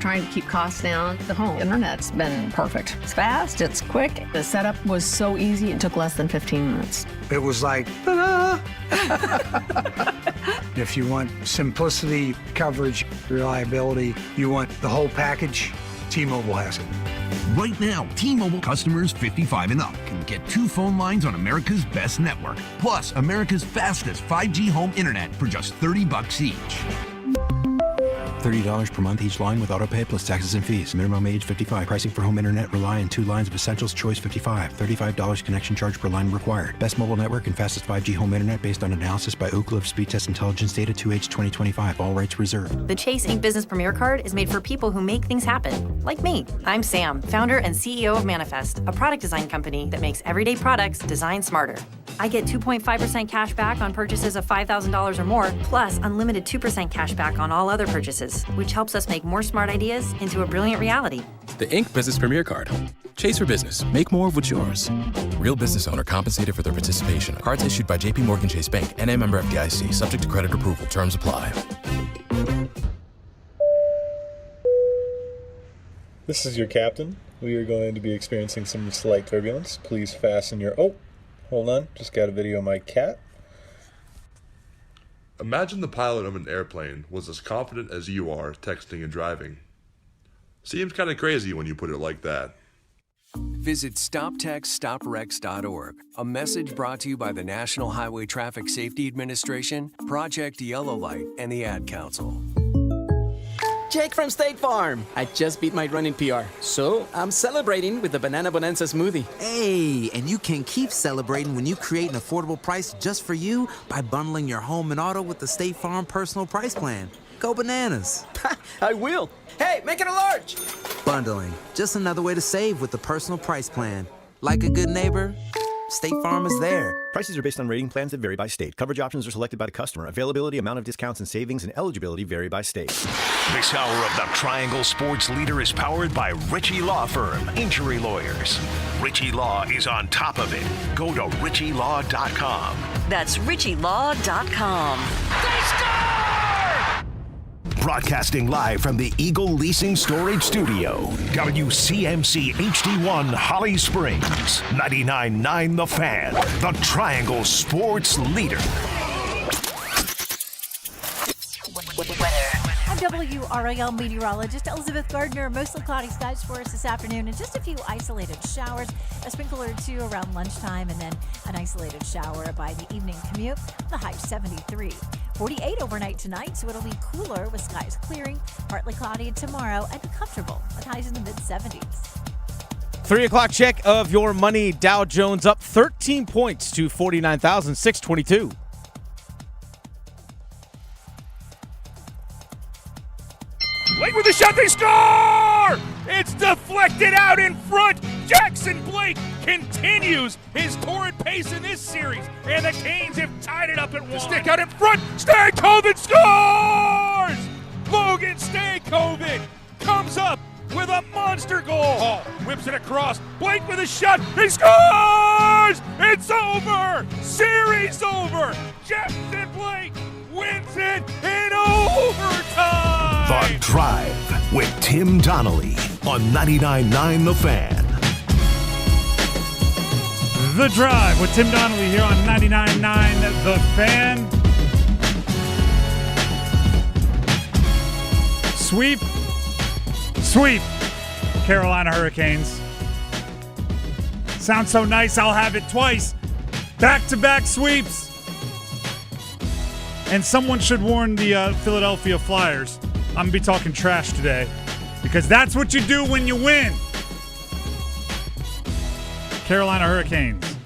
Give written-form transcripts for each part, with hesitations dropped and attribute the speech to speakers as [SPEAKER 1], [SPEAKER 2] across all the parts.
[SPEAKER 1] trying to keep costs down. The home internet's been perfect. It's fast, it's quick. The setup was so easy, it took less than 15 minutes.
[SPEAKER 2] It was like, ta-da! If you want simplicity, coverage, reliability, you want the whole package, T-Mobile has it.
[SPEAKER 3] Right now, T-Mobile customers 55 and up can get 2 phone lines on America's best network, plus America's fastest 5G home internet for just $30 each.
[SPEAKER 4] $30 per month each line with autopay plus taxes and fees. Minimum age 55. Pricing for home internet rely on 2 lines of Essentials Choice 55. $35 connection charge per line required. Best mobile network and fastest 5G home internet based on analysis by Ookla of Speed Test Intelligence data 2H 2025. All rights reserved.
[SPEAKER 5] The Chase Ink Business Premier Card is made for people who make things happen, like me. I'm Sam, founder and CEO of Manifest, a product design company that makes everyday products designed smarter. I get 2.5% cash back on purchases of $5,000 or more, plus unlimited 2% cash back on all other purchases, which helps us make more smart ideas into a brilliant reality.
[SPEAKER 6] The Inc. Business Premier Card. Chase for business. Make more of what's yours. Real business owner compensated for their participation. Cards issued by J.P. Morgan Chase Bank, N.A. member FDIC. Subject to credit approval. Terms apply.
[SPEAKER 7] This is your captain. We are going to be experiencing some slight turbulence. Please fasten your... Oh, hold on. Just got a video of my cat.
[SPEAKER 8] Imagine the pilot of an airplane was as confident as you are texting and driving. Seems kind of crazy when you put it like that.
[SPEAKER 9] Visit StopTextStopWrecks.org. A message brought to you by the National Highway Traffic Safety Administration, Project Yellow Light, and the Ad Council.
[SPEAKER 10] Jake from State Farm. I just beat my running PR, so I'm celebrating with the Banana Bonanza smoothie.
[SPEAKER 11] Hey, and you can keep celebrating when you create an affordable price just for you by bundling your home and auto with the State Farm Personal Price Plan. Go bananas.
[SPEAKER 10] I will. Hey, make it a large.
[SPEAKER 11] Bundling, just another way to save with the Personal Price Plan. Like a good neighbor, State Farm is there.
[SPEAKER 12] Prices are based on rating plans that vary by state. Coverage options are selected by the customer. Availability, amount of discounts and savings, and eligibility vary by state.
[SPEAKER 13] This hour of the Triangle Sports Leader is powered by Ritchie Law Firm, injury lawyers. Ritchie Law is on top of it. Go to ritchielaw.com.
[SPEAKER 14] That's ritchielaw.com.
[SPEAKER 13] They score! Broadcasting live from the Eagle Leasing Storage Studio. WCMC HD1 Holly Springs. 99.9 The Fan. The Triangle Sports Leader.
[SPEAKER 15] I'm WRAL meteorologist Elizabeth Gardner. Mostly cloudy skies for us this afternoon and just a few isolated showers. A sprinkle or two around lunchtime and then an isolated shower by the evening commute. The high 73. 48 overnight tonight, so it'll be cooler with skies clearing. Partly cloudy tomorrow and comfortable with highs in the mid-70s.
[SPEAKER 16] 3 o'clock check of your money. Dow Jones up 13 points to 49,622.
[SPEAKER 17] Blake with a shot, they score! It's deflected out in front. Jackson Blake continues his torrid pace in this series, and the Canes have tied it up at 1. The stick out in front, Stankoven scores! Logan Stankoven comes up with a monster goal. Whips it across, Blake with a shot, he scores! It's over! Series over! Jackson Blake wins it in overtime!
[SPEAKER 13] The Drive with Tim Donnelly on 99.9 The Fan.
[SPEAKER 18] The Drive with Tim Donnelly here on 99.9 The Fan. Sweep. Carolina Hurricanes. Sounds so nice, I'll have it twice. Back-to-back sweeps. And someone should warn the Philadelphia Flyers. I'm going to be talking trash today because that's what you do when you win. Carolina Hurricanes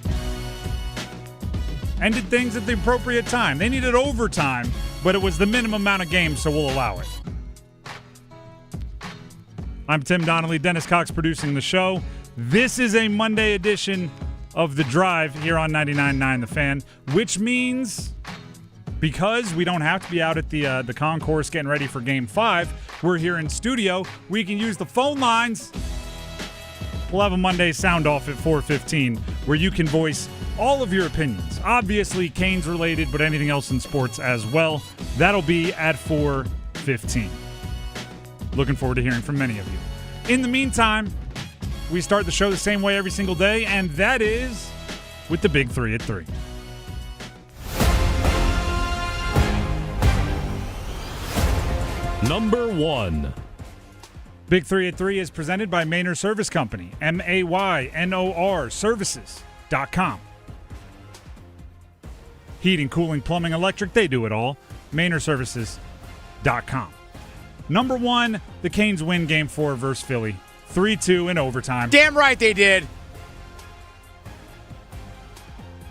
[SPEAKER 18] ended things at the appropriate time. They needed overtime, but it was the minimum amount of games, so we'll allow it. I'm Tim Donnelly, Dennis Cox producing the show. This is a Monday edition of The Drive here on 99.9 The Fan, which means because we don't have to be out at the concourse getting ready for Game 5, we're here in studio. We can use the phone lines. We'll have a Monday Soundoff at 4:15 where you can voice all of your opinions. Obviously, Canes related, but anything else in sports as well. That'll be at 4:15. Looking forward to hearing from many of you. In the meantime, we start the show the same way every single day, and that is with the Big 3 at 3.
[SPEAKER 19] Number 1.
[SPEAKER 18] Big 3 at 3 is presented by Maynor Service Company, MAYNOR Services.com. Heating, cooling, plumbing, electric, they do it all. MaynorServices.com. Number 1, the Canes win Game 4 versus Philly. 3-2 in overtime.
[SPEAKER 16] Damn right they did.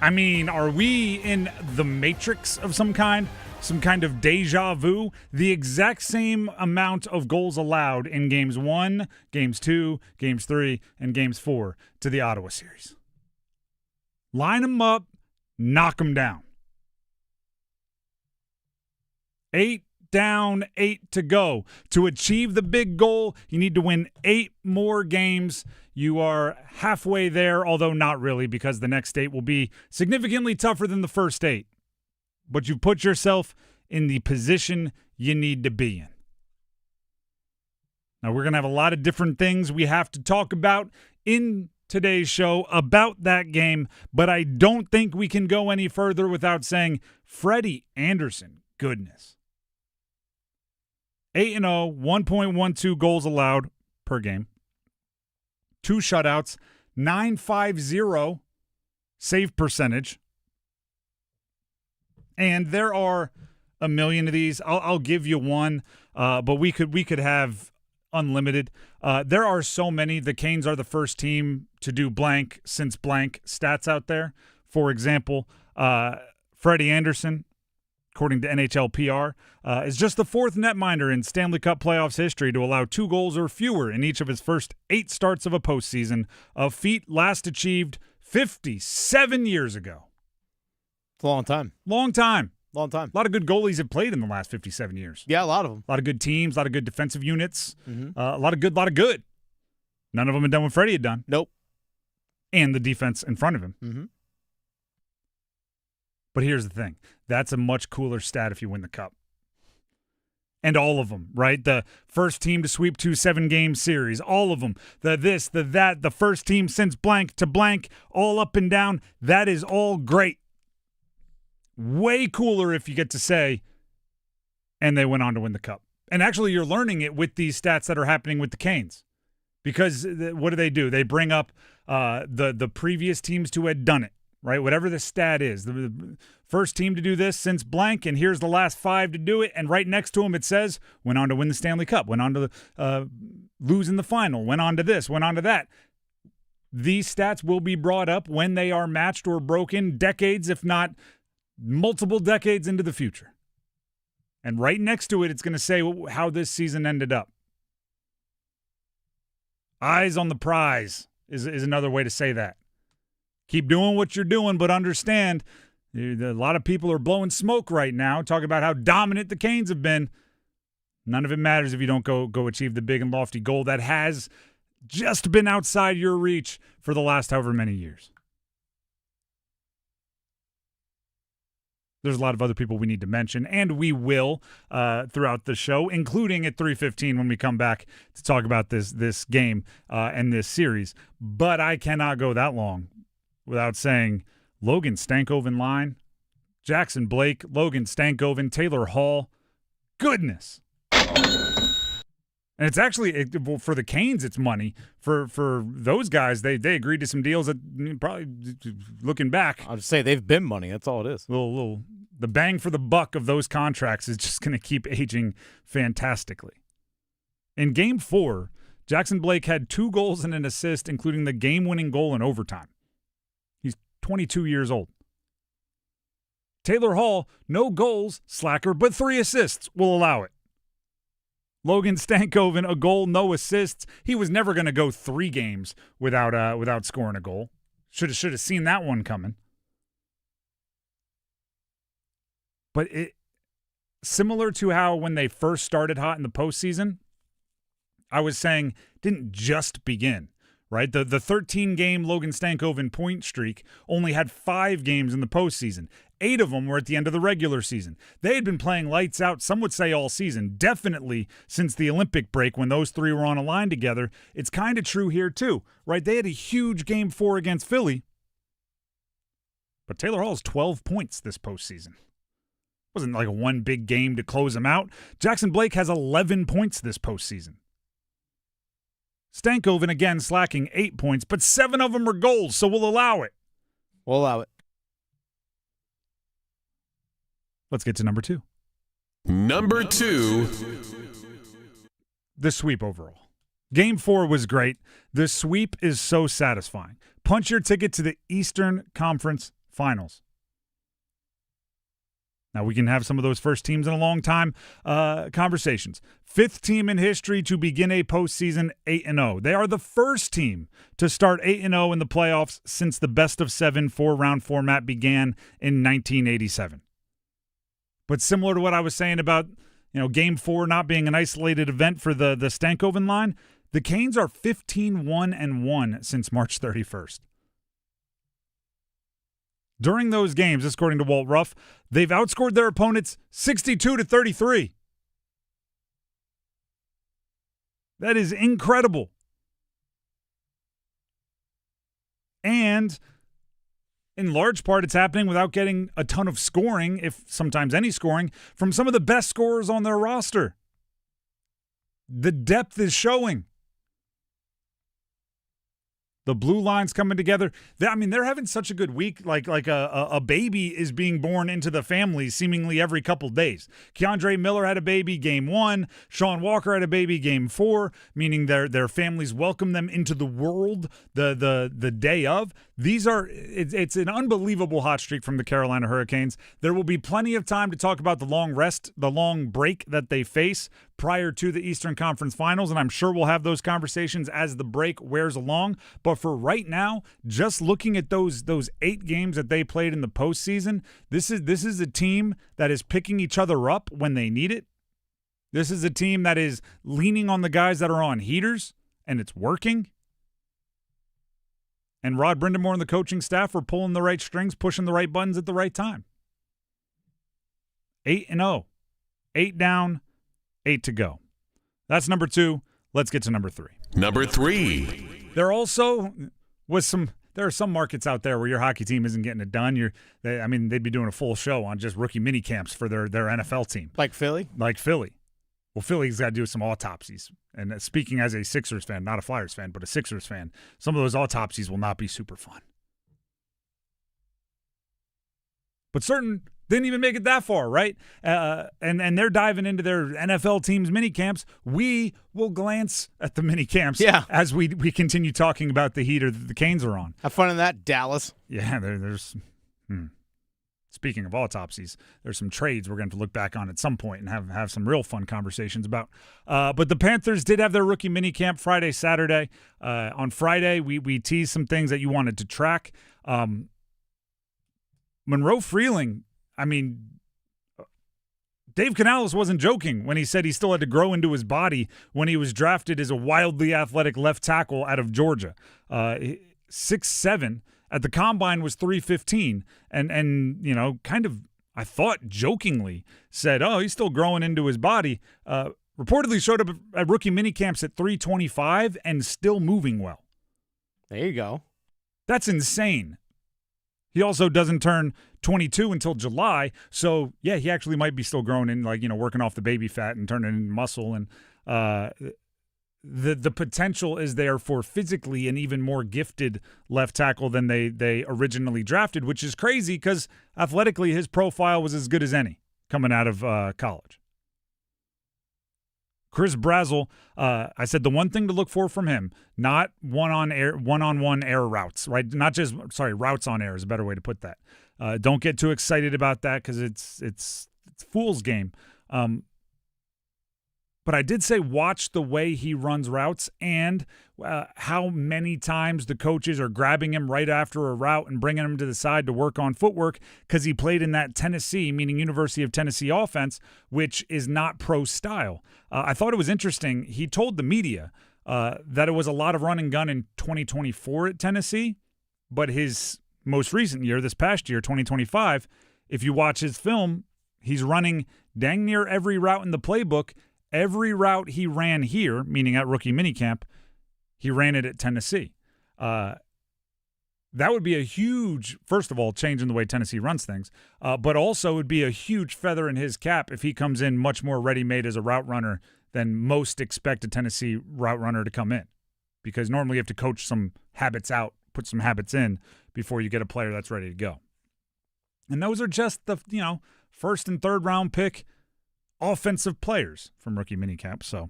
[SPEAKER 18] I mean, are we in the Matrix of some kind? Some kind of deja vu? The exact same amount of goals allowed in Games 1, Games 2, Games 3, and Games 4 to the Ottawa series. Line them up, knock them down. 8 down, 8 to go. To achieve the big goal, you need to win 8 more games. You are halfway there, although not really, because the next 8 will be significantly tougher than the first 8. But you put yourself in the position you need to be in. Now, we're going to have a lot of different things we have to talk about in today's show about that game, but I don't think we can go any further without saying Freddie Anderson, goodness. 8-0, 1.12 goals allowed per game. 2 shutouts, .950 save percentage. And there are a million of these. I'll give you one, but we could have unlimited. There are so many. The Canes are the first team to do blank since blank stats out there. For example, Freddie Anderson, according to NHL PR, is just the 4th netminder in Stanley Cup playoffs history to allow 2 goals or fewer in each of his first 8 starts of a postseason, a feat last achieved 57 years ago.
[SPEAKER 16] It's a long time.
[SPEAKER 18] Long time.
[SPEAKER 16] Long time.
[SPEAKER 18] A lot of good goalies have played in the last 57 years.
[SPEAKER 16] Yeah, a lot of them.
[SPEAKER 18] A lot of good teams, a lot of good defensive units, a lot of good. None of them had done what Freddie had done.
[SPEAKER 16] Nope.
[SPEAKER 18] And the defense in front of him.
[SPEAKER 16] Mm-hmm.
[SPEAKER 18] But here's the thing. That's a much cooler stat if you win the Cup. And all of them, right? The first team to sweep 2 7-game series, all of them. The this, the that, the first team since blank to blank, all up and down. That is all great. Way cooler if you get to say, and they went on to win the Cup. And actually, you're learning it with these stats that are happening with the Canes. Because what do? They bring up the previous teams who had done it, right? Whatever the stat is. The first team to do this since blank, and here's the last 5 to do it. And right next to them it says, went on to win the Stanley Cup, went on to lose in the final, went on to this, went on to that. These stats will be brought up when they are matched or broken decades, if not multiple decades into the future. And right next to it, it's going to say how this season ended up. Eyes on the prize is another way to say that. Keep doing what you're doing, but understand a lot of people are blowing smoke right now, talking about how dominant the Canes have been. None of it matters if you don't go achieve the big and lofty goal that has just been outside your reach for the last however many years. There's a lot of other people we need to mention, and we will throughout the show, including at 3:15 when we come back to talk about this game and this series. But I cannot go that long without saying Logan Stankoven line, Jackson Blake, Logan Stankoven, Taylor Hall. Goodness. And it's actually, for the Canes, it's money. For those guys, they agreed to some deals that probably, looking back.
[SPEAKER 16] I'll just say they've been money. That's all it is.
[SPEAKER 18] The bang for the buck of those contracts is just going to keep aging fantastically. In Game 4, Jackson Blake had 2 goals and an assist, including the game-winning goal in overtime. He's 22 years old. Taylor Hall, no goals, slacker, but 3 assists will allow it. Logan Stankoven, a goal, no assists. He was never going to go 3 games without scoring a goal. Should have seen that one coming. But similar to how when they first started hot in the postseason, I was saying didn't just begin, right? The 13-game Logan Stankoven point streak only had 5 games in the postseason. 8 of them were at the end of the regular season. They had been playing lights out, some would say all season, definitely since the Olympic break when those 3 were on a line together. It's kind of true here too, right? They had a huge Game 4 against Philly, but Taylor Hall's 12 points this postseason. Wasn't like a one big game to close him out. Jackson Blake has 11 points this postseason. Stankoven, again, slacking 8 points, but 7 of them are goals, so we'll allow it.
[SPEAKER 16] We'll allow it.
[SPEAKER 18] Let's get to number 2.
[SPEAKER 19] Number 2.
[SPEAKER 18] The sweep overall. Game 4 was great. The sweep is so satisfying. Punch your ticket to the Eastern Conference Finals. Now, we can have some of those first teams in a long time conversations. 5th team in history to begin a postseason 8-0. They are the first team to start 8-0 in the playoffs since the best-of-7 4-round format began in 1987. But similar to what I was saying about, Game 4 not being an isolated event for the Stankoven line, the Canes are 15-1-1 since March 31st. During those games, according to Walt Ruff, they've outscored their opponents 62-33. That is incredible. And in large part, it's happening without getting a ton of scoring, if sometimes any scoring, from some of the best scorers on their roster. The depth is showing. The blue line's coming together. They're having such a good week. Like a baby is being born into the family seemingly every couple days. Keandre Miller had a baby Game 1. Sean Walker had a baby Game 4, meaning their families welcome them into the world the day of. It's an unbelievable hot streak from the Carolina Hurricanes. There will be plenty of time to talk about the long break that they face prior to the Eastern Conference Finals, and I'm sure we'll have those conversations as the break wears along. But for right now, just looking at those 8 games that they played in the postseason, this is a team that is picking each other up when they need it. This is a team that is leaning on the guys that are on heaters, and it's working. And Rod Brindamore and the coaching staff are pulling the right strings, pushing the right buttons at the right time. 8-0. 8 down, 8 to go. That's number 2. Let's get to number 3.
[SPEAKER 19] Number 3.
[SPEAKER 18] There also there are some markets out there where your hockey team isn't getting it done. They'd be doing a full show on just rookie mini camps for their NFL team.
[SPEAKER 16] Like Philly?
[SPEAKER 18] Like Philly. Well, Philly's got to do some autopsies. And speaking as a Sixers fan, not a Flyers fan, but a Sixers fan, some of those autopsies will not be super fun. But certain didn't even make it that far, right? And they're diving into their NFL teams' mini camps. We will glance at the mini camps as we continue talking about the heater that the Canes are on.
[SPEAKER 16] Have fun in that, Dallas.
[SPEAKER 18] Yeah, there's speaking of autopsies, there's some trades we're going to look back on at some point and have some real fun conversations about. But the Panthers did have their rookie mini camp Friday, Saturday. On Friday, we teased some things that you wanted to track. Monroe Freeling, Dave Canales wasn't joking when he said he still had to grow into his body when he was drafted as a wildly athletic left tackle out of Georgia. 6'7", at the combine was 315, and kind of, I thought jokingly said, oh, he's still growing into his body. Reportedly showed up at rookie minicamps at 325 and still moving well.
[SPEAKER 16] There you go.
[SPEAKER 18] That's insane. He also doesn't turn 22 until July, so yeah, he actually might be still growing in, working off the baby fat and turning into muscle. And the potential is there for physically an even more gifted left tackle than they originally drafted, which is crazy because athletically his profile was as good as any coming out of college. Chris Brazel, I said the one thing to look for from him, not one-on-one air routes, right? Routes on air is a better way to put that. Don't get too excited about that because it's fool's game. But I did say watch the way he runs routes and how many times the coaches are grabbing him right after a route and bringing him to the side to work on footwork because he played in that Tennessee, meaning University of Tennessee offense, which is not pro style. I thought it was interesting. He told the media that it was a lot of run and gun in 2024 at Tennessee, but his most recent year, this past year, 2025, if you watch his film, he's running dang near every route in the playbook. Every route he ran here, meaning at rookie minicamp, he ran it at Tennessee. That would be a huge, first of all, change in the way Tennessee runs things, but also would be a huge feather in his cap if he comes in much more ready-made as a route runner than most expect a Tennessee route runner to come in, because normally you have to coach some habits out, put some habits in before you get a player that's ready to go. And those are just the, first and third round pick offensive players from rookie minicamp. So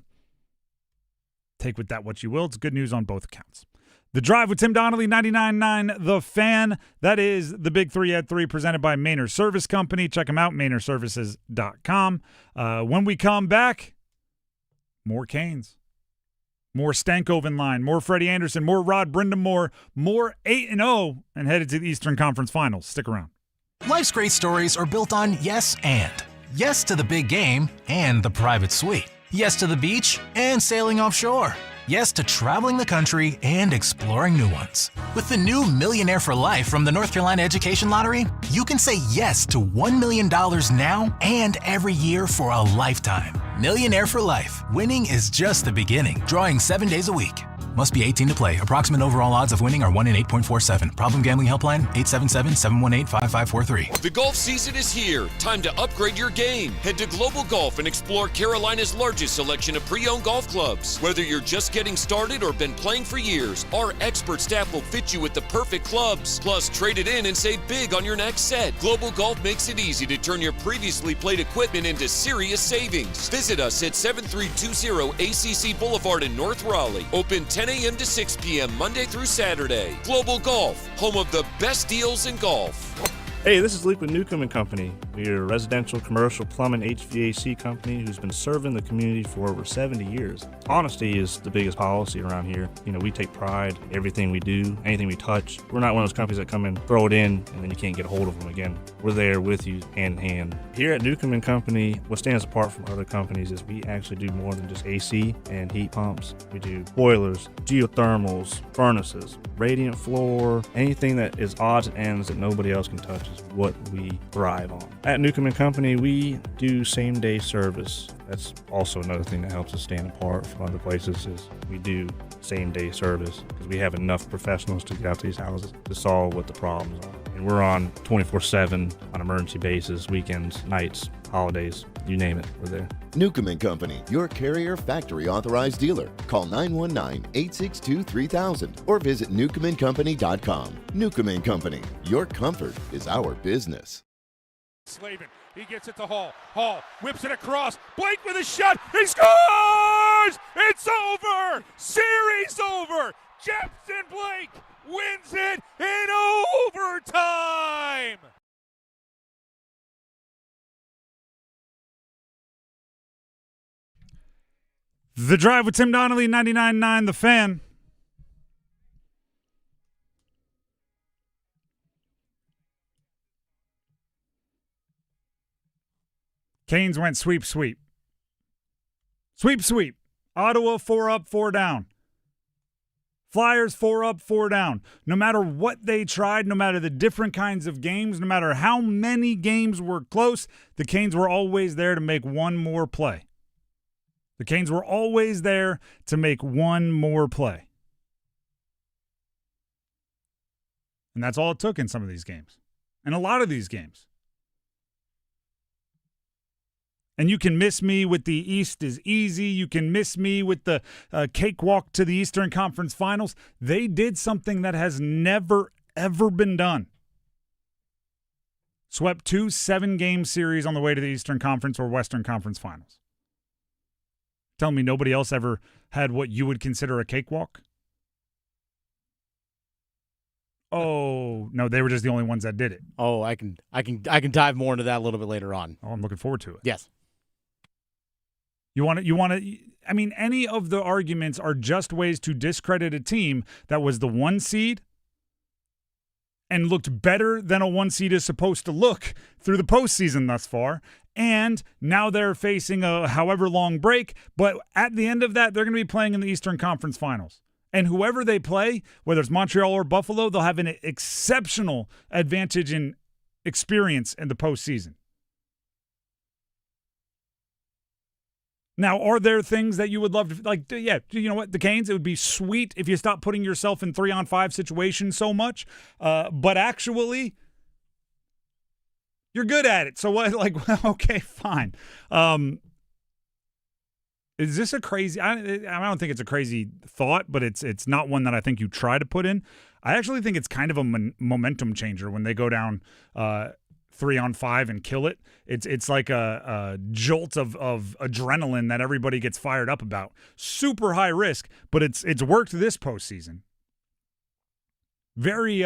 [SPEAKER 18] take with that what you will. It's good news on both accounts. The Drive with Tim Donnelly, 99.9 The Fan. That is the Big 3 at 3 presented by Maynard Service Company. Check them out, MaynardServices.com. When we come back, more Canes, more Stankoven line, more Freddie Anderson, more Rod Brindamore, more 8-0, and headed to the Eastern Conference Finals. Stick around.
[SPEAKER 20] Life's great stories are built on yes and. Yes to the big game and the private suite. Yes to the beach and sailing offshore. Yes to traveling the country and exploring new ones. With the new Millionaire for Life from the North Carolina Education Lottery, you can say yes to $1 million now and every year for a lifetime. Millionaire for Life. Winning is just the beginning. Drawing 7 days a week. Must be 18 to play. Approximate overall odds of winning are 1 in 8.47. Problem gambling helpline 877-718-5543.
[SPEAKER 21] The golf season is here. Time to upgrade your game. Head to Global Golf and explore Carolina's largest selection of pre-owned golf clubs. Whether you're just getting started or been playing for years, our expert staff will fit you with the perfect clubs. Plus, trade it in and save big on your next set. Global Golf makes it easy to turn your previously played equipment into serious savings. Visit us at 7320 ACC Boulevard in North Raleigh. Open 10 a.m. to 6 p.m. Monday through Saturday. Global Golf, home of the best deals in golf.
[SPEAKER 22] Hey, this is Luke with Newcomb & Company. We're a residential, commercial, plumbing, HVAC company who's been serving the community for over 70 years. Honesty is the biggest policy around here. We take pride in everything we do, anything we touch. We're not one of those companies that come and throw it in and then you can't get a hold of them again. We're there with you hand in hand. Here at Newcomb & Company, what stands apart from other companies is we actually do more than just AC and heat pumps. We do boilers, geothermals, furnaces, radiant floor, anything that is odds and ends that nobody else can touch is what we thrive on. At Newcomb & Company, we do same-day service. That's also another thing that helps us stand apart from other places is we do same-day service because we have enough professionals to get out to these houses to solve what the problems are. And we're on 24/7 on emergency basis, weekends, nights, holidays, you name it, we're there.
[SPEAKER 23] Newcomb & Company, your Carrier factory authorized dealer. Call 919-862-3000 or visit newcombandcompany.com. Newcomb & Company, your comfort is our business.
[SPEAKER 17] Slavin, he gets it to Hall. Hall whips it across. Blake with a shot. He scores! It's over! Series over! Jepson Blake wins it in overtime!
[SPEAKER 18] The Drive with Tim Donnelly, 99.9 The Fan. Canes went sweep, sweep. Sweep, sweep. Ottawa 4 up, 4 down. Flyers 4 up, 4 down. No matter what they tried, no matter the different kinds of games, no matter how many games were close, the Canes were always there to make one more play. The Canes were always there to make one more play. And that's all it took in some of these games. And a lot of these games. And you can miss me with the East is easy. You can miss me with the cakewalk to the Eastern Conference Finals. They did something that has never, ever been done. Swept 2 7-game series on the way to the Eastern Conference or Western Conference Finals. Tell me nobody else ever had what you would consider a cakewalk? Oh, no, they were just the only ones that did it.
[SPEAKER 16] Oh, I can dive more into that a little bit later on.
[SPEAKER 18] Oh, I'm looking forward to it.
[SPEAKER 16] Yes.
[SPEAKER 18] You want to I mean, any of the arguments are just ways to discredit a team that was the 1 seed and looked better than a 1 seed is supposed to look through the postseason thus far, And now they're facing a however long break, but at the end of that, they're going to be playing in the Eastern Conference Finals. And whoever they play, whether it's Montreal or Buffalo, they'll have an exceptional advantage in experience in the postseason. Now, are there things that you would love to, like, yeah, you know what, the Canes, it would be sweet if you stopped putting yourself in 3-on-5 situations so much, but actually, you're good at it. So what, like, okay, fine. Is this a crazy, I don't think it's a crazy thought, but it's not one that I think you try to put in. I actually think it's kind of a momentum changer when they go down 3-on-5 and kill it. It's like a jolt of adrenaline that everybody gets fired up about. Super high risk, but it's worked this postseason. Very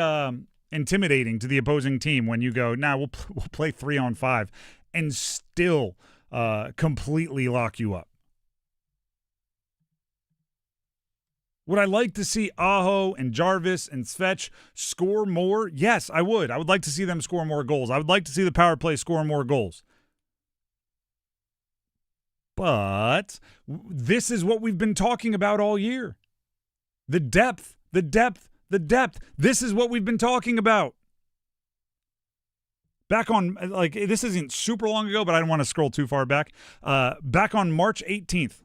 [SPEAKER 18] intimidating to the opposing team when you go, we'll play 3-on-5 and still completely lock you up. Would I like to see Aho and Jarvis and Svech score more? Yes, I would. I would like to see them score more goals. I would like to see the power play score more goals. But this is what we've been talking about all year. The depth, the depth, the depth. This is what we've been talking about. Back on, like, this isn't super long ago, but I don't want to scroll too far back. Back on March 18th.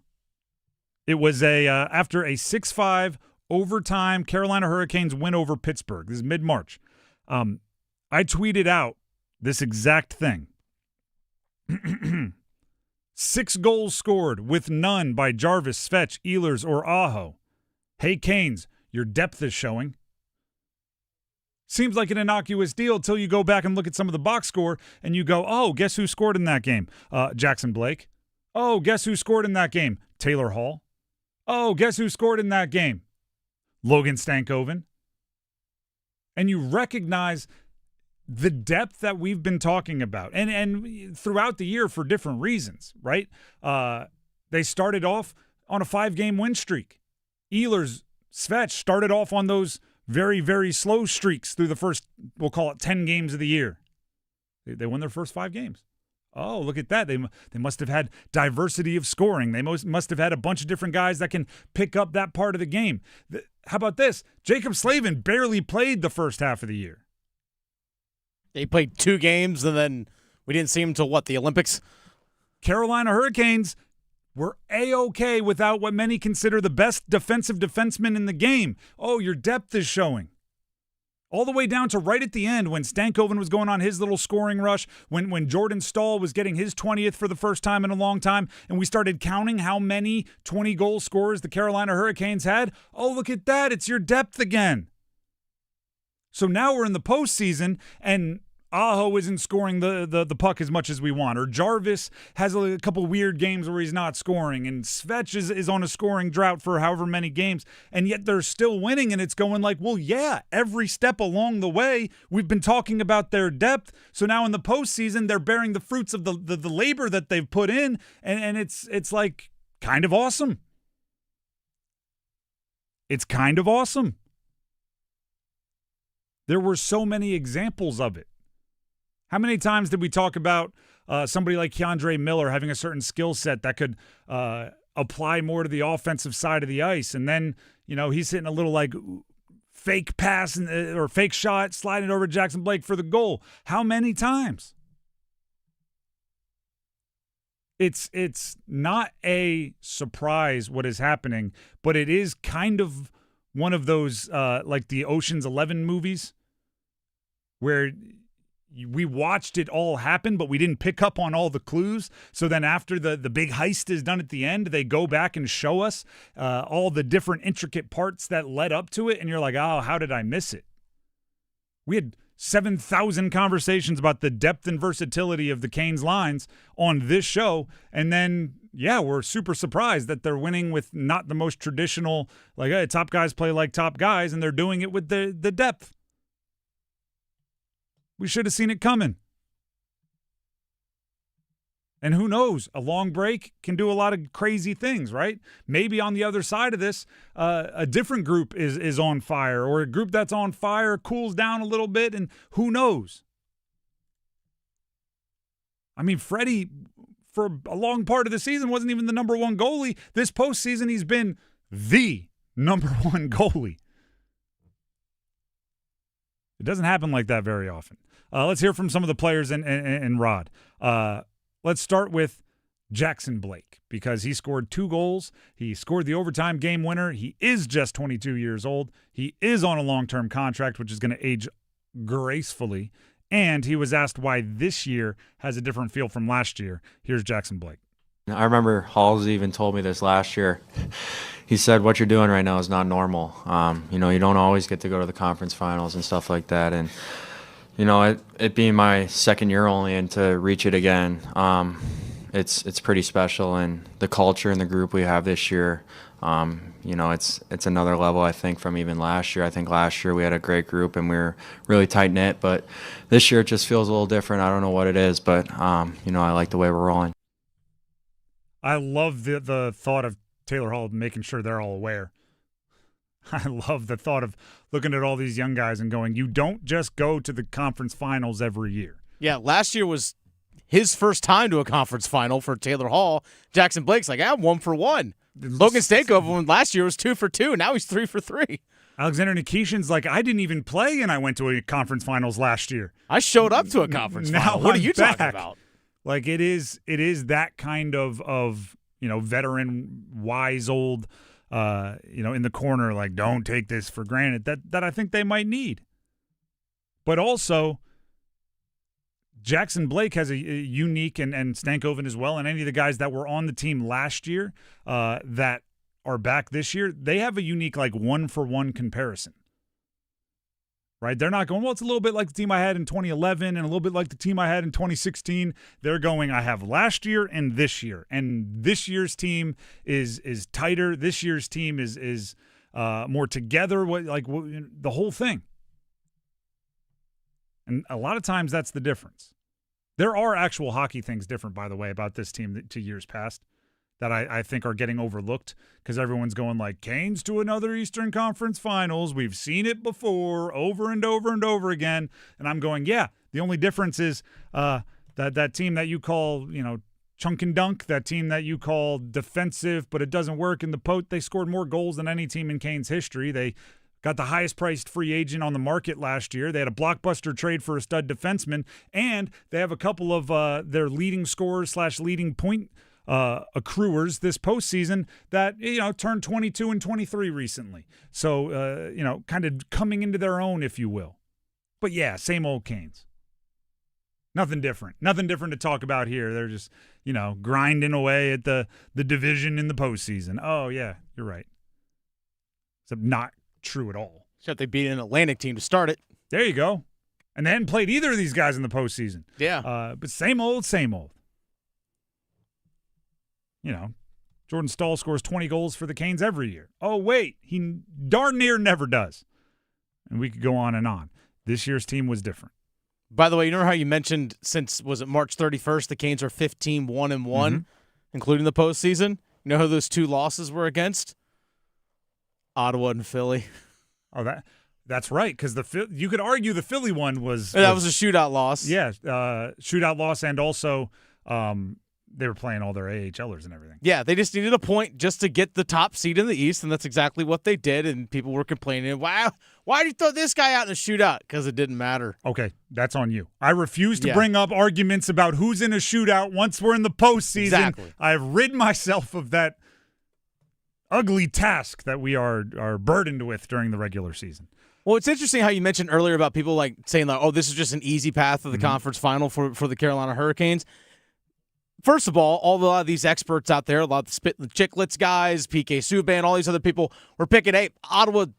[SPEAKER 18] It was after a 6-5 overtime Carolina Hurricanes win over Pittsburgh. This is mid-March. I tweeted out this exact thing. 6 goals scored with none by Jarvis, Svech, Ehlers, or Aho. Hey, Canes, your depth is showing. Seems like an innocuous deal till you go back and look at some of the box score and you go, oh, guess who scored in that game? Jackson Blake. Oh, guess who scored in that game? Taylor Hall. Oh, guess who scored in that game? Logan Stankoven. And you recognize the depth that we've been talking about. And throughout the year for different reasons, right? They started off on a 5-game win streak. Ehlers, Svech started off on those very, very slow streaks through the first, we'll call it 10 games of the year. They won their first 5 games. Oh, look at that. They must have had diversity of scoring. They must have had a bunch of different guys that can pick up that part of the game. How about this? Jacob Slavin barely played the first half of the year.
[SPEAKER 16] They played 2 games, and then we didn't see him until, the Olympics?
[SPEAKER 18] Carolina Hurricanes were A-OK without what many consider the best defensive defenseman in the game. Oh, your depth is showing. All the way down to right at the end when Stankoven was going on his little scoring rush, when Jordan Stahl was getting his 20th for the first time in a long time, and we started counting how many 20-goal scorers the Carolina Hurricanes had. Oh, look at that. It's your depth again. So now we're in the postseason, and Aho isn't scoring the puck as much as we want, or Jarvis has a couple weird games where he's not scoring, and Svech is on a scoring drought for however many games, and yet they're still winning, and it's going like, well, yeah, every step along the way, we've been talking about their depth, so now in the postseason, they're bearing the fruits of the labor that they've put in, and it's like kind of awesome. It's kind of awesome. There were so many examples of it. How many times did we talk about somebody like Keandre Miller having a certain skill set that could apply more to the offensive side of the ice? And then, he's hitting a little like fake pass or fake shot, sliding over Jackson Blake for the goal. How many times? It's not a surprise what is happening, but it is kind of one of those like the Ocean's 11 movies where we watched it all happen, but we didn't pick up on all the clues. So then after the big heist is done at the end, they go back and show us all the different intricate parts that led up to it. And you're like, oh, how did I miss it? We had 7,000 conversations about the depth and versatility of the Canes lines on this show. And then, yeah, we're super surprised that they're winning with not the most traditional, like, hey, top guys play like top guys, and they're doing it with the depth. We should have seen it coming. And who knows? A long break can do a lot of crazy things, right? Maybe on the other side of this, a different group is on fire, or a group that's on fire cools down a little bit, and who knows? I mean, Freddie, for a long part of the season, wasn't even the number one goalie. This postseason, he's been the number one goalie. It doesn't happen like that very often. Let's hear from some of the players and Rod. Let's start with Jackson Blake, because he scored 2 goals. He scored the overtime game winner. He is just 22 years old. He is on a long-term contract, which is going to age gracefully. And he was asked why this year has a different feel from last year. Here's Jackson Blake.
[SPEAKER 1] I remember Halls even told me this last year. He said, what you're doing right now is not normal. You don't always get to go to the conference finals and stuff like that. And, it being my second year only and to reach it again, it's pretty special. And the culture and the group we have this year, it's another level, I think, from even last year. I think last year we had a great group and we were really tight-knit. But this year it just feels a little different. I don't know what it is, but, I like the way we're rolling.
[SPEAKER 18] I love the thought of Taylor Hall making sure they're all aware. I love the thought of looking at all these young guys and going, you don't just go to the conference finals every year.
[SPEAKER 16] Yeah, last year was his first time to a conference final for Taylor Hall. Jackson Blake's like, 1 for 1. Logan Stankoven last year was 2 for 2. Now he's 3 for 3.
[SPEAKER 18] Alexander Nikishin's like, I didn't even play and I went to a conference finals last year.
[SPEAKER 16] I showed up to a conference final. What are you talking about?
[SPEAKER 18] Like it is that kind of veteran, wise old, in the corner, like, don't take this for granted, that I think they might need. But also, Jackson Blake has a unique, and Stankoven as well, and any of the guys that were on the team last year that are back this year, they have a unique, like, 1-for-1 comparison. Right? They're not going, well, it's a little bit like the team I had in 2011 and a little bit like the team I had in 2016. They're going, I have last year and this year. And this year's team is tighter. This year's team is more together, the whole thing. And a lot of times that's the difference. There are actual hockey things different, by the way, about this team to years past that I think are getting overlooked because everyone's going like, Canes to another Eastern Conference Finals. We've seen it before over and over and over again. And I'm going, yeah, the only difference is that team that you call, chunk and dunk, that team that you call defensive, but it doesn't work in the post, they scored more goals than any team in Canes history. They got the highest priced free agent on the market last year. They had a blockbuster trade for a stud defenseman, and they have a couple of their leading scorers / leading point accruers this postseason that turned 22 and 23 recently. So kind of coming into their own, if you will. But yeah, same old Canes. Nothing different to talk about here. They're just grinding away at the division in the postseason. Oh yeah, you're right. Except not true at all.
[SPEAKER 16] Except they beat an Atlantic team to start it.
[SPEAKER 18] There you go. And they hadn't played either of these guys in the postseason.
[SPEAKER 16] Yeah.
[SPEAKER 18] But same old. Jordan Stahl scores 20 goals for the Canes every year. Oh, wait, he darn near never does. And we could go on and on. This year's team was different.
[SPEAKER 16] By the way, you know how you mentioned since, was it March 31st, the Canes are 15-1-1, including the postseason? You know who those 2 losses were against? Ottawa and Philly.
[SPEAKER 18] Oh, that's right, because you could argue the Philly one was
[SPEAKER 16] that was a shootout loss.
[SPEAKER 18] Yeah, shootout loss, and also they were playing all their AHLers and everything.
[SPEAKER 16] Yeah, they just needed a point just to get the top seed in the East, and that's exactly what they did. And people were complaining, why did you throw this guy out in a shootout? Because it didn't matter.
[SPEAKER 18] Okay, that's on you. I refuse to bring up arguments about who's in a shootout once we're in the postseason.
[SPEAKER 16] Exactly.
[SPEAKER 18] I've rid myself of that ugly task that we are burdened with during the regular season.
[SPEAKER 16] Well, it's interesting how you mentioned earlier about people like saying, like, oh, this is just an easy path to the conference final for the Carolina Hurricanes. First of all, a lot of these experts out there, a lot of the Spit and Chicklets guys, PK Subban, all these other people were picking, hey, Ottawa's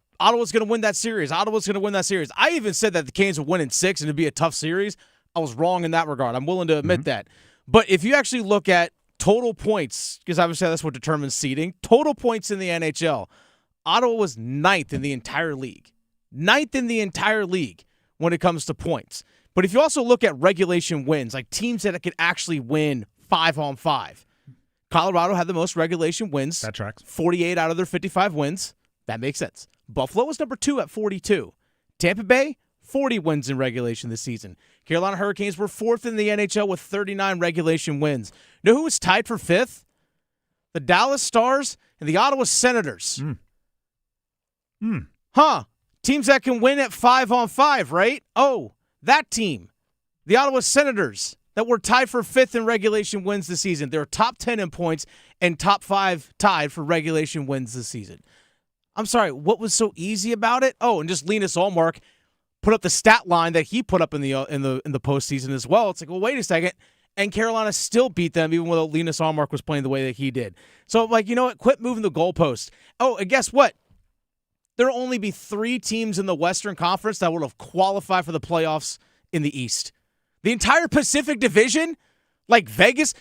[SPEAKER 16] going to win that series. Ottawa's going to win that series. I even said that the Canes would win in 6 and it'd be a tough series. I was wrong in that regard. I'm willing to admit that. But if you actually look at total points, because obviously that's what determines seeding, total points in the NHL, Ottawa was 9th in the entire league. 9th in the entire league when it comes to points. But if you also look at regulation wins, like teams that could actually win 5-on-5, Colorado had the most regulation wins.
[SPEAKER 18] That tracks.
[SPEAKER 16] 48 out of their 55 wins. That makes sense. Buffalo was number 2 at 42. Tampa Bay, 40 wins in regulation this season. Carolina Hurricanes were 4th in the NHL with 39 regulation wins. You know who was tied for 5th? The Dallas Stars and the Ottawa Senators. Teams that can win at 5-on-5, right? Oh, that team. The Ottawa Senators that were tied for 5th in regulation wins this season. They're top 10 in points and top 5 tied for regulation wins this season. I'm sorry, what was so easy about it? Oh, and just Linus Ullmark put up the stat line that he put up in the postseason as well. It's like, well, wait a second. And Carolina still beat them even though Linus Ullmark was playing the way that he did. So, like, you know what? Quit moving the goalpost. Oh, and guess what? There will only be 3 teams in the Western Conference that would have qualified for the playoffs in the East. The entire Pacific Division, like Vegas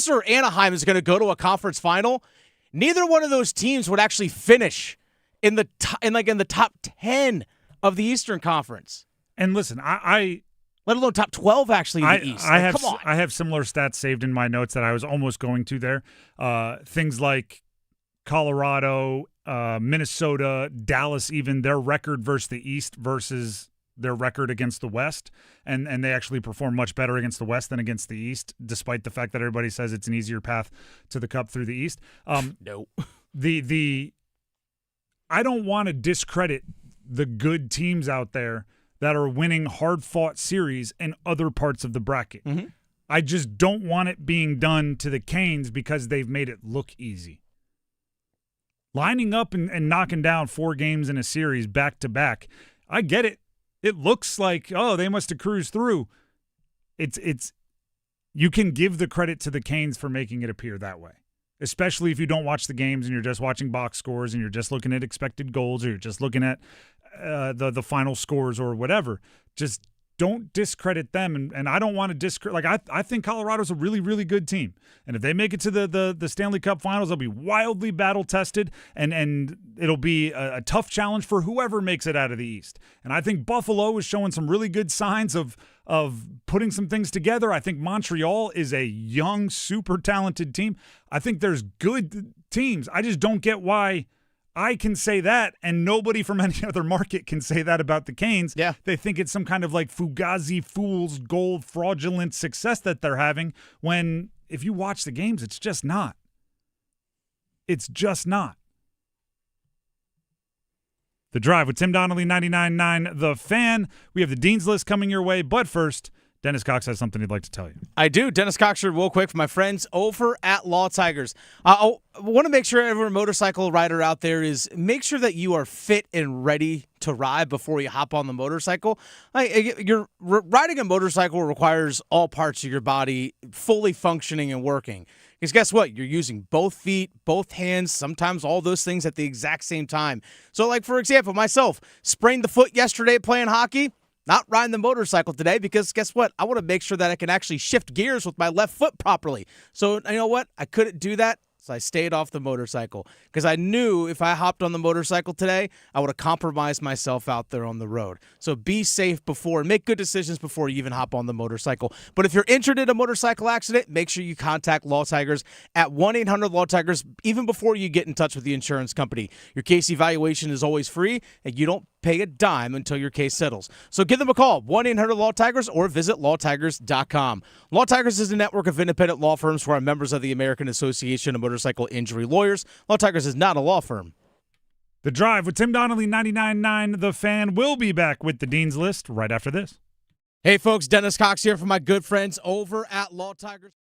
[SPEAKER 16] or Anaheim is going to go to a conference final. Neither one of those teams would actually finish in the top 10 of the Eastern Conference.
[SPEAKER 18] And listen, I
[SPEAKER 16] let alone top 12 actually in the East. Come on.
[SPEAKER 18] I have similar stats saved in my notes that I was almost going to there. Things like Colorado, Minnesota, Dallas, even their record versus the East versus their record against the West, and they actually perform much better against the West than against the East, despite the fact that everybody says it's an easier path to the Cup through the East.
[SPEAKER 16] No.
[SPEAKER 18] I don't want to discredit the good teams out there that are winning hard-fought series in other parts of the bracket.
[SPEAKER 16] Mm-hmm.
[SPEAKER 18] I just don't want it being done to the Canes because they've made it look easy. Lining up and knocking down 4 games in a series back-to-back, I get it. It looks like, oh, they must have cruised through. It's you can give the credit to the Canes for making it appear that way, especially if you don't watch the games and you're just watching box scores and you're just looking at expected goals or you're just looking at the final scores or whatever. Just don't discredit them. And I don't want to discredit. Like, I think Colorado's a really, really good team. And if they make it to the Stanley Cup Finals, they'll be wildly battle-tested, and it'll be a tough challenge for whoever makes it out of the East. And I think Buffalo is showing some really good signs of putting some things together. I think Montreal is a young, super talented team. I think there's good teams. I just don't get why I can say that, and nobody from any other market can say that about the Canes.
[SPEAKER 16] Yeah.
[SPEAKER 18] They think it's some kind of like Fugazi fool's gold fraudulent success that they're having, when if you watch the games, it's just not. It's just not. The Drive with Tim Donnelly, 99.9 The Fan. We have the Dean's List coming your way, but first, Dennis Cox has something he'd like to tell you.
[SPEAKER 16] I do. Dennis Cox here real quick for my friends over at Law Tigers. I want to make sure every motorcycle rider out there is make sure that you are fit and ready to ride before you hop on the motorcycle. Riding a motorcycle requires all parts of your body fully functioning and working. Because guess what? You're using both feet, both hands, sometimes all those things at the exact same time. So, like, for example, myself, sprained the foot yesterday playing hockey. Not riding the motorcycle today because guess what? I want to make sure that I can actually shift gears with my left foot properly. So you know what? I couldn't do that, so I stayed off the motorcycle because I knew if I hopped on the motorcycle today, I would have compromised myself out there on the road. So be safe before and make good decisions before you even hop on the motorcycle. But if you're injured in a motorcycle accident, make sure you contact Law Tigers at 1-800-LAW-TIGERS even before you get in touch with the insurance company. Your case evaluation is always free, and you don't pay a dime until your case settles. So give them a call, 1-800-LAW-TIGERS, or visit lawtigers.com. Law Tigers is a network of independent law firms who are members of the American Association of Motorcycle Injury Lawyers. Law Tigers is not a law firm.
[SPEAKER 18] The Drive with Tim Donnelly, 99.9 The Fan. Will be back with the Dean's List right after this.
[SPEAKER 16] Hey, folks, Dennis Cox here for my good friends over at Law Tigers.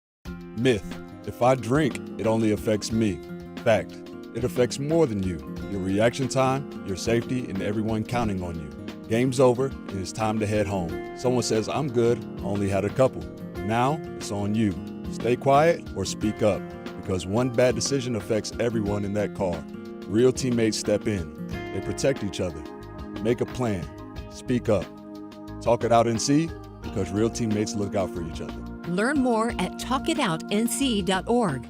[SPEAKER 2] Myth. If I drink, it only affects me. Fact. It affects more than you. Your reaction time, your safety, and everyone counting on you. Game's over, and it's time to head home. Someone says, I'm good, only had a couple. Now, it's on you. Stay quiet or speak up, because one bad decision affects everyone in that car. Real teammates step in. They protect each other. Make a plan. Speak up. Talk it out and see, because real teammates look out for each other.
[SPEAKER 3] Learn more at talkitoutnc.org.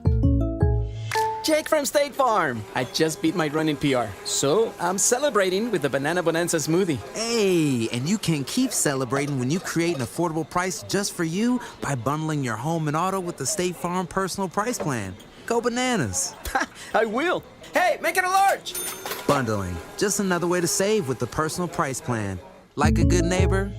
[SPEAKER 10] Jake from State Farm. I just beat my running PR, so I'm celebrating with the Banana Bonanza smoothie.
[SPEAKER 11] Hey, and you can keep celebrating when you create an affordable price just for you by bundling your home and auto with the State Farm Personal Price Plan. Go bananas.
[SPEAKER 10] I will. Hey, make it a large.
[SPEAKER 11] Bundling, just another way to save with the Personal Price Plan. Like a good neighbor,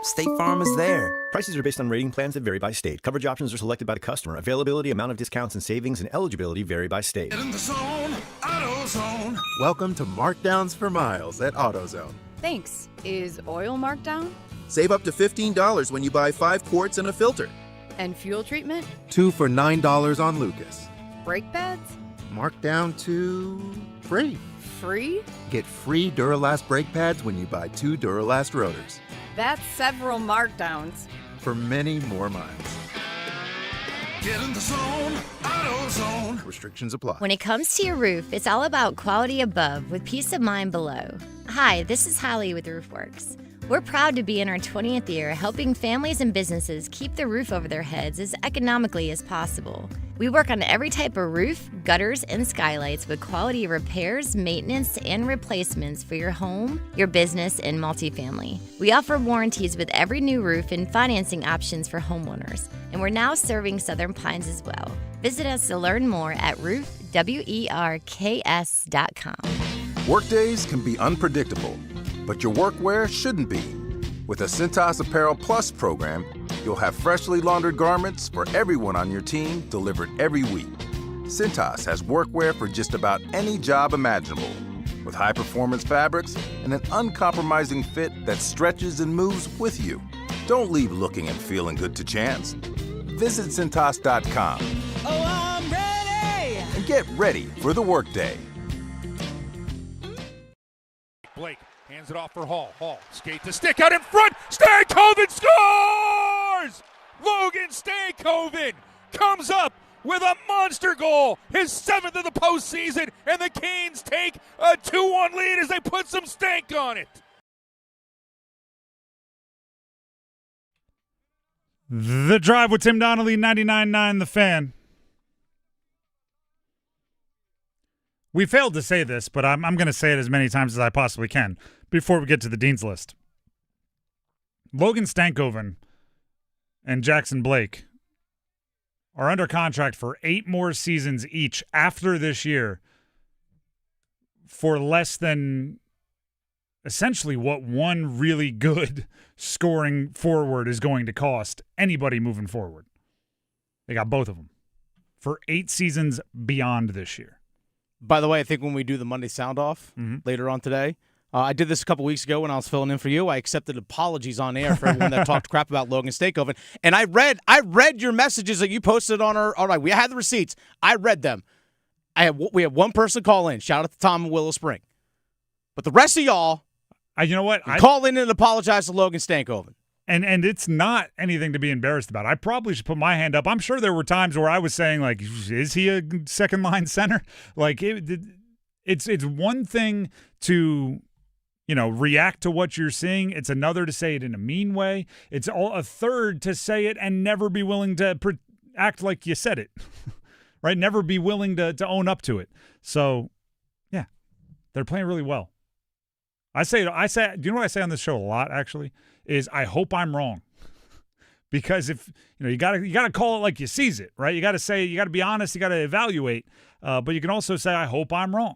[SPEAKER 11] State Farm is there.
[SPEAKER 12] Prices are based on rating plans that vary by state. Coverage options are selected by the customer. Availability, amount of discounts and savings, and eligibility vary by state.
[SPEAKER 4] In the zone, AutoZone. Welcome to Markdowns for Miles at AutoZone.
[SPEAKER 5] Thanks. Is oil marked down?
[SPEAKER 4] Save up to $15 when you buy 5 quarts and a filter.
[SPEAKER 5] And fuel treatment?
[SPEAKER 4] 2 for $9 on Lucas.
[SPEAKER 5] Brake pads?
[SPEAKER 4] Marked down to free.
[SPEAKER 5] Free?
[SPEAKER 4] Get free Duralast brake pads when you buy 2 Duralast rotors.
[SPEAKER 5] That's several markdowns.
[SPEAKER 4] For many more miles. Get in the zone, AutoZone. Restrictions apply.
[SPEAKER 6] When it comes to your roof, it's all about quality above with peace of mind below. Hi, this is Holly with RoofWorks. We're proud to be in our 20th year helping families and businesses keep the roof over their heads as economically as possible. We work on every type of roof, gutters, and skylights with quality repairs, maintenance, and replacements for your home, your business, and multifamily. We offer warranties with every new roof and financing options for homeowners, and we're now serving Southern Pines as well. Visit us to learn more at roofwerks.com.
[SPEAKER 24] Workdays can be unpredictable, but your workwear shouldn't be. With a Cintas Apparel Plus program, you'll have freshly laundered garments for everyone on your team delivered every week. Cintas has workwear for just about any job imaginable, with high-performance fabrics and an uncompromising fit that stretches and moves with you. Don't leave looking and feeling good to chance. Visit Cintas.com.
[SPEAKER 4] Oh, I'm ready!
[SPEAKER 24] And get ready for the workday.
[SPEAKER 17] Blake hands it off for Hall. Hall, skate to stick out in front. Stankoven scores! Logan Stankoven comes up with a monster goal, his 7th of the postseason, and the Canes take a 2-1 lead as they put some stank on it.
[SPEAKER 18] The Drive with Tim Donnelly, 99.9 The Fan. We failed to say this, but I'm going to say it as many times as I possibly can before we get to the Dean's List. Logan Stankoven and Jackson Blake are under contract for 8 more seasons each after this year for less than essentially what one really good scoring forward is going to cost anybody moving forward. They got both of them for 8 seasons beyond this year.
[SPEAKER 16] By the way, I think when we do the Monday Soundoff later on today, I did this a couple weeks ago when I was filling in for you. I accepted apologies on air for everyone that talked crap about Logan Stankoven, and I read your messages that you posted on our. All right, we had the receipts. I read them. We had one person call in. Shout out to Tom in Willow Spring, but the rest of y'all,
[SPEAKER 18] you know what?
[SPEAKER 16] Call in and apologize to Logan Stankoven.
[SPEAKER 18] And it's not anything to be embarrassed about. I probably should put my hand up. I'm sure there were times where I was saying, like, is he a second-line center? Like, it's one thing to, react to what you're seeing. It's another to say it in a mean way. It's a third to say it and never be willing to act like you said it, right? Never be willing to own up to it. So, yeah, they're playing really well. Do you know what I say on this show a lot, actually? Is I hope I'm wrong, because if you gotta call it like you sees it, right? You gotta be honest, you gotta evaluate, but you can also say I hope I'm wrong.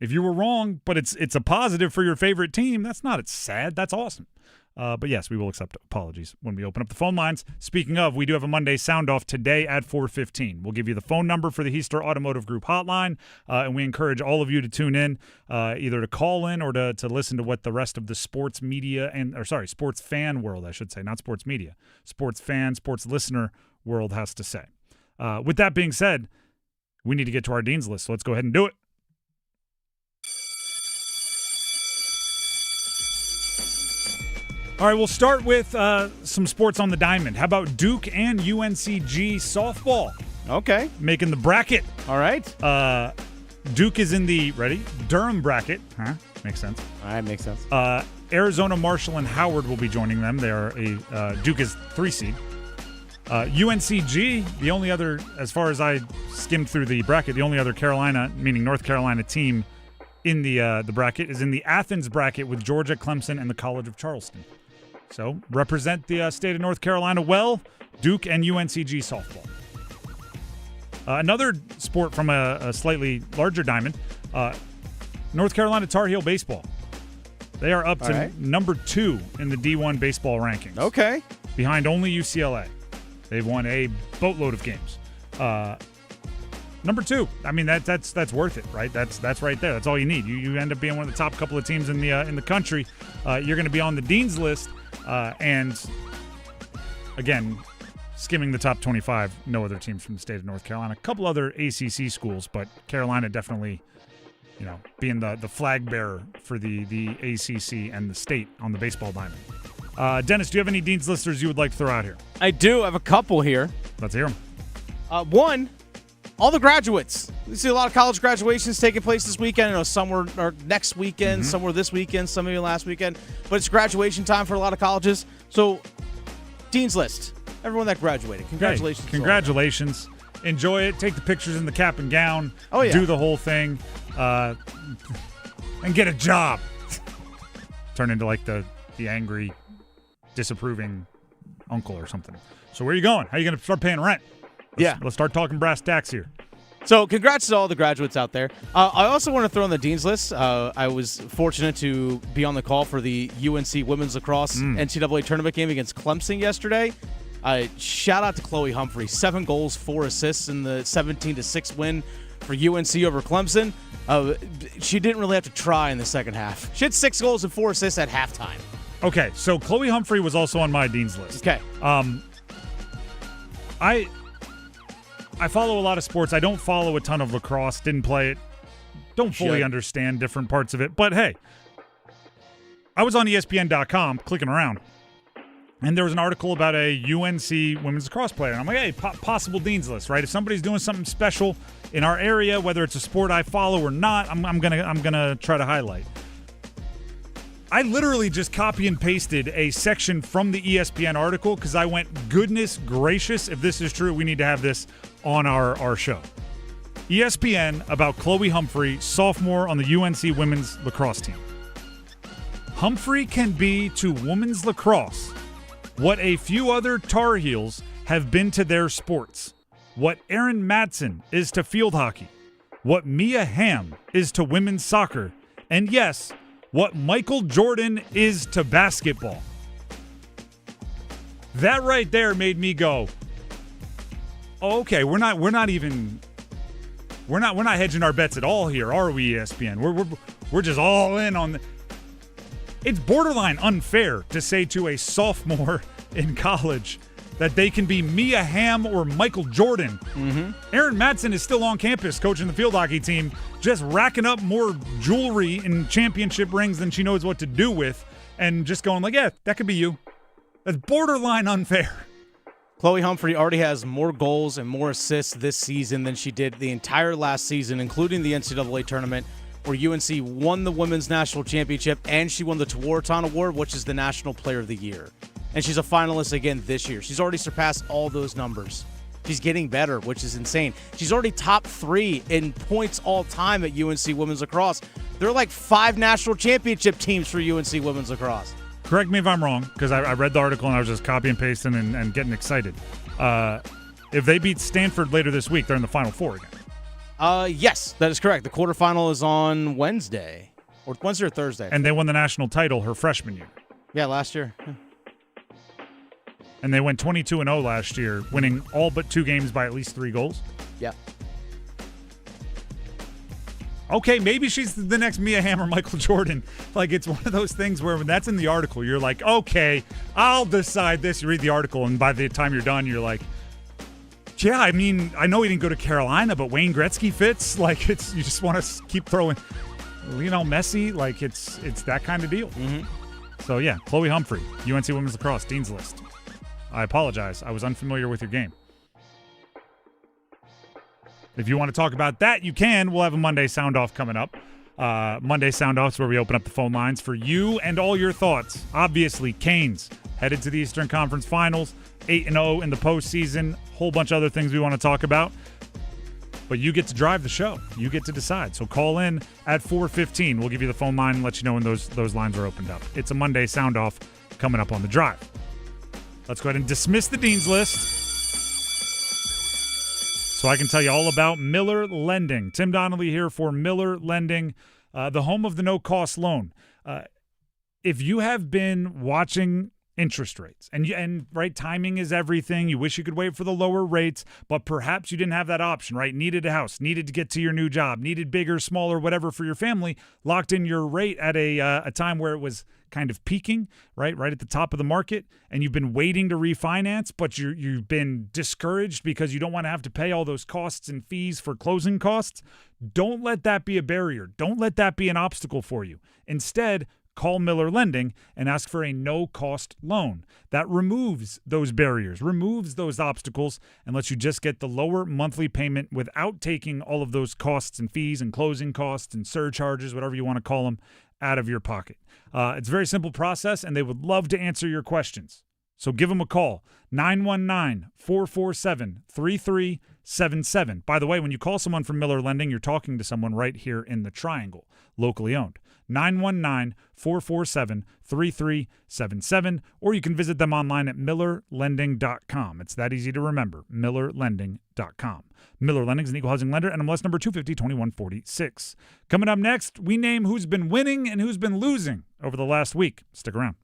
[SPEAKER 18] If you were wrong, but it's a positive for your favorite team, that's not sad. That's awesome. But yes, we will accept apologies when we open up the phone lines. Speaking of, we do have a Monday Soundoff today at 4:15. We'll give you the phone number for the Heister Automotive Group hotline, and we encourage all of you to tune in, either to call in or to listen to what the rest of the sports media sports fan world, I should say, not sports media, sports fan, sports listener world has to say. With that being said, we need to get to our Dean's List, so let's go ahead and do it. All right, we'll start with some sports on the diamond. How about Duke and UNCG softball?
[SPEAKER 16] Okay.
[SPEAKER 18] Making the bracket.
[SPEAKER 16] All right.
[SPEAKER 18] Duke is in the, Durham bracket. Huh? Makes sense.
[SPEAKER 16] All right, makes sense.
[SPEAKER 18] Arizona, Marshall, and Howard will be joining them. They are Duke is 3 seed. UNCG, the only other, as far as I skimmed through the bracket, the only other Carolina, meaning North Carolina team in the bracket is in the Athens bracket with Georgia, Clemson, and the College of Charleston. So represent the state of North Carolina well, Duke and UNCG softball. Another sport from a slightly larger diamond, North Carolina Tar Heel baseball. They are up to
[SPEAKER 16] right.
[SPEAKER 18] number 2 in the D1 baseball rankings.
[SPEAKER 16] Okay.
[SPEAKER 18] Behind only UCLA. They've won a boatload of games. Number 2. I mean, that's worth it, right? That's right there. That's all you need. You end up being one of the top couple of teams in the country. You're going to be on the Dean's List, and again, skimming the top 25. No other teams from the state of North Carolina. A couple other ACC schools, but Carolina definitely, being the flag bearer for the ACC and the state on the baseball diamond. Dennis, do you have any Dean's Listers you would like to throw out here?
[SPEAKER 16] I do. I have a couple here.
[SPEAKER 18] Let's hear them.
[SPEAKER 16] One, all the graduates. We see a lot of college graduations taking place this weekend. I know some were next weekend, some were this weekend, some maybe last weekend. But it's graduation time for a lot of colleges. So, Dean's List. Everyone that graduated. Congratulations.
[SPEAKER 18] Hey, congratulations. Enjoy it. Take the pictures in the cap and gown.
[SPEAKER 16] Oh, yeah.
[SPEAKER 18] Do the whole thing. And get a job. Turn into like the angry, disapproving uncle or something. So where are you going? How are you going to start paying rent? Let's start talking brass tacks here.
[SPEAKER 16] So congrats to all the graduates out there. I also want to throw on the Dean's List. I was fortunate to be on the call for the UNC women's lacrosse NCAA tournament game against Clemson yesterday. Shout out to Chloe Humphrey. 7 goals, 4 assists in the 17-6 win for UNC over Clemson. She didn't really have to try in the second half. She had 6 goals and 4 assists at halftime.
[SPEAKER 18] Okay, so Chloe Humphrey was also on my Dean's List.
[SPEAKER 16] Okay.
[SPEAKER 18] I follow a lot of sports. I don't follow a ton of lacrosse. Didn't play it. Don't fully understand different parts of it. But hey, I was on ESPN.com clicking around, and there was an article about a UNC women's lacrosse player. And I'm like, hey, possible Dean's List, right? If somebody's doing something special in our area, whether it's a sport I follow or not, I'm gonna try to highlight. I literally just copy and pasted a section from the ESPN article because I went, goodness gracious, if this is true, we need to have this on our show. ESPN about Chloe Humphrey, sophomore on the UNC women's lacrosse team. Humphrey can be to women's lacrosse what a few other Tar Heels have been to their sports, what Erin Madsen is to field hockey, what Mia Hamm is to women's soccer, and yes, what Michael Jordan is to basketball. That right there made me go, oh, okay, we're not hedging our bets at all here, are we, ESPN? We're just all in on It's borderline unfair to say to a sophomore in college that they can be Mia Hamm or Michael Jordan. Erin Madsen is still on campus coaching the field hockey team, just racking up more jewelry and championship rings than she knows what to do with, and just going like, yeah, that could be you. That's borderline unfair.
[SPEAKER 16] Chloe Humphrey already has more goals and more assists this season than she did the entire last season, including the NCAA tournament, where UNC won the Women's National Championship, and she won the Tewaaraton Award, which is the National Player of the Year. And she's a finalist again this year. She's already surpassed all those numbers. She's getting better, which is insane. She's already top 3 in points all time at UNC Women's Lacrosse. There are like 5 national championship teams for UNC Women's Lacrosse.
[SPEAKER 18] Correct me if I'm wrong, because I read the article and I was just copy and pasting and getting excited. If they beat Stanford later this week, they're in the Final Four again.
[SPEAKER 16] Yes, that is correct. The quarterfinal is on Wednesday. Or Wednesday or Thursday.
[SPEAKER 18] And they won the national title her freshman year.
[SPEAKER 16] Yeah, last year. Yeah.
[SPEAKER 18] And they went 22-0 last year, winning all but 2 games by at least 3 goals.
[SPEAKER 16] Yeah.
[SPEAKER 18] Okay, maybe she's the next Mia Hamm or Michael Jordan. Like, it's one of those things where when that's in the article, you're like, okay, I'll decide this. You read the article, and by the time you're done, you're like, yeah, I mean, I know he didn't go to Carolina, but Wayne Gretzky fits. Like, you just want to keep throwing, Messi. Like, it's that kind of deal. So, yeah, Chloe Humphrey, UNC Women's Lacrosse, Dean's List. I apologize. I was unfamiliar with your game. If you want to talk about that, you can. We'll have a Monday Soundoff coming up. Monday Soundoff is where we open up the phone lines for you and all your thoughts. Obviously, Canes headed to the Eastern Conference Finals, 8-0 in the postseason. Whole bunch of other things we want to talk about. But you get to drive the show. You get to decide. So call in at 4:15. We'll give you the phone line and let you know when those lines are opened up. It's a Monday Soundoff coming up on the drive. Let's go ahead and dismiss the Dean's List so I can tell you all about Miller Lending. Tim Donnelly here for Miller Lending, the home of the no-cost loan. if you have been watching interest rates and right, timing is everything. You wish you could wait for the lower rates, but perhaps you didn't have that option, right? Needed a house, needed to get to your new job, needed bigger, smaller, whatever for your family, locked in your rate at a time where it was kind of peaking, right at the top of the market, and you've been waiting to refinance, but you've been discouraged because you don't want to have to pay all those costs and fees for closing costs. Don't let that be a barrier. Don't let that be an obstacle for you. Instead, call Miller Lending and ask for a no-cost loan. That removes those barriers, removes those obstacles, and lets you just get the lower monthly payment without taking all of those costs and fees and closing costs and surcharges, whatever you want to call them, out of your pocket. It's a very simple process, and they would love to answer your questions. So give them a call, 919-447-3377. By the way, when you call someone from Miller Lending, you're talking to someone right here in the Triangle, locally owned. 919-447-3377, or you can visit them online at millerlending.com. It's that easy to remember, millerlending.com. Miller Lending is an equal housing lender, NMLS number 250-2146. Coming up next, we name who's been winning and who's been losing over the last week. Stick around.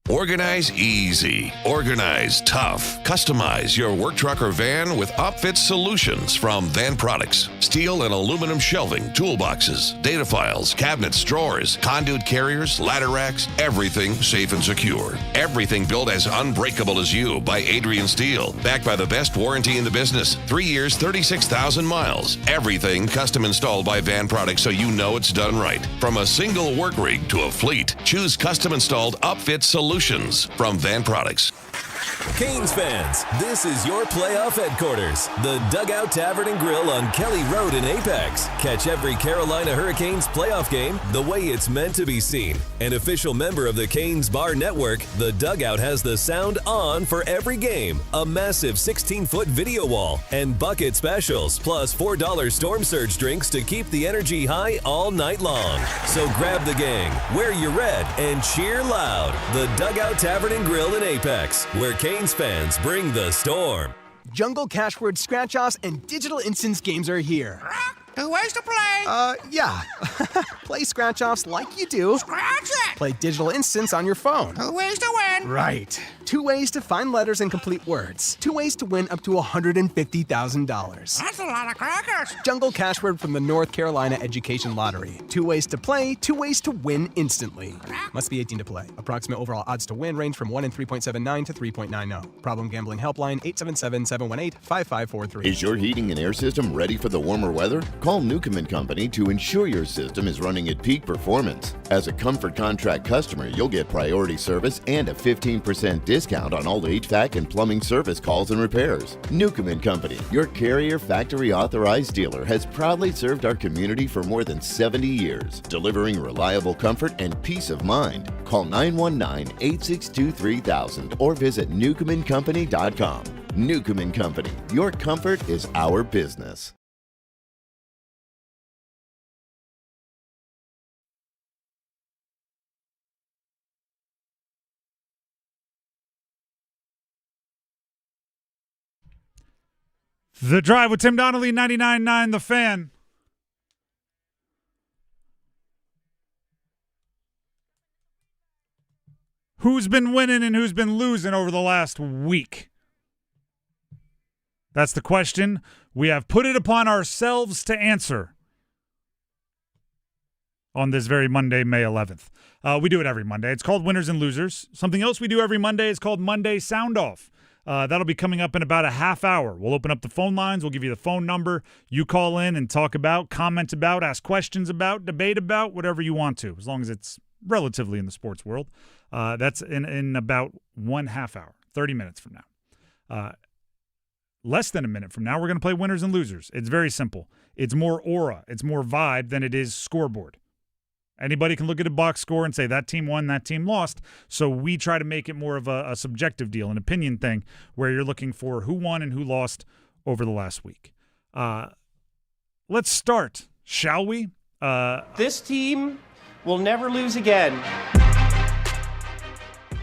[SPEAKER 19] Organize easy. Organize tough. Customize your work truck or van with Upfit solutions from Van Products. Steel and aluminum shelving, toolboxes, data files, cabinets, drawers, conduit carriers, ladder racks, everything safe and secure. Everything built as unbreakable as you by Adrian Steel. Backed by the best warranty in the business. 3 years, 36,000 miles. Everything custom installed by Van Products so you know it's done right. From a single work rig to a fleet, choose custom installed Upfit solutions from Van Products.
[SPEAKER 7] Canes fans, this is your playoff headquarters, the Dugout Tavern and Grill on Kelly Road in Apex. Catch every Carolina Hurricanes playoff game the way it's meant to be seen. An official member of the Canes Bar Network, the Dugout has the sound on for every game, a massive 16-foot video wall, and bucket specials, plus $4 storm surge drinks to keep the energy high all night long. So grab the gang, wear your red, and cheer loud. The Dugout Tavern and Grill in Apex, where Canes fans bring the storm.
[SPEAKER 8] Jungle Cashword Scratch-Offs and Digital Instance games are here.
[SPEAKER 9] 2 ways to play.
[SPEAKER 8] Yeah. Play Scratch-Offs like you do.
[SPEAKER 9] Scratch it.
[SPEAKER 8] Play Digital Instance on your phone.
[SPEAKER 9] 2 ways to win.
[SPEAKER 8] Right. 2 ways to find letters and complete words. 2 ways to win up to $150,000.
[SPEAKER 9] That's a lot of crackers.
[SPEAKER 8] Jungle Cashword from the North Carolina Education Lottery. 2 ways to play, 2 ways to win instantly. Must be 18 to play. Approximate overall odds to win range from 1 in 3.79 to 3.90. Problem gambling helpline 877-718-5543.
[SPEAKER 23] Is your heating and air system ready for the warmer weather? Call Newcomb & Company to ensure your system is running at peak performance. As a Comfort Contract customer, you'll get priority service and a 15% discount on all HVAC and plumbing service calls and repairs. Newcomb & Company, your Carrier factory authorized dealer, has proudly served our community for more than 70 years, delivering reliable comfort and peace of mind. Call 919-862-3000 or visit newcombandcompany.com. Newcomb & Company, your comfort is our business.
[SPEAKER 18] The Drive with Tim Donnelly, 99.9 The Fan. Who's been winning and who's been losing over the last week? That's the question. We have put it upon ourselves to answer on this very Monday, May 11th. We do it every Monday. It's called Winners and Losers. Something else we do every Monday is called Monday Soundoff. That'll be coming up in about a half hour. We'll open up the phone lines. We'll give you the phone number. You call in and talk about, comment about, ask questions about, debate about, whatever you want to, as long as it's relatively in the sports world. That's in about 1/2 hour, 30 minutes from now. Less than a minute from now, we're going to play Winners and Losers. It's very simple. It's more aura. It's more vibe than it is scoreboard. Anybody can look at a box score and say that team won, that team lost. So we try to make it more of a subjective deal, an opinion thing, where you're looking for who won and who lost over the last week. Let's start, shall we?
[SPEAKER 14] This team will never lose again.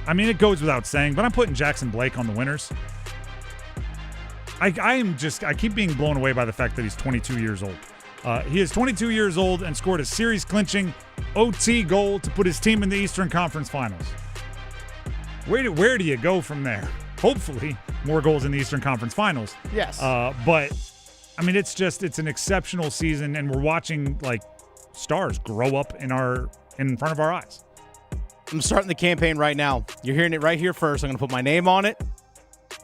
[SPEAKER 18] I mean, it goes without saying, but I'm putting Jackson Blake on the winners. I keep being blown away by the fact that he's 22 years old. He is 22 years old and scored a series-clinching OT goal to put his team in the Eastern Conference Finals. Where do you go from there? Hopefully, more goals in the Eastern Conference Finals.
[SPEAKER 16] Yes.
[SPEAKER 18] But, I mean, it's an exceptional season, and we're watching, like, stars grow up in front of our eyes.
[SPEAKER 16] I'm starting the campaign right now. You're hearing it right here first. I'm going to put my name on it.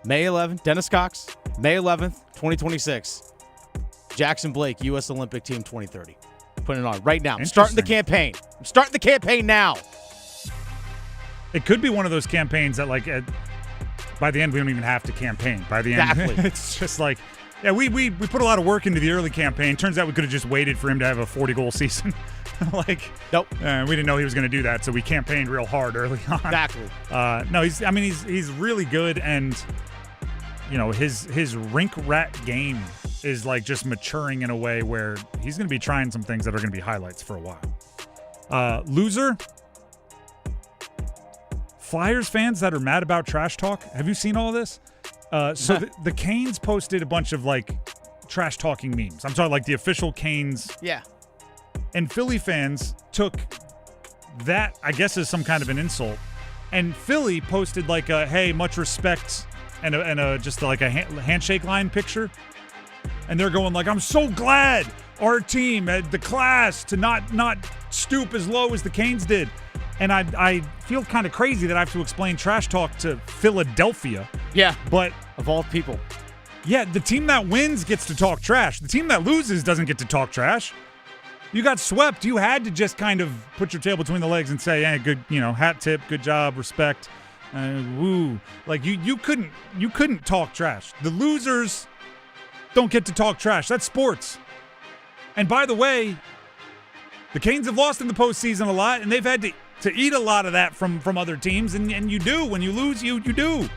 [SPEAKER 16] May 11th, Dennis Cox. May 11th, 2026. Jackson Blake, U.S. Olympic Team 2030. Putting it on right now. I'm starting the campaign. I'm starting the campaign now.
[SPEAKER 18] It could be one of those campaigns that, like, by the end, we don't even have to campaign. By the end,
[SPEAKER 16] exactly.
[SPEAKER 18] It's just like, yeah, we put a lot of work into the early campaign. Turns out we could have just waited for him to have a 40-goal season. Like,
[SPEAKER 16] nope.
[SPEAKER 18] We didn't know he was going to do that, so we campaigned real hard early on.
[SPEAKER 16] Exactly.
[SPEAKER 18] No, he's really good, and you know his rink rat game is like just maturing in a way where he's going to be trying some things that are going to be highlights for a while. Loser. Flyers fans that are mad about trash talk. Have you seen all this? So the Canes posted a bunch of like trash talking memes. I'm talking like the official Canes.
[SPEAKER 16] Yeah.
[SPEAKER 18] And Philly fans took that, I guess, as some kind of an insult. And Philly posted like a, hey, much respect, and a just like a handshake line picture. And they're going like, I'm so glad our team had the class to not stoop as low as the Canes did. And I feel kind of crazy that I have to explain trash talk to Philadelphia.
[SPEAKER 16] Yeah.
[SPEAKER 18] But
[SPEAKER 16] of all people.
[SPEAKER 18] Yeah, the team that wins gets to talk trash. The team that loses doesn't get to talk trash. You got swept. You had to just kind of put your tail between the legs and say, hey, good, hat tip, good job, respect. Woo. Like you couldn't talk trash. The losers don't get to talk trash. That's sports. And by the way, the Canes have lost in the postseason a lot, and they've had to eat a lot of that from other teams, and you do. When you lose, you do.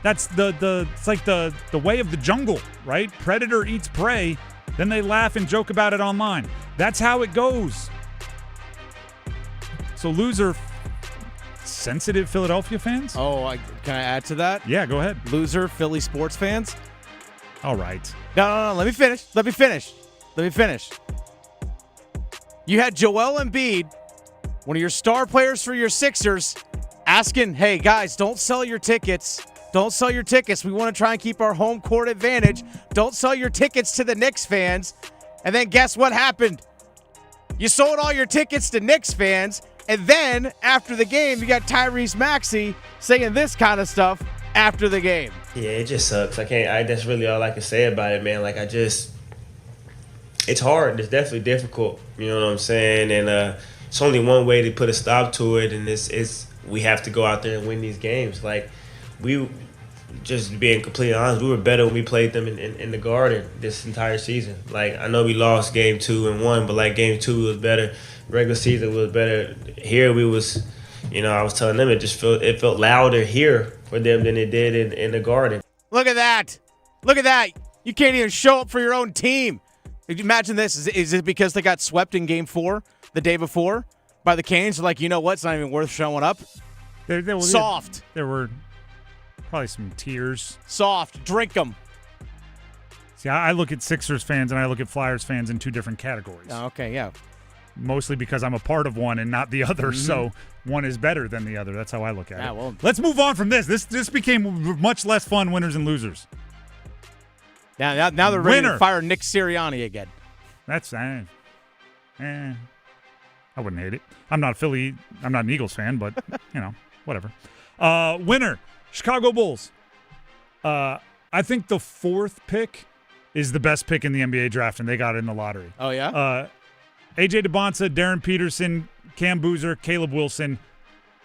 [SPEAKER 18] That's it's like the way of the jungle, right? Predator eats prey, then they laugh and joke about it online. That's how it goes. So loser, sensitive Philadelphia fans?
[SPEAKER 16] Oh, can I add to that?
[SPEAKER 18] Yeah, go ahead.
[SPEAKER 16] Loser Philly sports fans?
[SPEAKER 18] All right.
[SPEAKER 16] No, let me finish. You had Joel Embiid, one of your star players for your Sixers, asking, hey, guys, don't sell your tickets. Don't sell your tickets. We want to try and keep our home court advantage. Don't sell your tickets to the Knicks fans. And then guess what happened? You sold all your tickets to Knicks fans, and then after the game, you got Tyrese Maxey saying this kind of stuff after the game.
[SPEAKER 13] Yeah, it just sucks. That's really all I can say about it, man. It's hard. It's definitely difficult. You know what I'm saying? And it's only one way to put a stop to it, and it's we have to go out there and win these games. Like, we, just being completely honest, we were better when we played them in the Garden this entire season. Like, I know we lost game 2 and 1, but like game 2 was better. Regular season was better. Here we was, I was telling them it felt louder here for them than it did in the Garden.
[SPEAKER 16] Look at that. You can't even show up for your own team. Imagine this. Is it because they got swept in game 4 the day before by the Canes? They're like, you know what? It's not even worth showing up. Soft.
[SPEAKER 18] There were probably some tears.
[SPEAKER 16] Soft. Drink them.
[SPEAKER 18] See, I look at Sixers fans and I look at Flyers fans in two different categories.
[SPEAKER 16] Oh, okay, yeah.
[SPEAKER 18] Mostly because I'm a part of one and not the other, so one is better than the other. That's how I look at it.
[SPEAKER 16] Well,
[SPEAKER 18] let's move on from this. This became much less fun, winners and losers.
[SPEAKER 16] Now they're ready to fire Nick Sirianni again.
[SPEAKER 18] That's I wouldn't hate it. I'm not an Eagles fan, but whatever. Winner, Chicago Bulls. I think the 4th pick is the best pick in the NBA draft, and they got it in the lottery.
[SPEAKER 16] Oh yeah.
[SPEAKER 18] A.J. DeBonsa, Darren Peterson, Cam Boozer, Caleb Wilson,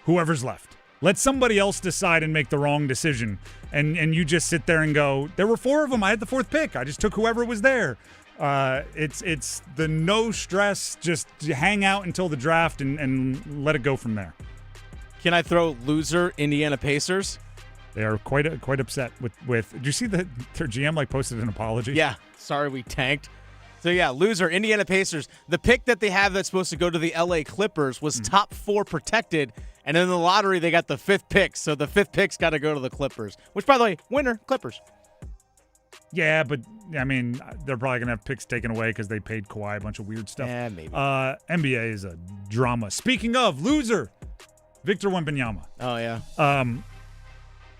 [SPEAKER 18] whoever's left. Let somebody else decide and make the wrong decision. And you just sit there and go, there were 4 of them. I had the 4th pick. I just took whoever was there. It's the no stress, just hang out until the draft and let it go from there.
[SPEAKER 16] Can I throw loser Indiana Pacers?
[SPEAKER 18] They are quite upset with did you see that their GM posted an apology?
[SPEAKER 16] Yeah. Sorry we tanked. So, yeah, loser, Indiana Pacers. The pick that they have that's supposed to go to the L.A. Clippers was top 4 protected, and in the lottery they got the 5th pick, so the 5th pick's got to go to the Clippers. Which, by the way, winner, Clippers.
[SPEAKER 18] Yeah, but I mean, they're probably gonna have picks taken away because they paid Kawhi a bunch of weird stuff.
[SPEAKER 16] Yeah, maybe.
[SPEAKER 18] NBA is a drama. Speaking of loser, Victor Wembanyama.
[SPEAKER 16] Oh yeah.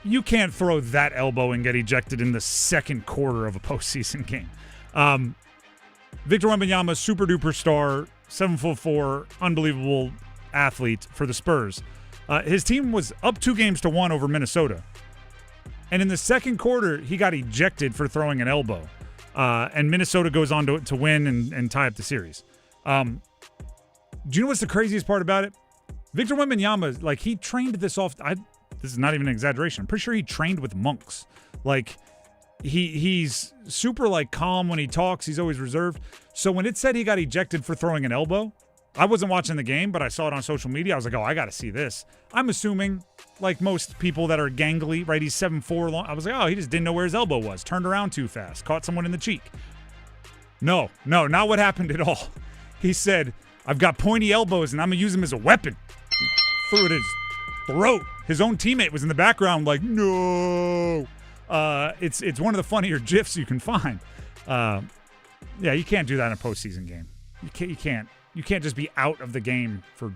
[SPEAKER 18] You can't throw that elbow and get ejected in the second quarter of a postseason game. Victor Wembanyama, super duper star, 7'4", unbelievable athlete for the Spurs. His team was up 2-1 over Minnesota. And in the second quarter, he got ejected for throwing an elbow. And Minnesota goes on to win and tie up the series. Do you know what's the craziest part about it? Victor Wembanyama, like, he trained this off. This is not even an exaggeration. I'm pretty sure he trained with monks. Like, he's super, like, calm when he talks. He's always reserved. So when it said he got ejected for throwing an elbow, I wasn't watching the game, but I saw it on social media. I was like, oh, I got to see this. I'm assuming, like most people that are gangly, right? He's 7'4" long. I was like, oh, he just didn't know where his elbow was. Turned around too fast. Caught someone in the cheek. No, not what happened at all. He said, I've got pointy elbows and I'm going to use them as a weapon. He threw it at his throat. His own teammate was in the background like, no. It's one of the funnier GIFs you can find. Yeah, you can't do that in a postseason game. You can't. You can't just be out of the game for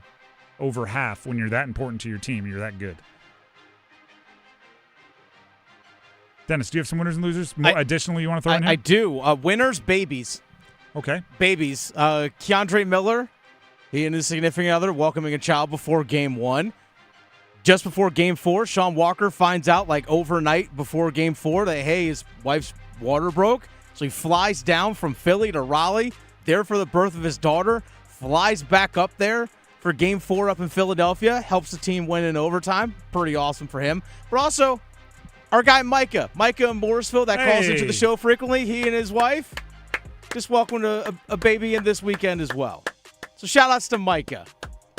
[SPEAKER 18] over half when you're that important to your team. You're that good. Dennis, do you have some winners and losers? Additionally, you want to throw in here?
[SPEAKER 16] I do. Winners, babies.
[SPEAKER 18] Okay.
[SPEAKER 16] Babies. Keandre Miller, he and his significant other welcoming a child before Game 1. Just before Game 4, Sean Walker finds out, like, overnight before Game 4 that, hey, his wife's water broke. So he flies down from Philly to Raleigh, there for the birth of his daughter. Flies back up there for Game 4 up in Philadelphia. Helps the team win in overtime. Pretty awesome for him. But also, our guy Micah in Morrisville that calls into the show frequently. He and his wife just welcomed a baby in this weekend as well. So shout-outs to Micah.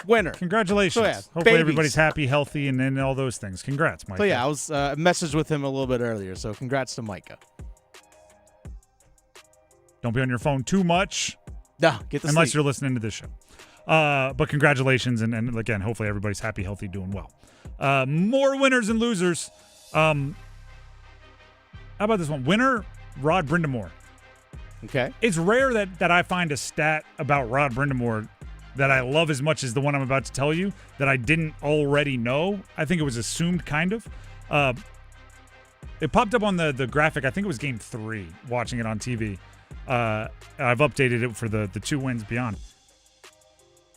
[SPEAKER 16] Winner.
[SPEAKER 18] Congratulations.
[SPEAKER 16] So, yeah,
[SPEAKER 18] Hopefully
[SPEAKER 16] babies.
[SPEAKER 18] everybody's happy, healthy, and all those things. Congrats, Micah.
[SPEAKER 16] So yeah, I was messaged with him a little bit earlier. So congrats to Micah.
[SPEAKER 18] Don't be on your phone too much.
[SPEAKER 16] No, get the
[SPEAKER 18] unless
[SPEAKER 16] sleep.
[SPEAKER 18] you're listening to this show. But congratulations, and again, hopefully everybody's happy, healthy, doing well. More winners and losers. How about this one? Winner, Rod Brindamore.
[SPEAKER 16] Okay.
[SPEAKER 18] It's rare that I find a stat about Rod Brindamore that I love as much as the one I'm about to tell you that I didn't already know. I think it was assumed, kind of. It popped up on the graphic. I think it was Game 3, watching it on TV. I've updated it for the 2 wins beyond.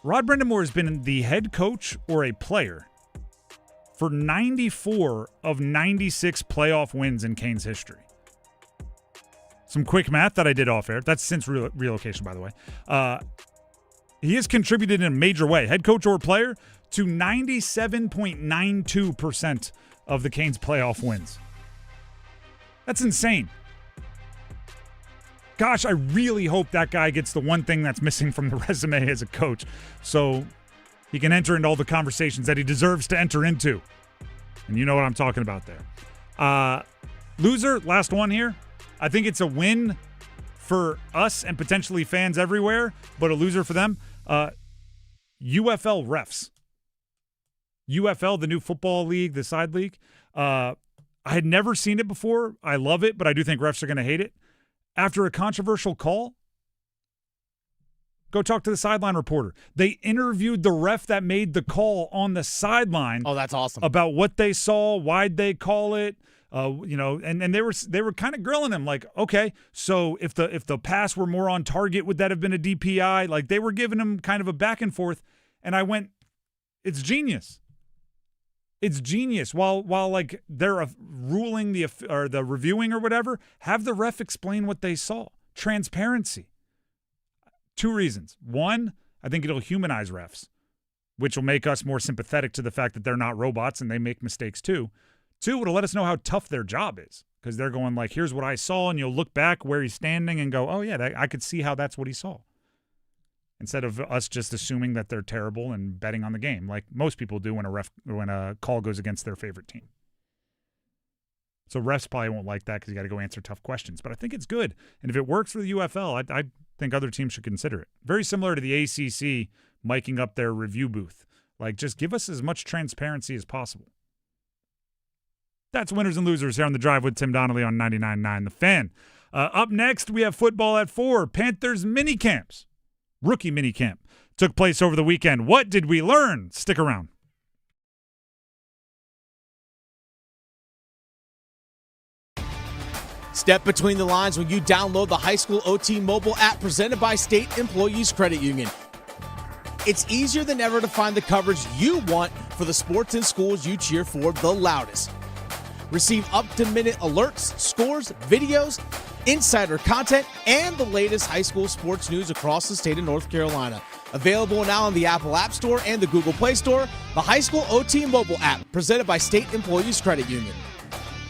[SPEAKER 18] Rod Brindamore has been the head coach or a player for 94 of 96 playoff wins in Canes history. Some quick math that I did off air. That's since relocation, by the way. He has contributed in a major way, head coach or player, to 97.92% of the Canes playoff wins. That's insane. Gosh, I really hope that guy gets the one thing that's missing from the resume as a coach so he can enter into all the conversations that he deserves to enter into. And you know what I'm talking about there. Loser, last one here. I think it's a win for us and potentially fans everywhere, but a loser for them. UFL refs. UFL, the new football league, the side league. I had never seen it before. I love it, but I do think refs are going to hate it. After a controversial call, go talk to the sideline reporter. They interviewed the ref that made the call on the sideline.
[SPEAKER 16] Oh, that's awesome.
[SPEAKER 18] About what they saw, why'd they call it, and they were kind of grilling him like, okay, so if the pass were more on target, would that have been a DPI? Like, they were giving him kind of a back and forth, and I went, it's genius. It's genius. While like they're ruling the reviewing or whatever, have the ref explain what they saw. Transparency. 2 reasons. 1, I think it'll humanize refs, which will make us more sympathetic to the fact that they're not robots and they make mistakes too. 2, it'll let us know how tough their job is because they're going like, here's what I saw, and you'll look back where he's standing and go, oh yeah, I could see how that's what he saw. Instead of us just assuming that they're terrible and betting on the game, like most people do when a call goes against their favorite team. So refs probably won't like that because you got to go answer tough questions. But I think it's good, and if it works for the UFL, I think other teams should consider it. Very similar to the ACC miking up their review booth. Like, just give us as much transparency as possible. That's winners and losers here on The Drive with Tim Donnelly on 99.9 The Fan. Up next, we have football at 4. Panthers minicamps. Rookie minicamp took place over the weekend. What did we learn? Stick around.
[SPEAKER 16] Step between the lines when you download the High School OT mobile app presented by State Employees Credit Union. It's easier than ever to find the coverage you want for the sports and schools you cheer for the loudest. Receive up-to-minute alerts, scores, videos, insider content, and the latest high school sports news across the state of North Carolina. Available now on the Apple App Store and the Google Play Store. The High School OT mobile app, presented by State Employees Credit Union.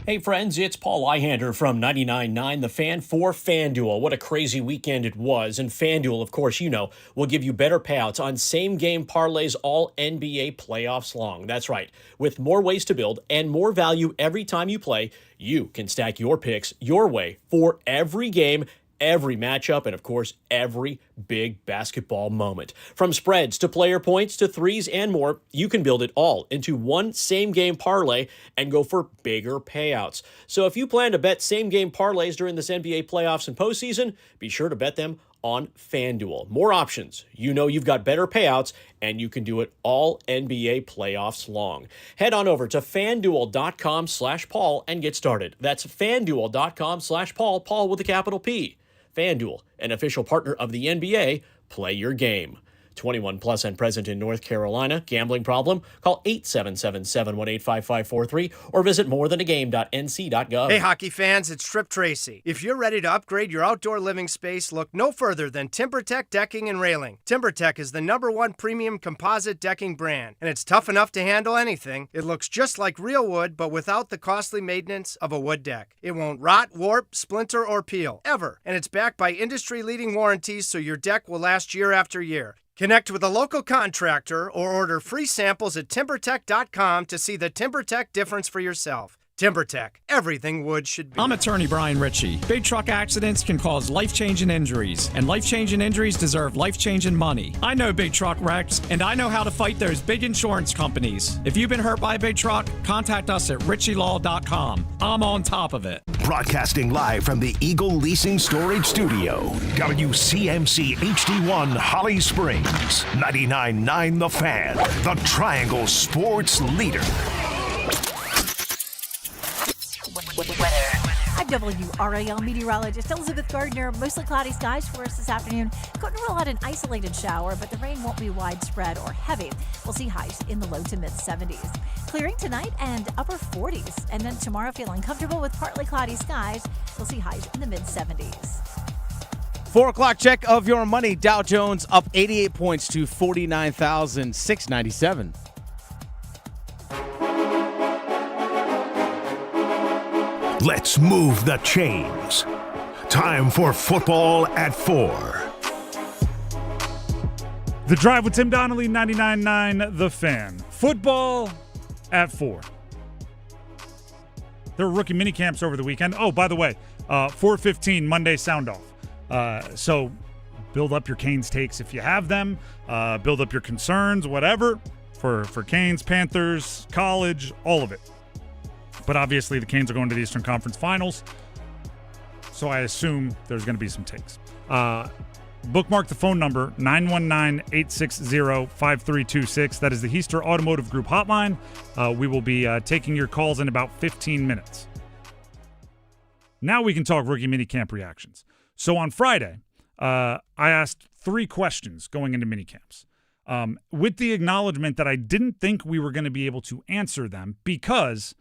[SPEAKER 15] Hey friends, it's Paul Eihander from 99.9 The Fan for FanDuel. What a crazy weekend it was. And FanDuel, of course, you know, will give you better payouts on same-game parlays all NBA playoffs long. That's right. With more ways to build and more value every time you play, you can stack your picks your way for every game, every matchup, and of course, every big basketball moment. From spreads to player points to threes and more, you can build it all into one same-game parlay and go for bigger payouts. So if you plan to bet same-game parlays during this NBA playoffs and postseason, be sure to bet them on FanDuel. More options. You know you've got better payouts, and you can do it all NBA playoffs long. Head on over to FanDuel.com/Paul and get started. That's FanDuel.com/Paul, Paul with a capital P. FanDuel, an official partner of the NBA. Play your game. 21 plus and present in North Carolina. Gambling problem? Call 877-718-5543 or visit morethanagame.nc.gov.
[SPEAKER 14] Hey, hockey fans, it's Trip Tracy. If you're ready to upgrade your outdoor living space, look no further than TimberTech Decking and Railing. TimberTech is the #1 premium composite decking brand, and it's tough enough to handle anything. It looks just like real wood, but without the costly maintenance of a wood deck. It won't rot, warp, splinter, or peel, ever. And it's backed by industry-leading warranties, so your deck will last year after year. Connect with a local contractor or order free samples at TimberTech.com to see the TimberTech difference for yourself. TimberTech, everything wood should be.
[SPEAKER 20] I'm attorney Brian Ritchie. Big truck accidents can cause life-changing injuries, and life-changing injuries deserve life-changing money. I know big truck wrecks, and I know how to fight those big insurance companies. If you've been hurt by a big truck, contact us at ritchielaw.com. I'm on top of it.
[SPEAKER 4] Broadcasting live from the Eagle Leasing Storage Studio, WCMC HD1 Holly Springs, 99.9 The Fan, the Triangle Sports Leader.
[SPEAKER 21] I'm WRAL meteorologist Elizabeth Gardner. Mostly cloudy skies for us this afternoon. Couldn't rule out an isolated shower, but the rain won't be widespread or heavy. We'll see highs in the low to mid 70s. Clearing tonight and upper 40s. And then tomorrow feeling comfortable with partly cloudy skies. We'll see highs in the mid 70s.
[SPEAKER 16] 4 o'clock check of your money. Dow Jones up 88 points to 49,697.
[SPEAKER 4] Let's move the chains. Time for football at 4.
[SPEAKER 18] The Drive with Tim Donnelly, 99.9 The Fan. Football at 4. There were rookie mini camps over the weekend. Oh, by the way, 4:15 Monday Soundoff. So build up your Canes takes if you have them. Build up your concerns, whatever, for Canes, Panthers, college, all of it. But obviously the Canes are going to the Eastern Conference Finals, so I assume there's going to be some takes. Bookmark the phone number, 919-860-5326. That is the Heister Automotive Group hotline. We will be taking your calls in about 15 minutes. Now we can talk rookie minicamp reactions. So on Friday, I asked 3 questions going into minicamps, with the acknowledgement that I didn't think we were going to be able to answer them because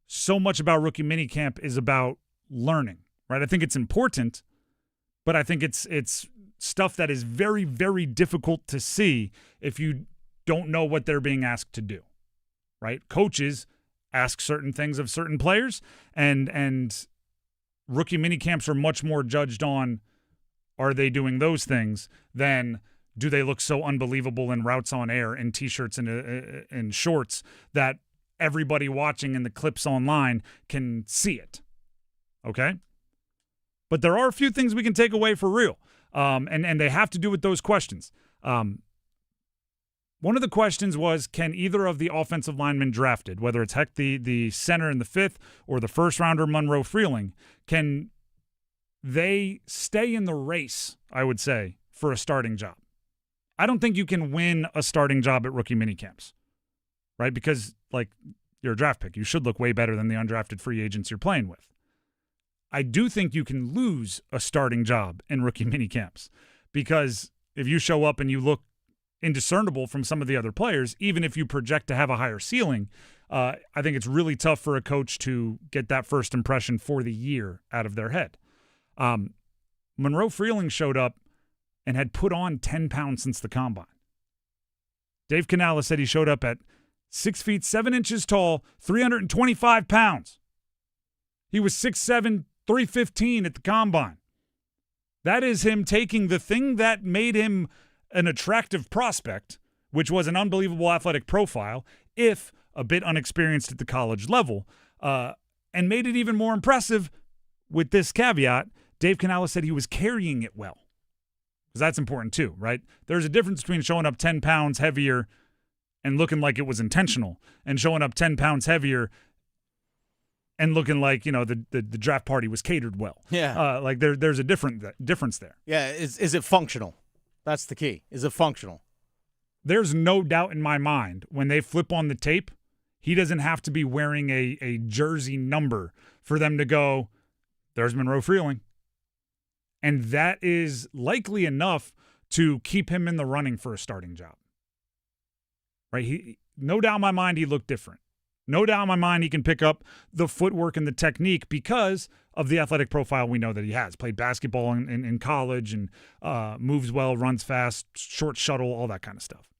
[SPEAKER 18] so much about rookie minicamp is about learning, right? I think it's important, but I think it's stuff that is very, very difficult to see if you don't know what they're being asked to do, right? Coaches ask certain things of certain players, and rookie minicamps are much more judged on, are they doing those things, than do they look so unbelievable in routes on air, in T-shirts and in shorts that everybody watching in the clips online can see it, okay? But there are a few things we can take away for real, and they have to do with those questions. one of the questions was, can either of the offensive linemen drafted, whether it's Heck the center in the 5th or the first rounder Monroe Freeling, can they stay in the race, I would say, for a starting job? I don't think you can win a starting job at rookie minicamps, right? Because, like, you're a draft pick. You should look way better than the undrafted free agents you're playing with. I do think you can lose a starting job in rookie minicamps because if you show up and you look indiscernible from some of the other players, even if you project to have a higher ceiling, I think it's really tough for a coach to get that first impression for the year out of their head. Monroe Freeling showed up and had put on 10 pounds since the combine. Dave Canales said he showed up at 6 feet 7 inches tall, 325 pounds. He was 6'7", 315 at the combine. That is him taking the thing that made him an attractive prospect, which was an unbelievable athletic profile, if a bit unexperienced at the college level, and made it even more impressive with this caveat. Dave Canales said he was carrying it well. Because that's important too, right? There's a difference between showing up 10 pounds heavier and looking like it was intentional and showing up 10 pounds heavier and looking like, the draft party was catered well.
[SPEAKER 16] Yeah.
[SPEAKER 18] Like there's a difference there.
[SPEAKER 16] Yeah, is it functional? That's the key. Is it functional?
[SPEAKER 18] There's no doubt in my mind when they flip on the tape, he doesn't have to be wearing a jersey number for them to go, there's Monroe Freeling. And that is likely enough to keep him in the running for a starting job. Right? No doubt in my mind he looked different. No doubt in my mind he can pick up the footwork and the technique because of the athletic profile we know that he has. Played basketball in college and moves well, runs fast, short shuttle, all that kind of stuff.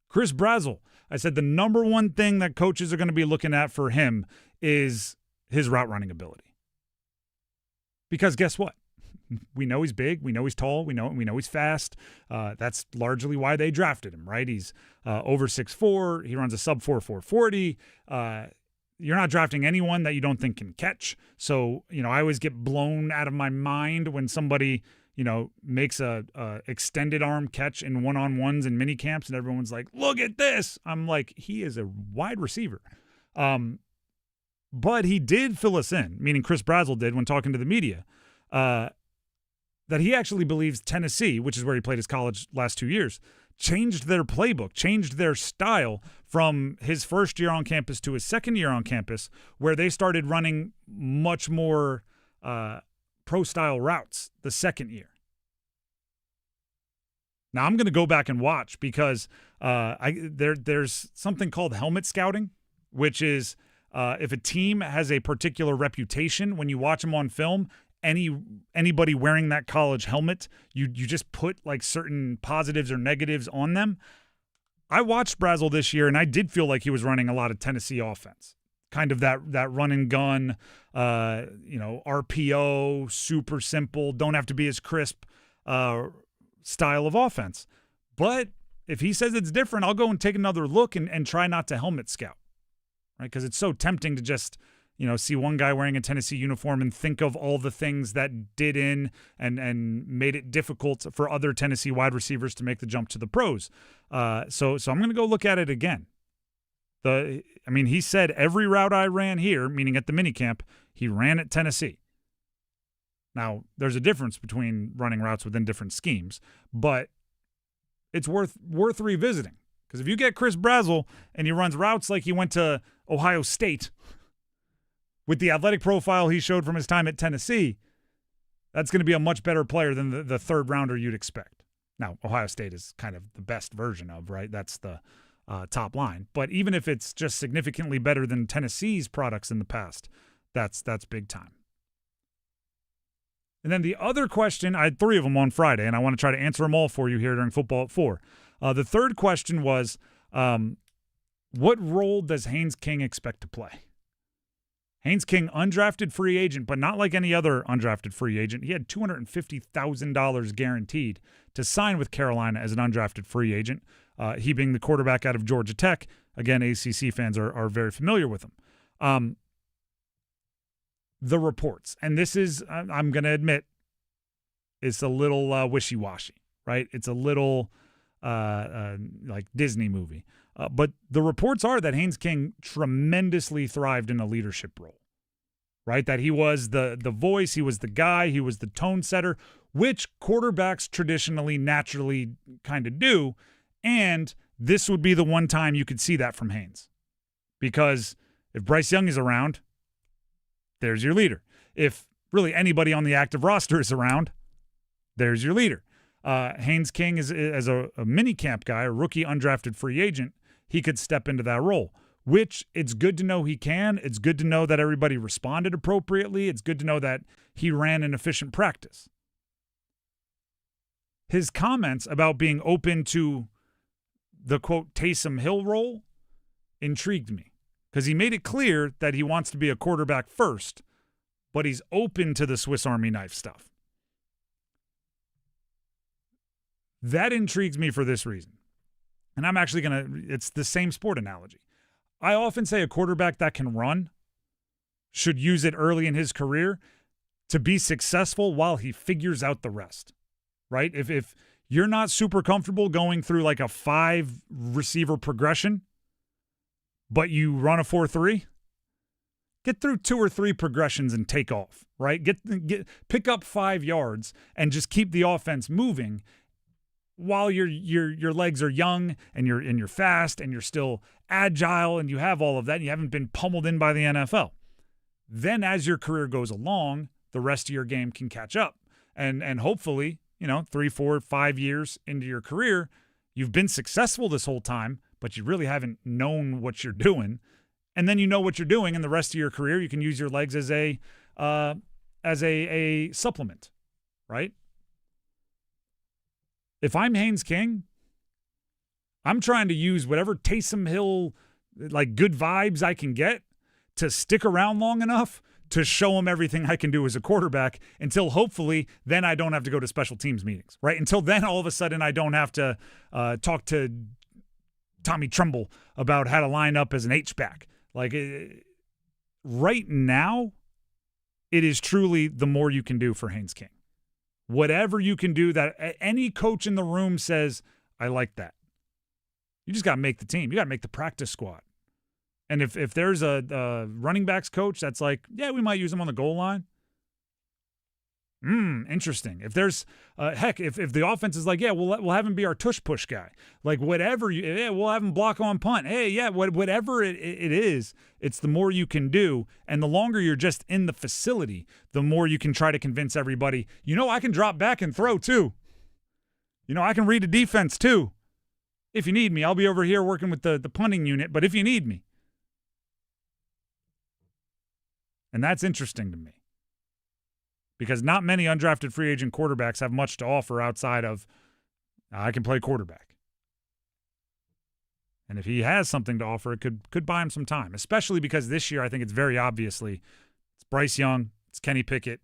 [SPEAKER 18] Chris Brazel, I said the number one thing that coaches are going to be looking at for him is his route running ability. Because guess what? We know he's big. We know he's tall. We know he's fast. That's largely why they drafted him, right? He's over 6'4". He runs a sub 4.40. You're not drafting anyone that you don't think can catch. So, I always get blown out of my mind when somebody, makes a extended arm catch in one-on-ones and mini camps and everyone's like, look at this. I'm like, he is a wide receiver. But he did fill us in, meaning Chris Brazel did when talking to the media, that he actually believes Tennessee, which is where he played his college last 2 years, changed their playbook, changed their style from his first year on campus to his second year on campus, where they started running much more pro-style routes the second year. Now, I'm going to go back and watch because there's something called helmet scouting, which is if a team has a particular reputation, when you watch them on film, anybody wearing that college helmet, you just put like certain positives or negatives on them. I watched Brazel this year, and I did feel like he was running a lot of Tennessee offense, kind of that run and gun, RPO, super simple, don't have to be as crisp style of offense. But if he says it's different, I'll go and take another look and try not to helmet scout. Right, because it's so tempting to just, see one guy wearing a Tennessee uniform and think of all the things that did in and made it difficult for other Tennessee wide receivers to make the jump to the pros. So I'm going to go look at it again. He said every route I ran here, meaning at the minicamp, he ran at Tennessee. Now, there's a difference between running routes within different schemes, but it's worth revisiting. Because if you get Chris Brazel and he runs routes like he went to Ohio State with the athletic profile he showed from his time at Tennessee, that's going to be a much better player than the third rounder you'd expect. Now, Ohio State is kind of the best version of, right? That's the top line. But even if it's just significantly better than Tennessee's products in the past, that's big time. And then the other question, I had 3 of them on Friday, and I want to try to answer them all for you here during Football at 4. The third question was, what role does Haynes King expect to play? Haynes King, undrafted free agent, but not like any other undrafted free agent. He had $250,000 guaranteed to sign with Carolina as an undrafted free agent, he being the quarterback out of Georgia Tech. Again, ACC fans are very familiar with him. The reports, and this is, I'm going to admit, it's a little wishy-washy, right? It's a little like Disney movie. But the reports are that Haynes King tremendously thrived in a leadership role, right? That he was the voice, he was the guy, he was the tone setter, which quarterbacks traditionally, naturally kind of do. And this would be the one time you could see that from Haynes. Because if Bryce Young is around, there's your leader. If really anybody on the active roster is around, there's your leader. Haynes King is as a minicamp guy, a rookie undrafted free agent, he could step into that role, which it's good to know he can. It's good to know that everybody responded appropriately. It's good to know that he ran an efficient practice. His comments about being open to the, quote, Taysom Hill role intrigued me because he made it clear that he wants to be a quarterback first, but he's open to the Swiss Army knife stuff. That intrigues me for this reason. And I'm actually it's the same sport analogy. I often say a quarterback that can run should use it early in his career to be successful while he figures out the rest, right? If you're not super comfortable going through like a 5 receiver progression, but you run a 4-3, get through 2 or 3 progressions and take off, right? Pick up 5 yards and just keep the offense moving while your legs are young and you're fast and you're still agile and you have all of that and you haven't been pummeled in by the NFL. Then as your career goes along, the rest of your game can catch up. And hopefully, 3, 4, 5 years into your career, you've been successful this whole time, but you really haven't known what you're doing. And then you know what you're doing, and the rest of your career, you can use your legs as a supplement, right? If I'm Haynes King, I'm trying to use whatever Taysom Hill, like good vibes I can get to stick around long enough to show him everything I can do as a quarterback until hopefully then I don't have to go to special teams meetings, right? Until then, all of a sudden I don't have to talk to Tommy Tremble about how to line up as an H-back. Like right now, it is truly the more you can do for Haynes King. Whatever you can do that any coach in the room says, I like that. You just got to make the team. You got to make the practice squad. And if there's a running backs coach that's like, yeah, we might use him on the goal line. Interesting. If there's if the offense is like, yeah, we'll have him be our tush push guy. Like whatever we'll have him block on punt. Hey, yeah, whatever it is, it's the more you can do. And the longer you're just in the facility, the more you can try to convince everybody, I can drop back and throw too. I can read a defense too. If you need me, I'll be over here working with the punting unit, but if you need me. And that's interesting to me. Because not many undrafted free agent quarterbacks have much to offer outside of, I can play quarterback. And if he has something to offer, it could buy him some time, especially because this year I think it's very obviously it's Bryce Young, it's Kenny Pickett,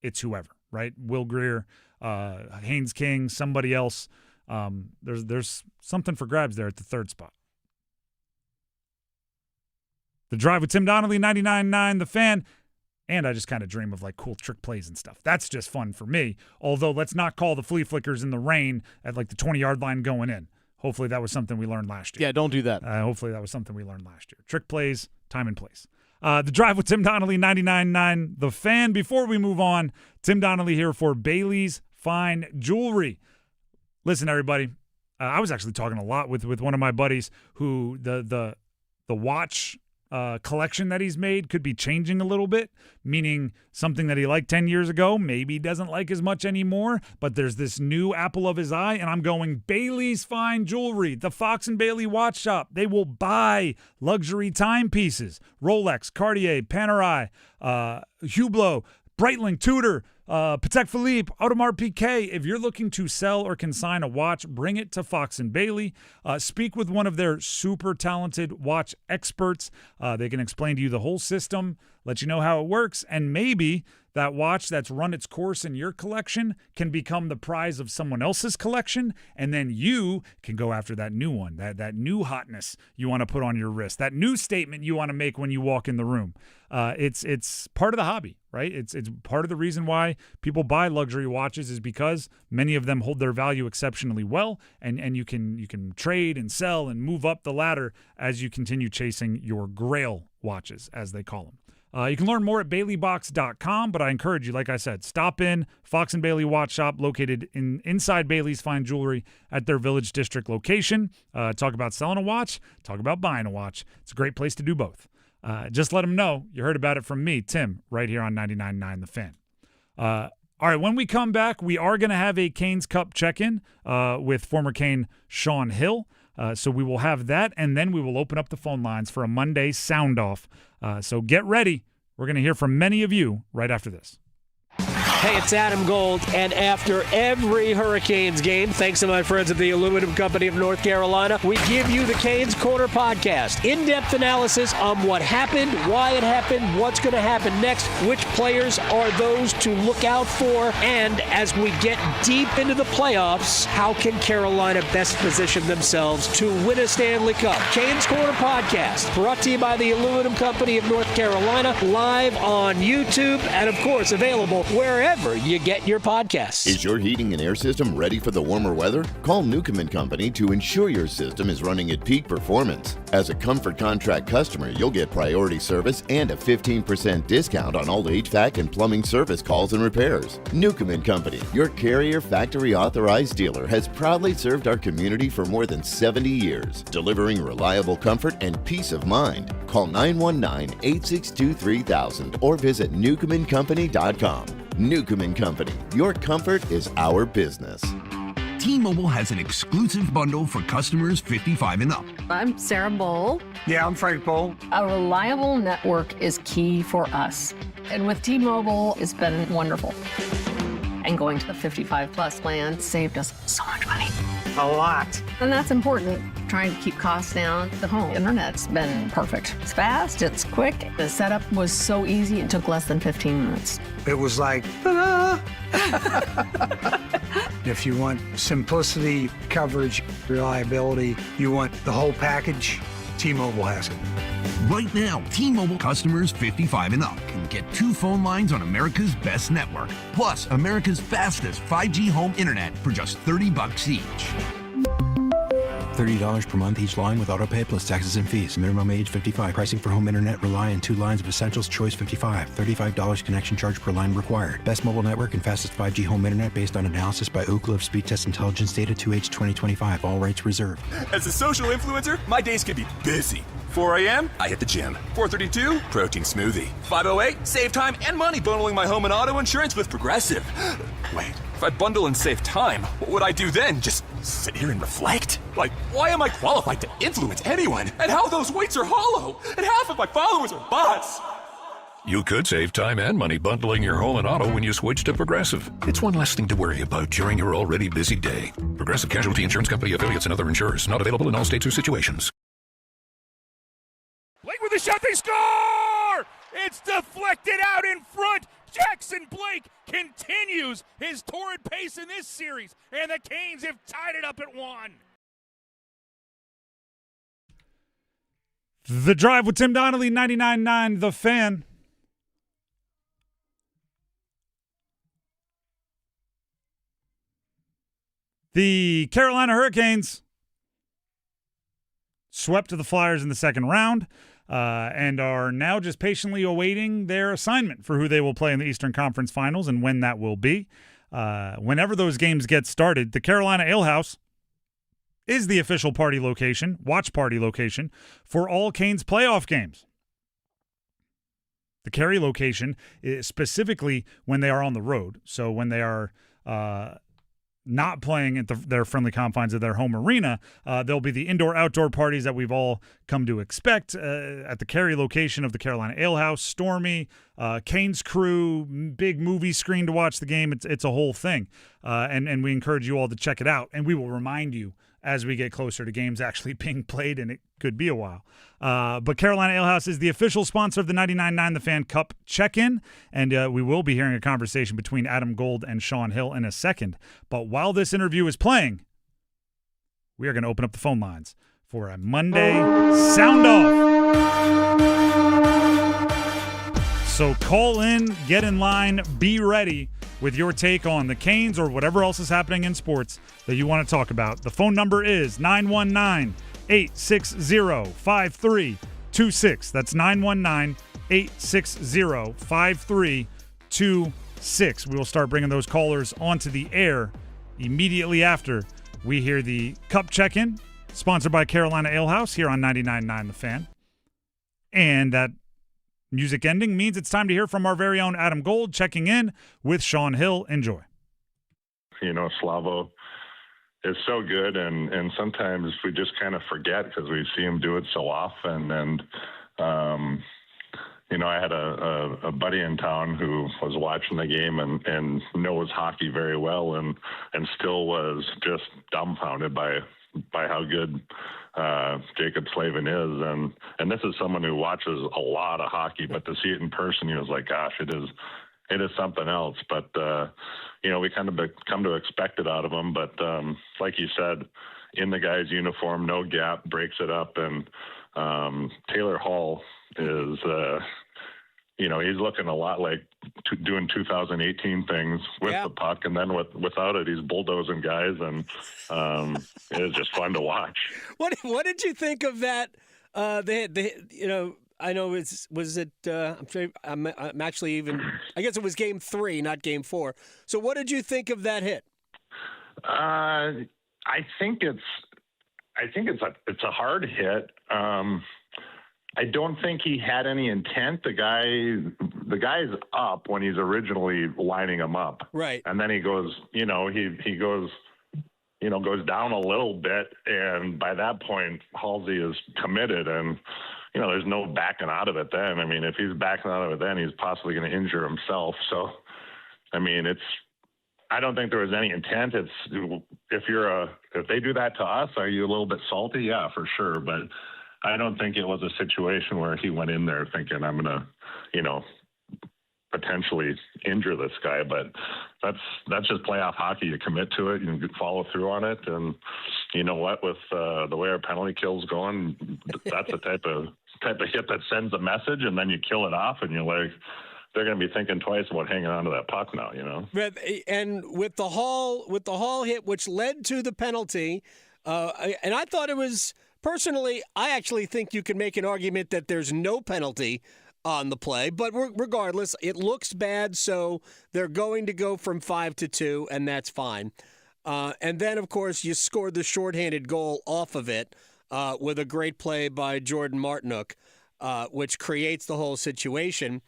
[SPEAKER 18] it's whoever, right? Will Grier, Haynes King, somebody else. There's something for grabs there at the third spot. The Drive with Tim Donnelly, 99.9 The Fan. And I just kind of dream of like cool trick plays and stuff. That's just fun for me. Although let's not call the flea flickers in the rain at like the 20-yard line going in. Hopefully that was something we learned last year.
[SPEAKER 16] Yeah, don't do that.
[SPEAKER 18] Hopefully that was something we learned last year. Trick plays, time and place. The Drive with Tim Donnelly, 99.9 The Fan. Before we move on, Tim Donnelly here for Bailey's Fine Jewelry. Listen, everybody, I was actually talking a lot with one of my buddies who the watch collection that he's made could be changing a little bit, meaning something that he liked 10 years ago maybe doesn't like as much anymore, but there's this new apple of his eye, and I'm going Bailey's Fine Jewelry, the Fox and Bailey Watch Shop. They will buy luxury timepieces, Rolex, Cartier, Panerai, Hublot, Breitling, Tudor, Patek Philippe, Audemars Piguet. If you're looking to sell or consign a watch, bring it to Fox and Bailey. Speak with one of their super talented watch experts. They can explain to you the whole system, let you know how it works, and maybe that watch that's run its course in your collection can become the prize of someone else's collection, and then you can go after that new one, that new hotness you want to put on your wrist, that new statement you want to make when you walk in the room. It's part of the hobby, right? It's part of the reason why people buy luxury watches is because many of them hold their value exceptionally well, and you can trade and sell and move up the ladder as you continue chasing your grail watches, as they call them. You can learn more at BaileyBox.com, but I encourage you, like I said, stop in Fox & Bailey Watch Shop located inside Bailey's Fine Jewelry at their Village District location. Talk about selling a watch, talk about buying a watch. It's a great place to do both. Just let them know you heard about it from me, Tim, right here on 99.9 The Fan. All right, when we come back, we are going to have a Canes Cup check-in with former Cane Sean Hill. So we will have that, and then we will open up the phone lines for a Monday Soundoff. So get ready. We're going to hear from many of you right after this.
[SPEAKER 1] Hey, it's Adam Gold, and after every Hurricanes game, thanks to my friends at the Aluminum Company of North Carolina, we give you the Canes Corner podcast. In-depth analysis on what happened, why it happened, what's going to happen next, which players are those to look out for, and as we get deep into the playoffs, how can Carolina best position themselves to win a Stanley Cup? Canes Corner podcast, brought to you by the Aluminum Company of North Carolina, live on YouTube, and of course available wherever you get your podcasts.
[SPEAKER 23] Is your heating and air system ready for the warmer weather? Call Newcomb & Company to ensure your system is running at peak performance. As a Comfort Contract customer, you'll get priority service and a 15% discount on all HVAC and plumbing service calls and repairs. Newcomb & Company, your Carrier factory authorized dealer, has proudly served our community for more than 70 years, delivering reliable comfort and peace of mind. Call 919-862-3000 or visit newcombandcompany.com. Newcomb & Company, your comfort is our business.
[SPEAKER 2] T-Mobile has an exclusive bundle for customers 55 and up.
[SPEAKER 3] I'm Sarah Bowl.
[SPEAKER 22] Yeah, I'm Frank Bowl.
[SPEAKER 3] A reliable network is key for us. And with T-Mobile, it's been wonderful. And going to the 55 plus plan saved us so much money.
[SPEAKER 22] A lot.
[SPEAKER 3] And that's important. Trying to keep costs down. The home internet's been perfect. It's fast, it's quick. The setup was so easy, it took less than 15 minutes.
[SPEAKER 22] It was like, ta-da! If you want simplicity, coverage, reliability, you want the whole package, T-Mobile has it.
[SPEAKER 2] Right now, T-Mobile customers 55 and up can get 2 phone lines on America's best network, plus America's fastest 5G home internet for just $30 each.
[SPEAKER 25] $30 per month each line with autopay plus taxes and fees. Minimum age 55. Pricing for home internet rely on 2 lines of Essentials Choice 55. $35 connection charge per line required. Best mobile network and fastest 5G home internet based on analysis by Ookla of Speed Test Intelligence data 2H 2025. All rights reserved.
[SPEAKER 26] As a social influencer, my days can be busy. 4 a.m., I hit the gym. 4:32, protein smoothie. 5:08, save time and money bundling my home and auto insurance with Progressive. Wait, if I bundle and save time, what would I do then? Just sit here and reflect? Like, why am I qualified to influence anyone? And how those weights are hollow? And half of my followers are bots?
[SPEAKER 27] You could save time and money bundling your home and auto when you switch to Progressive. It's one less thing to worry about during your already busy day. Progressive Casualty Insurance Company, affiliates, and other insurers. Not available in all states or situations.
[SPEAKER 17] Blake with a shot, they score! It's deflected out in front. Jackson Blake continues his torrid pace in this series, and the Canes have tied it up at 1.
[SPEAKER 18] The Drive with Tim Donnelly, 99.9 The Fan. The Carolina Hurricanes swept to the Flyers in the second round and are now just patiently awaiting their assignment for who they will play in the Eastern Conference Finals and when that will be. Whenever those games get started, the Carolina Ale House is the official party location, watch party location, for all Canes playoff games. The Carey location is specifically when they are on the road. So when they are not playing at their friendly confines of their home arena, there'll be the indoor-outdoor parties that we've all come to expect at the Carey location of the Carolina Ale House. Stormy, Canes crew, big movie screen to watch the game. It's a whole thing. and we encourage you all to check it out. And we will remind you as we get closer to games actually being played, and it could be a while. But Carolina Ale House is the official sponsor of the 99.9 The Fan Cup check-in, and we will be hearing a conversation between Adam Gold and Sean Hill in a second. But while this interview is playing, we are going to open up the phone lines for a Monday Soundoff. So call in, get in line, be ready with your take on the Canes or whatever else is happening in sports that you want to talk about. The phone number is 919-860-5326. That's 919-860-5326. We will start bringing those callers onto the air immediately after we hear the Cup check-in, sponsored by Carolina Ale House here on 99.9 The Fan. And that music ending means it's time to hear from our very own Adam Gold checking in with Sean Hill. Enjoy.
[SPEAKER 5] Slavo is so good, and sometimes we just kind of forget because we see him do it so often. And, I had a buddy in town who was watching the game and knows hockey very well and still was just dumbfounded by how good Jacob Slavin is. And this is someone who watches a lot of hockey, but to see it in person, he was like, gosh, it is something else. But, we kind of come to expect it out of him. But like you said, in the guy's uniform, no gap, breaks it up. And Taylor Hall is, he's looking a lot like doing 2018 things with the puck, and then without it, he's bulldozing guys, and it is just fun to watch.
[SPEAKER 1] What did you think of that? I know was it? I'm sure I'm actually even. I guess it was Game 3, not Game 4. So what did you think of that hit?
[SPEAKER 5] I think it's a hard hit. I don't think he had any intent. The guy's up when he's originally lining him up.
[SPEAKER 1] Right.
[SPEAKER 5] And then he goes, he goes down a little bit. And by that point, Halsey is committed, and, there's no backing out of it then. I mean, if he's backing out of it then, he's possibly going to injure himself. So, I mean, I don't think there was any intent. If they do that to us, are you a little bit salty? Yeah, for sure. But I don't think it was a situation where he went in there thinking, I'm going to, potentially injure this guy. But that's just playoff hockey. You commit to it, you follow through on it. And you know what, with the way our penalty kill's going, that's the type of hit that sends a message, and then you kill it off, and you're like, they're going to be thinking twice about hanging on to that puck now,
[SPEAKER 1] And with the Hall hit, which led to the penalty, and I thought it was, personally, I actually think you can make an argument that there's no penalty on the play, but regardless, it looks bad, so they're going to go from 5 to 2, and that's fine. And then, of course, you scored the shorthanded goal off of it with a great play by Jordan Martinook, which creates the whole situation.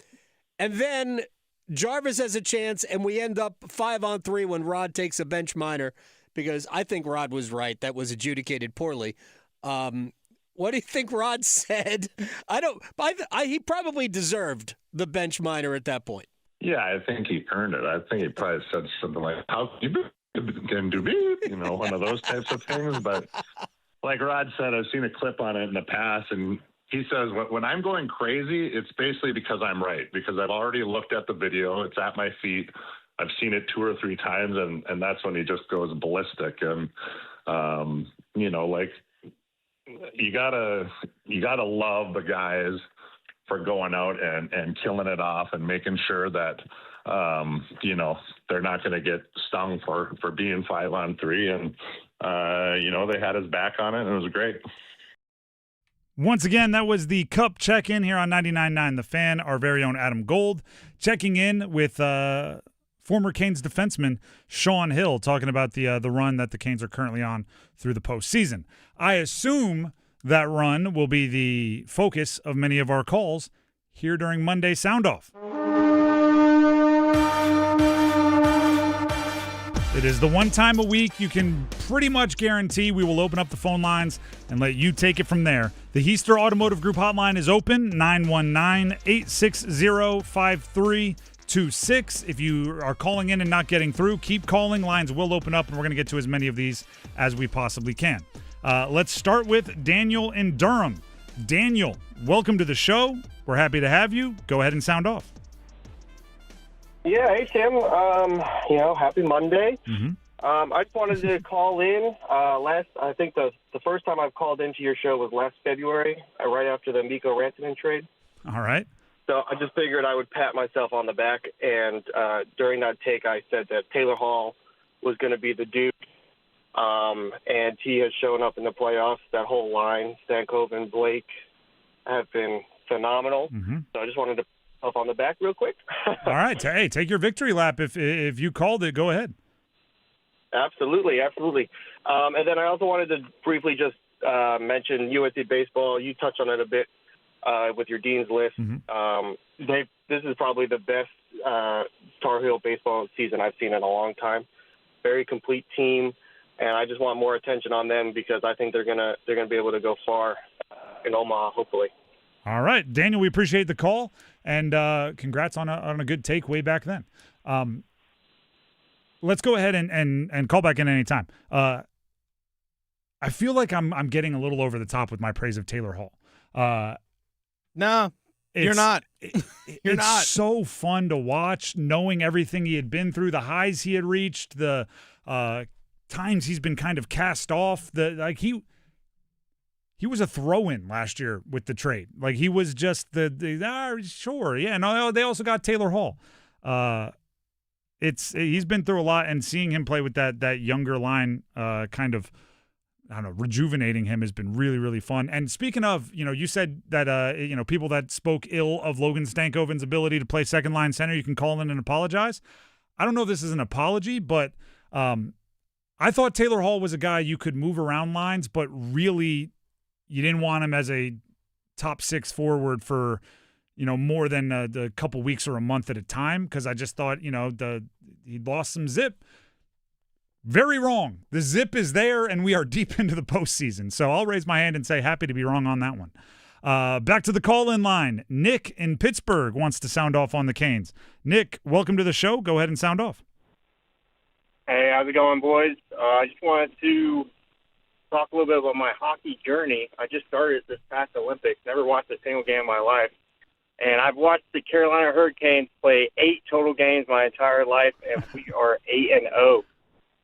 [SPEAKER 1] And then Jarvis has a chance, and we end up 5-on-3 when Rod takes a bench minor, because I think Rod was right. That was adjudicated poorly. What do you think Rod said? He probably deserved the bench minor at that point.
[SPEAKER 5] Yeah, I think he earned it. I think he probably said something like, how can do beep, one of those types of things. But like Rod said, I've seen a clip on it in the past, and he says, when I'm going crazy, it's basically because I'm right, because I've already looked at the video. It's at my feet. I've seen it 2 or 3 times, and that's when he just goes ballistic. And, you gotta love the guys for going out and killing it off and making sure that, they're not going to get stung for being 5-on-3. And, they had his back on it, and it was great.
[SPEAKER 18] Once again, that was the Cup check-in here on 99.9 The Fan. Our very own Adam Gold checking in with former Canes defenseman Sean Hill, talking about the run that the Canes are currently on through the postseason. I assume that run will be the focus of many of our calls here during Monday Soundoff. It is the one time a week you can pretty much guarantee we will open up the phone lines and let you take it from there. The Heister Automotive Group hotline is open, 919-860-5326. 888-266. If you are calling in and not getting through, keep calling. Lines will open up, and we're going to get to as many of these as we possibly can. Let's start with Daniel in Durham. Daniel, welcome to the show. We're happy to have you. Go ahead and sound off.
[SPEAKER 6] Yeah, hey, Tim. Happy Monday. I just wanted to call in. I think the first time I've called into your show was last February, right after the Mikko Rantanen trade.
[SPEAKER 18] All right.
[SPEAKER 6] So I just figured I would pat myself on the back, and during that take I said that Taylor Hall was going to be the dude, and he has shown up in the playoffs. That whole line, Stankov and Blake, have been phenomenal. So I just wanted to up on the back real quick.
[SPEAKER 18] All right. Hey, take your victory lap. If you called it, go ahead.
[SPEAKER 6] Absolutely. And then I also wanted to briefly just mention USC baseball. You touched on it a bit with your Dean's List. This is probably the best Tar Heel baseball season I've seen in a long time. Very complete team, and I just want more attention on them because I think they're gonna be able to go far in Omaha, hopefully.
[SPEAKER 18] All right, Daniel, we appreciate the call, and congrats on a good take way back then. Let's go ahead and call back in any time. I feel like I'm getting a little over the top with my praise of Taylor Hall.
[SPEAKER 16] No, you're not. You're not.
[SPEAKER 18] It's so fun to watch, knowing everything he had been through, the highs he had reached, the times he's been kind of cast off. He was a throw-in last year with the trade. Like, he was just sure, yeah. No, they also got Taylor Hall. He's been through a lot, and seeing him play with that younger line, kind of, I don't know, rejuvenating him has been really, really fun. And speaking of, you said that people that spoke ill of Logan Stankoven's ability to play second line center, you can call in and apologize. I don't know if this is an apology, but I thought Taylor Hall was a guy you could move around lines, but really you didn't want him as a top six forward for, more than a couple weeks or a month at a time, because I just thought, he lost some zip. Very wrong. The zip is there, and we are deep into the postseason. So I'll raise my hand and say happy to be wrong on that one. Back to the call-in line. Nick in Pittsburgh wants to sound off on the Canes. Nick, welcome to the show. Go ahead and sound off.
[SPEAKER 7] Hey, how's it going, boys? I just wanted to talk a little bit about my hockey journey. I just started this past Olympics. Never watched a single game in my life. And I've watched the Carolina Hurricanes play 8 total games my entire life, and we are 8-0.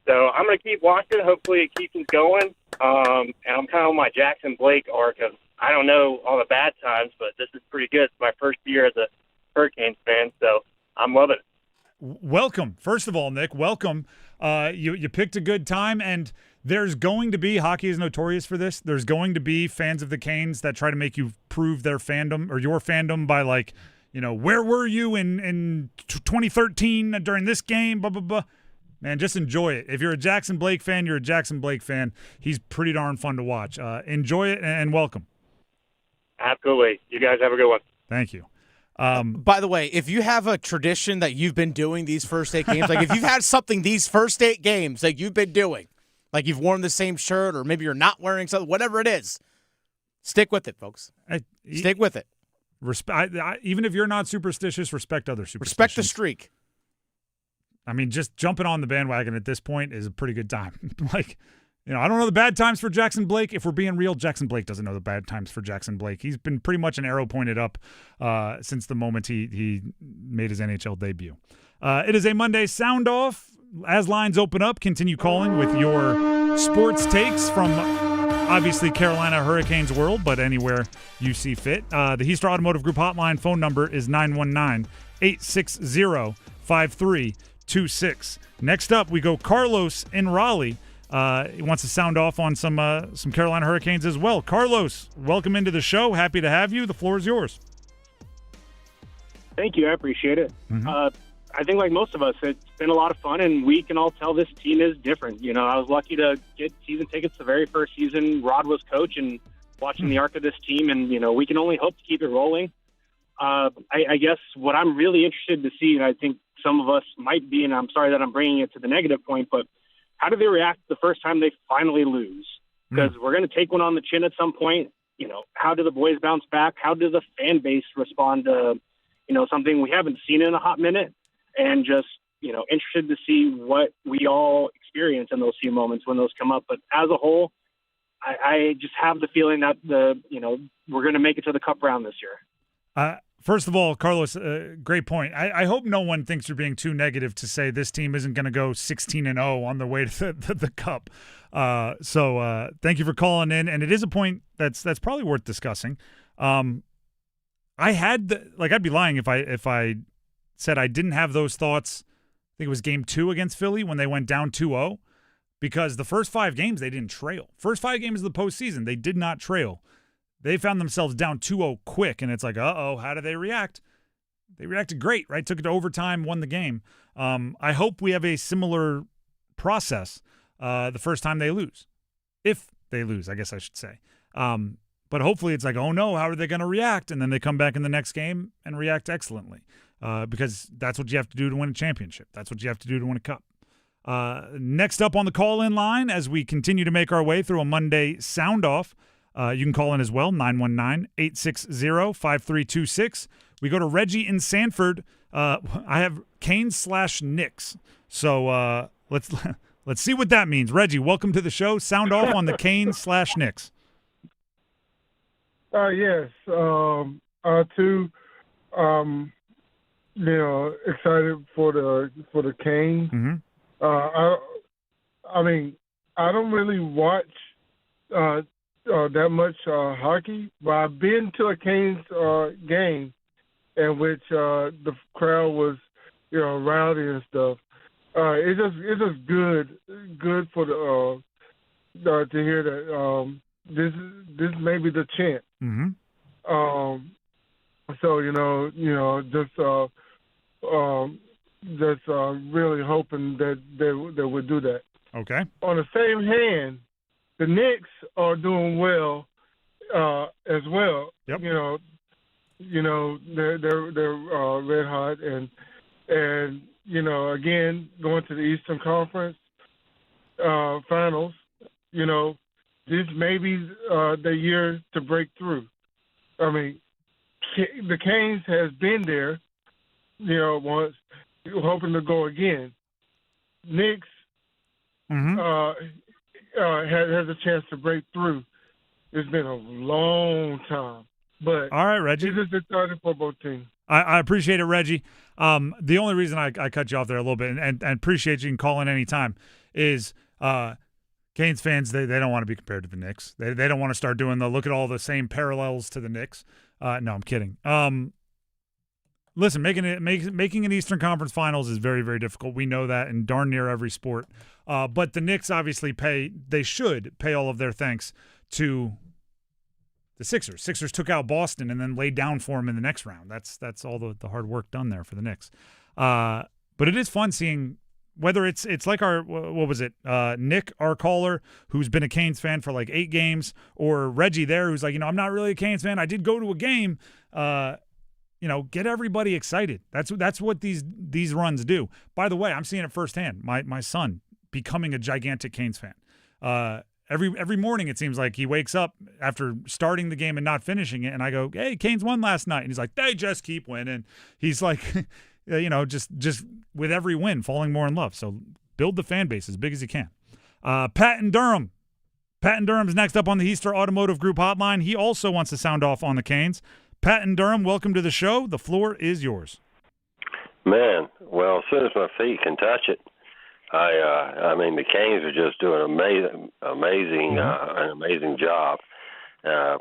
[SPEAKER 7] So I'm going to keep watching. Hopefully it keeps us going. And I'm kind of on my Jackson Blake arc of, I don't know all the bad times, but this is pretty good. It's my first year as a Hurricanes fan, so I'm loving it.
[SPEAKER 18] Welcome. First of all, Nick, welcome. You picked a good time, and there's going to be, hockey is notorious for this, there's going to be fans of the Canes that try to make you prove their fandom or your fandom by, like, where were you in 2013 during this game, blah, blah, blah. Man, just enjoy it. If you're a Jackson Blake fan, you're a Jackson Blake fan. He's pretty darn fun to watch. Enjoy it and welcome.
[SPEAKER 7] Absolutely. You guys have a good one.
[SPEAKER 18] Thank you.
[SPEAKER 16] By the way, if you have a tradition that you've been doing these first 8 games, like if you've had something these first 8 games that you've been doing, like you've worn the same shirt or maybe you're not wearing something, whatever it is, stick with it, folks. Stick with it.
[SPEAKER 18] Even if you're not superstitious, respect other superstitions.
[SPEAKER 16] Respect the streak.
[SPEAKER 18] I mean, just jumping on the bandwagon at this point is a pretty good time. I don't know the bad times for Jackson Blake. If we're being real, Jackson Blake doesn't know the bad times for Jackson Blake. He's been pretty much an arrow pointed up since the moment he made his NHL debut. It is a Monday sound off. As lines open up, continue calling with your sports takes from obviously Carolina Hurricanes world, but anywhere you see fit. The Heaster Automotive Group hotline phone number is 919-860-5326. Next up, we go Carlos in Raleigh. He wants to sound off on some Carolina Hurricanes as well. Carlos, welcome into the show. Happy to have you. The floor is yours.
[SPEAKER 7] Thank you. I appreciate it. I think like most of us, it's been a lot of fun, and we can all tell this team is different. I was lucky to get season tickets the very first season Rod was coach and watching the arc of this team, and, we can only hope to keep it rolling. I guess what I'm really interested to see, and I think some of us might be, and I'm sorry that I'm bringing it to the negative point, but how do they react the first time they finally lose? Because we're going to take one on the chin at some point. How do the boys bounce back? How does the fan base respond to, something we haven't seen in a hot minute, and just, interested to see what we all experience in those few moments when those come up. But as a whole, I just have the feeling that we're going to make it to the Cup round this year.
[SPEAKER 18] First of all, Carlos, great point. I hope no one thinks you're being too negative to say this team isn't going to go 16-0 on the way to the Cup. So thank you for calling in, and it is a point that's probably worth discussing. I'd be lying if I said I didn't have those thoughts. I think it was Game 2 against Philly when they went down 2-0, because the first 5 games they didn't trail. First 5 games of the postseason, they did not trail. They found themselves down 2-0 quick, and it's like, how do they react? They reacted great, right? Took it to overtime, won the game. I hope we have a similar process the first time they lose. If they lose, I guess I should say. But hopefully it's like, oh no, how are they going to react? And then they come back in the next game and react excellently, because that's what you have to do to win a championship. That's what you have to do to win a cup. Next up on the call-in line, as we continue to make our way through a Monday Soundoff, you can call in as well, 919-860-5326. We go to Reggie in Sanford. I have Canes/Knicks. So let's see what that means. Reggie, welcome to the show. Sound off on the Canes/Knicks.
[SPEAKER 8] Yes. Too. Excited for the Canes.
[SPEAKER 18] Mm-hmm.
[SPEAKER 8] I mean, I don't really watch that much hockey, but I've been to a Canes game in which the crowd was, rowdy and stuff. It's just good for the to hear that this may be the chance.
[SPEAKER 18] Mm-hmm.
[SPEAKER 8] So just really hoping that they would do that.
[SPEAKER 18] Okay.
[SPEAKER 8] On the same hand, the Knicks are doing well as well.
[SPEAKER 18] Yep.
[SPEAKER 8] They're red hot and again going to the Eastern Conference Finals. This may be the year to break through. I mean, the Canes has been there, once, hoping to go again. Knicks has a chance to break through. It's been a long time. But
[SPEAKER 18] all right, Reggie.
[SPEAKER 8] It's just exciting for both teams.
[SPEAKER 18] I appreciate it, Reggie. The only reason I cut you off there a little bit and appreciate you can call in any time is Canes fans, they don't want to be compared to the Knicks. They don't want to start doing look at all the same parallels to the Knicks. No, I'm kidding. Listen, making an Eastern Conference Finals is very, very difficult. We know that in darn near every sport. But the Knicks obviously should pay all of their thanks to the Sixers. Sixers took out Boston and then laid down for them in the next round. That's all the hard work done there for the Knicks. But it is fun seeing whether it's like our, what was it, Nick, our caller, who's been a Canes fan for like 8 games, or Reggie there, who's like, I'm not really a Canes fan. I did go to a game. Get everybody excited. That's what these runs do. By the way, I'm seeing it firsthand. My son becoming a gigantic Canes fan. Every morning it seems like he wakes up after starting the game and not finishing it, and I go, "Hey, Canes won last night," and he's like, "They just keep winning." He's like, just with every win, falling more in love. So build the fan base as big as you can. Pat in Durham. Pat in Durham's next up on the Heister Automotive Group hotline. He also wants to sound off on the Canes. Pat in Durham, welcome to the show. The floor is yours.
[SPEAKER 9] Man, well, as soon as my feet can touch it, I mean, the Canes are just doing an amazing job.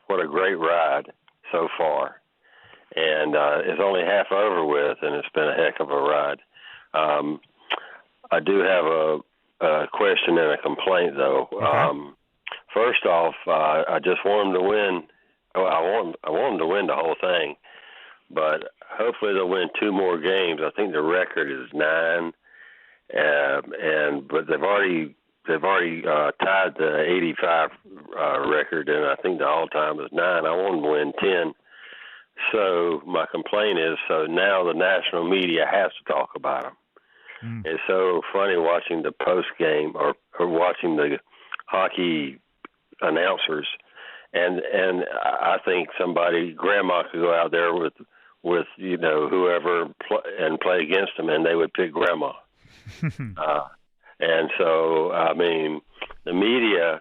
[SPEAKER 9] What a great ride so far. And it's only half over with, and it's been a heck of a ride. I do have a question and a complaint, though.
[SPEAKER 18] Okay.
[SPEAKER 9] First off, I just want them to win. I want them to win the whole thing, but hopefully they'll win 2 more games. I think the record is 9, but they've already tied the 85 record, and I think the all-time is 9. I want them to win 10. So my complaint is, so now the national media has to talk about them. It's so funny watching the post game or watching the hockey announcers. And I think grandma could go out there with with whoever and play against them, and they would pick Grandma. And so, I mean, the media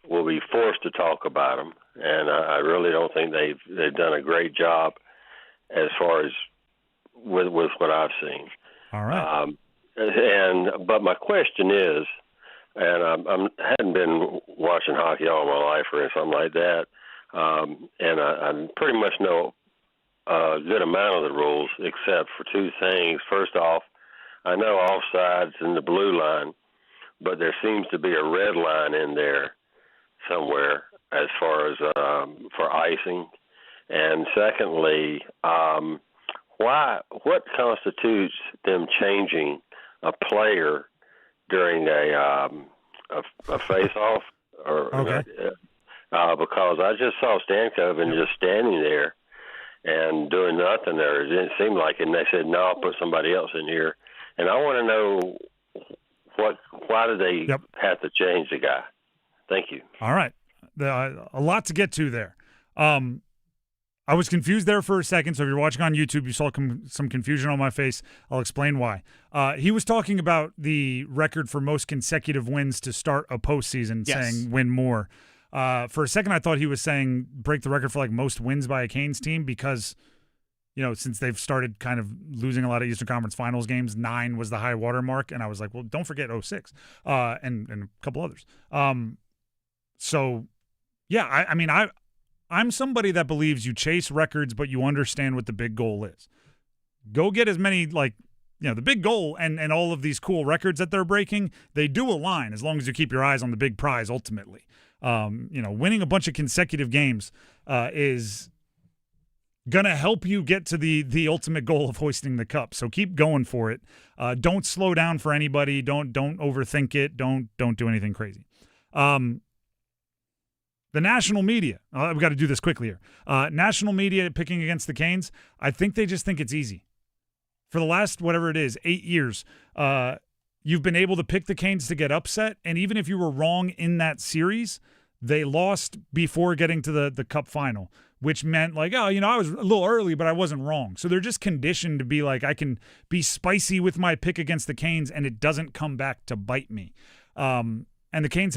[SPEAKER 9] will be forced to talk about them, and I really don't think they've done a great job as far as with what I've seen.
[SPEAKER 18] All right.
[SPEAKER 9] But my question is, and I hadn't been watching hockey all my life or something like that, and I pretty much know a good amount of the rules except for two things. First off, I know offsides in the blue line, but there seems to be a red line in there somewhere as far as for icing. And secondly, what constitutes them changing a player during a face-off? Because I just saw Stankoven just standing there and doing nothing there. It didn't seem like it. And they said, no, I'll put somebody else in here. And I want to know why do they have to change the guy? Thank you.
[SPEAKER 18] All right. A lot to get to there. I was confused there for a second, so if you're watching on YouTube, you saw some confusion on my face. I'll explain why. He was talking about the record for most consecutive wins to start a postseason, saying win more. For a second, I thought he was saying break the record for like most wins by a Canes team because, since they've started kind of losing a lot of Eastern Conference Finals games, 9 was the high water mark. And I was like, well, don't forget 06 and a couple others. I'm somebody that believes you chase records, but you understand what the big goal is. Go get as many, the big goal and all of these cool records that they're breaking, they do align as long as you keep your eyes on the big prize ultimately. Winning a bunch of consecutive games is going to help you get to the ultimate goal of hoisting the cup. So keep going for it. Don't slow down for anybody. Don't overthink it. Don't do anything crazy. The national media, we've got to do this quickly here. National media picking against the Canes, I think they just think it's easy. For the last, 8 years, you've been able to pick the Canes to get upset, and even if you were wrong in that series, they lost before getting to the Cup final, which meant I was a little early, but I wasn't wrong. So they're just conditioned to be like, I can be spicy with my pick against the Canes, and it doesn't come back to bite me. And the Canes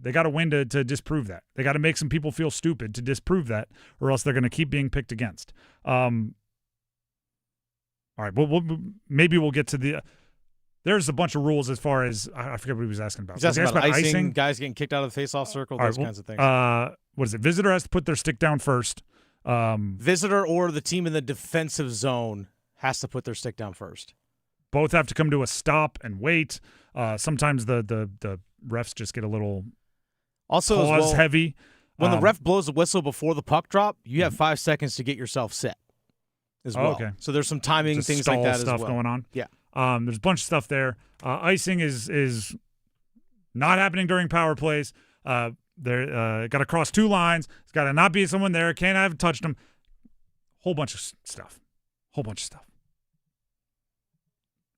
[SPEAKER 18] they got to win to disprove that. They got to make some people feel stupid to disprove that, or else they're going to keep being picked against. All right, maybe we'll get to there's a bunch of rules as far as I forget what he was asking about.
[SPEAKER 16] He's asking about icing, guys getting kicked out of the face-off circle, those kinds of things.
[SPEAKER 18] What is it? Visitor has to put their stick down first.
[SPEAKER 16] Visitor or the team in the defensive zone has to put their stick down first.
[SPEAKER 18] Both have to come to a stop and wait. Sometimes the refs just get a little pause heavy.
[SPEAKER 16] When the ref blows a whistle before the puck drop, you have 5 seconds to get yourself set as well.
[SPEAKER 18] Okay.
[SPEAKER 16] So there's some timing,
[SPEAKER 18] just
[SPEAKER 16] things like that
[SPEAKER 18] stuff
[SPEAKER 16] as well.
[SPEAKER 18] going on.
[SPEAKER 16] Yeah.
[SPEAKER 18] There's a bunch of stuff there. Icing is not happening during power plays. They're got to cross 2 lines. It's got to not be someone there. Can't have touched them. Whole bunch of stuff.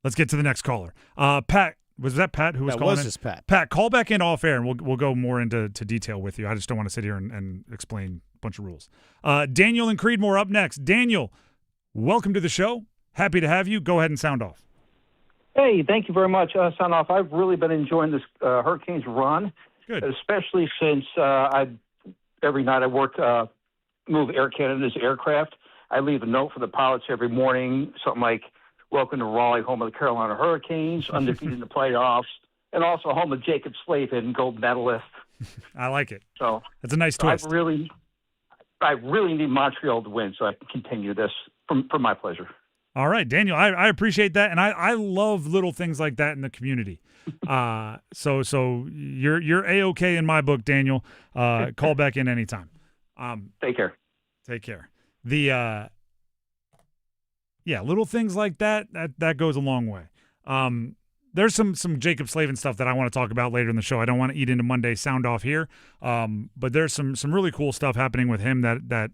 [SPEAKER 18] Let's get to the next caller. Pat, was that Pat who was calling in?
[SPEAKER 16] That was just Pat.
[SPEAKER 18] Pat, call back in off air, and we'll go more into detail with you. I just don't want to sit here and explain a bunch of rules. Daniel and Creedmoor up next. Daniel, welcome to the show. Happy to have you. Go ahead and sound off.
[SPEAKER 10] Hey, thank you very much, Soundoff. I've really been enjoying this Hurricanes run, especially since every night I work move Air Canada's aircraft. I leave a note for the pilots every morning, something like, welcome to Raleigh, home of the Carolina Hurricanes, undefeated in the playoffs, and also home of Jacob Slavin, gold medalist.
[SPEAKER 18] I like it.
[SPEAKER 10] So
[SPEAKER 18] that's a nice twist.
[SPEAKER 10] I really need Montreal to win so I can continue this for my pleasure.
[SPEAKER 18] All right, Daniel, I appreciate that, and I love little things like that in the community. So you're A-okay in my book, Daniel. Call back in anytime.
[SPEAKER 10] Take care.
[SPEAKER 18] Take care. Little things like that goes a long way. There's some Jacob Slavin stuff that I want to talk about later in the show. I don't want to eat into Monday's sound off here, but there's some really cool stuff happening with him that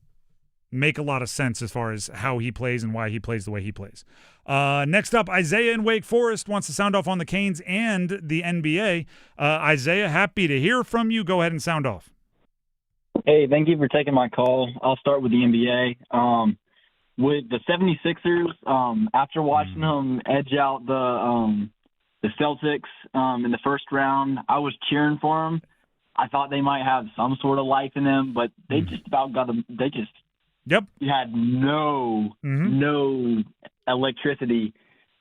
[SPEAKER 18] make a lot of sense as far as how he plays and why he plays the way he plays. Next up, Isaiah in Wake Forest wants to sound off on the Canes and the NBA. Isaiah, happy to hear from you. Go ahead and sound off.
[SPEAKER 11] Hey, thank you for taking my call. I'll start with the NBA. with the 76ers, after watching them edge out the Celtics in the first round, I was cheering for them. I thought they might have some sort of life in them, but they just about got them. They just had no electricity,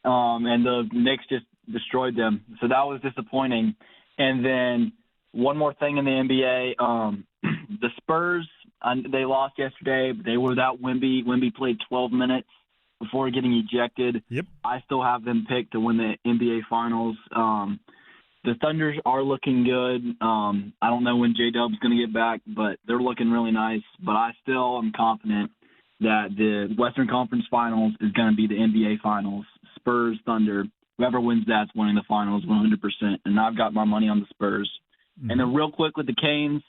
[SPEAKER 11] and the Knicks just destroyed them. So that was disappointing. And then one more thing in the NBA, the Spurs, they lost yesterday. They were without Wemby. Wemby played 12 minutes before getting ejected. I still have them picked to win the NBA Finals. The Thunders are looking good. I don't know when J-Dub's going to get back, but they're looking really nice. But I still am confident that the Western Conference Finals is going to be the NBA Finals. Spurs, Thunder, whoever wins that's winning the Finals 100%. And I've got my money on the Spurs. And then real quick with the Canes,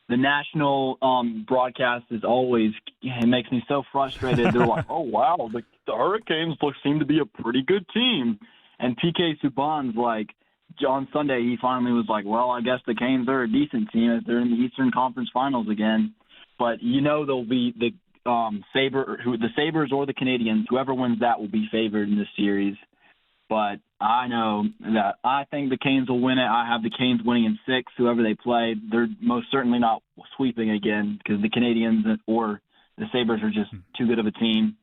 [SPEAKER 11] the national broadcast is always – it makes me so frustrated. They're like, oh, wow, the Hurricanes seem to be a pretty good team. And PK Subban's like – on Sunday, he finally was like, well, I guess the Canes are a decent team as they're in the Eastern Conference Finals again. But they'll be the Sabres or the Canadians. Whoever wins that will be favored in this series. But I know that I think the Canes will win it. I have the Canes winning in 6, whoever they play. They're most certainly not sweeping again because the Canadians or the Sabres are just too good of a team.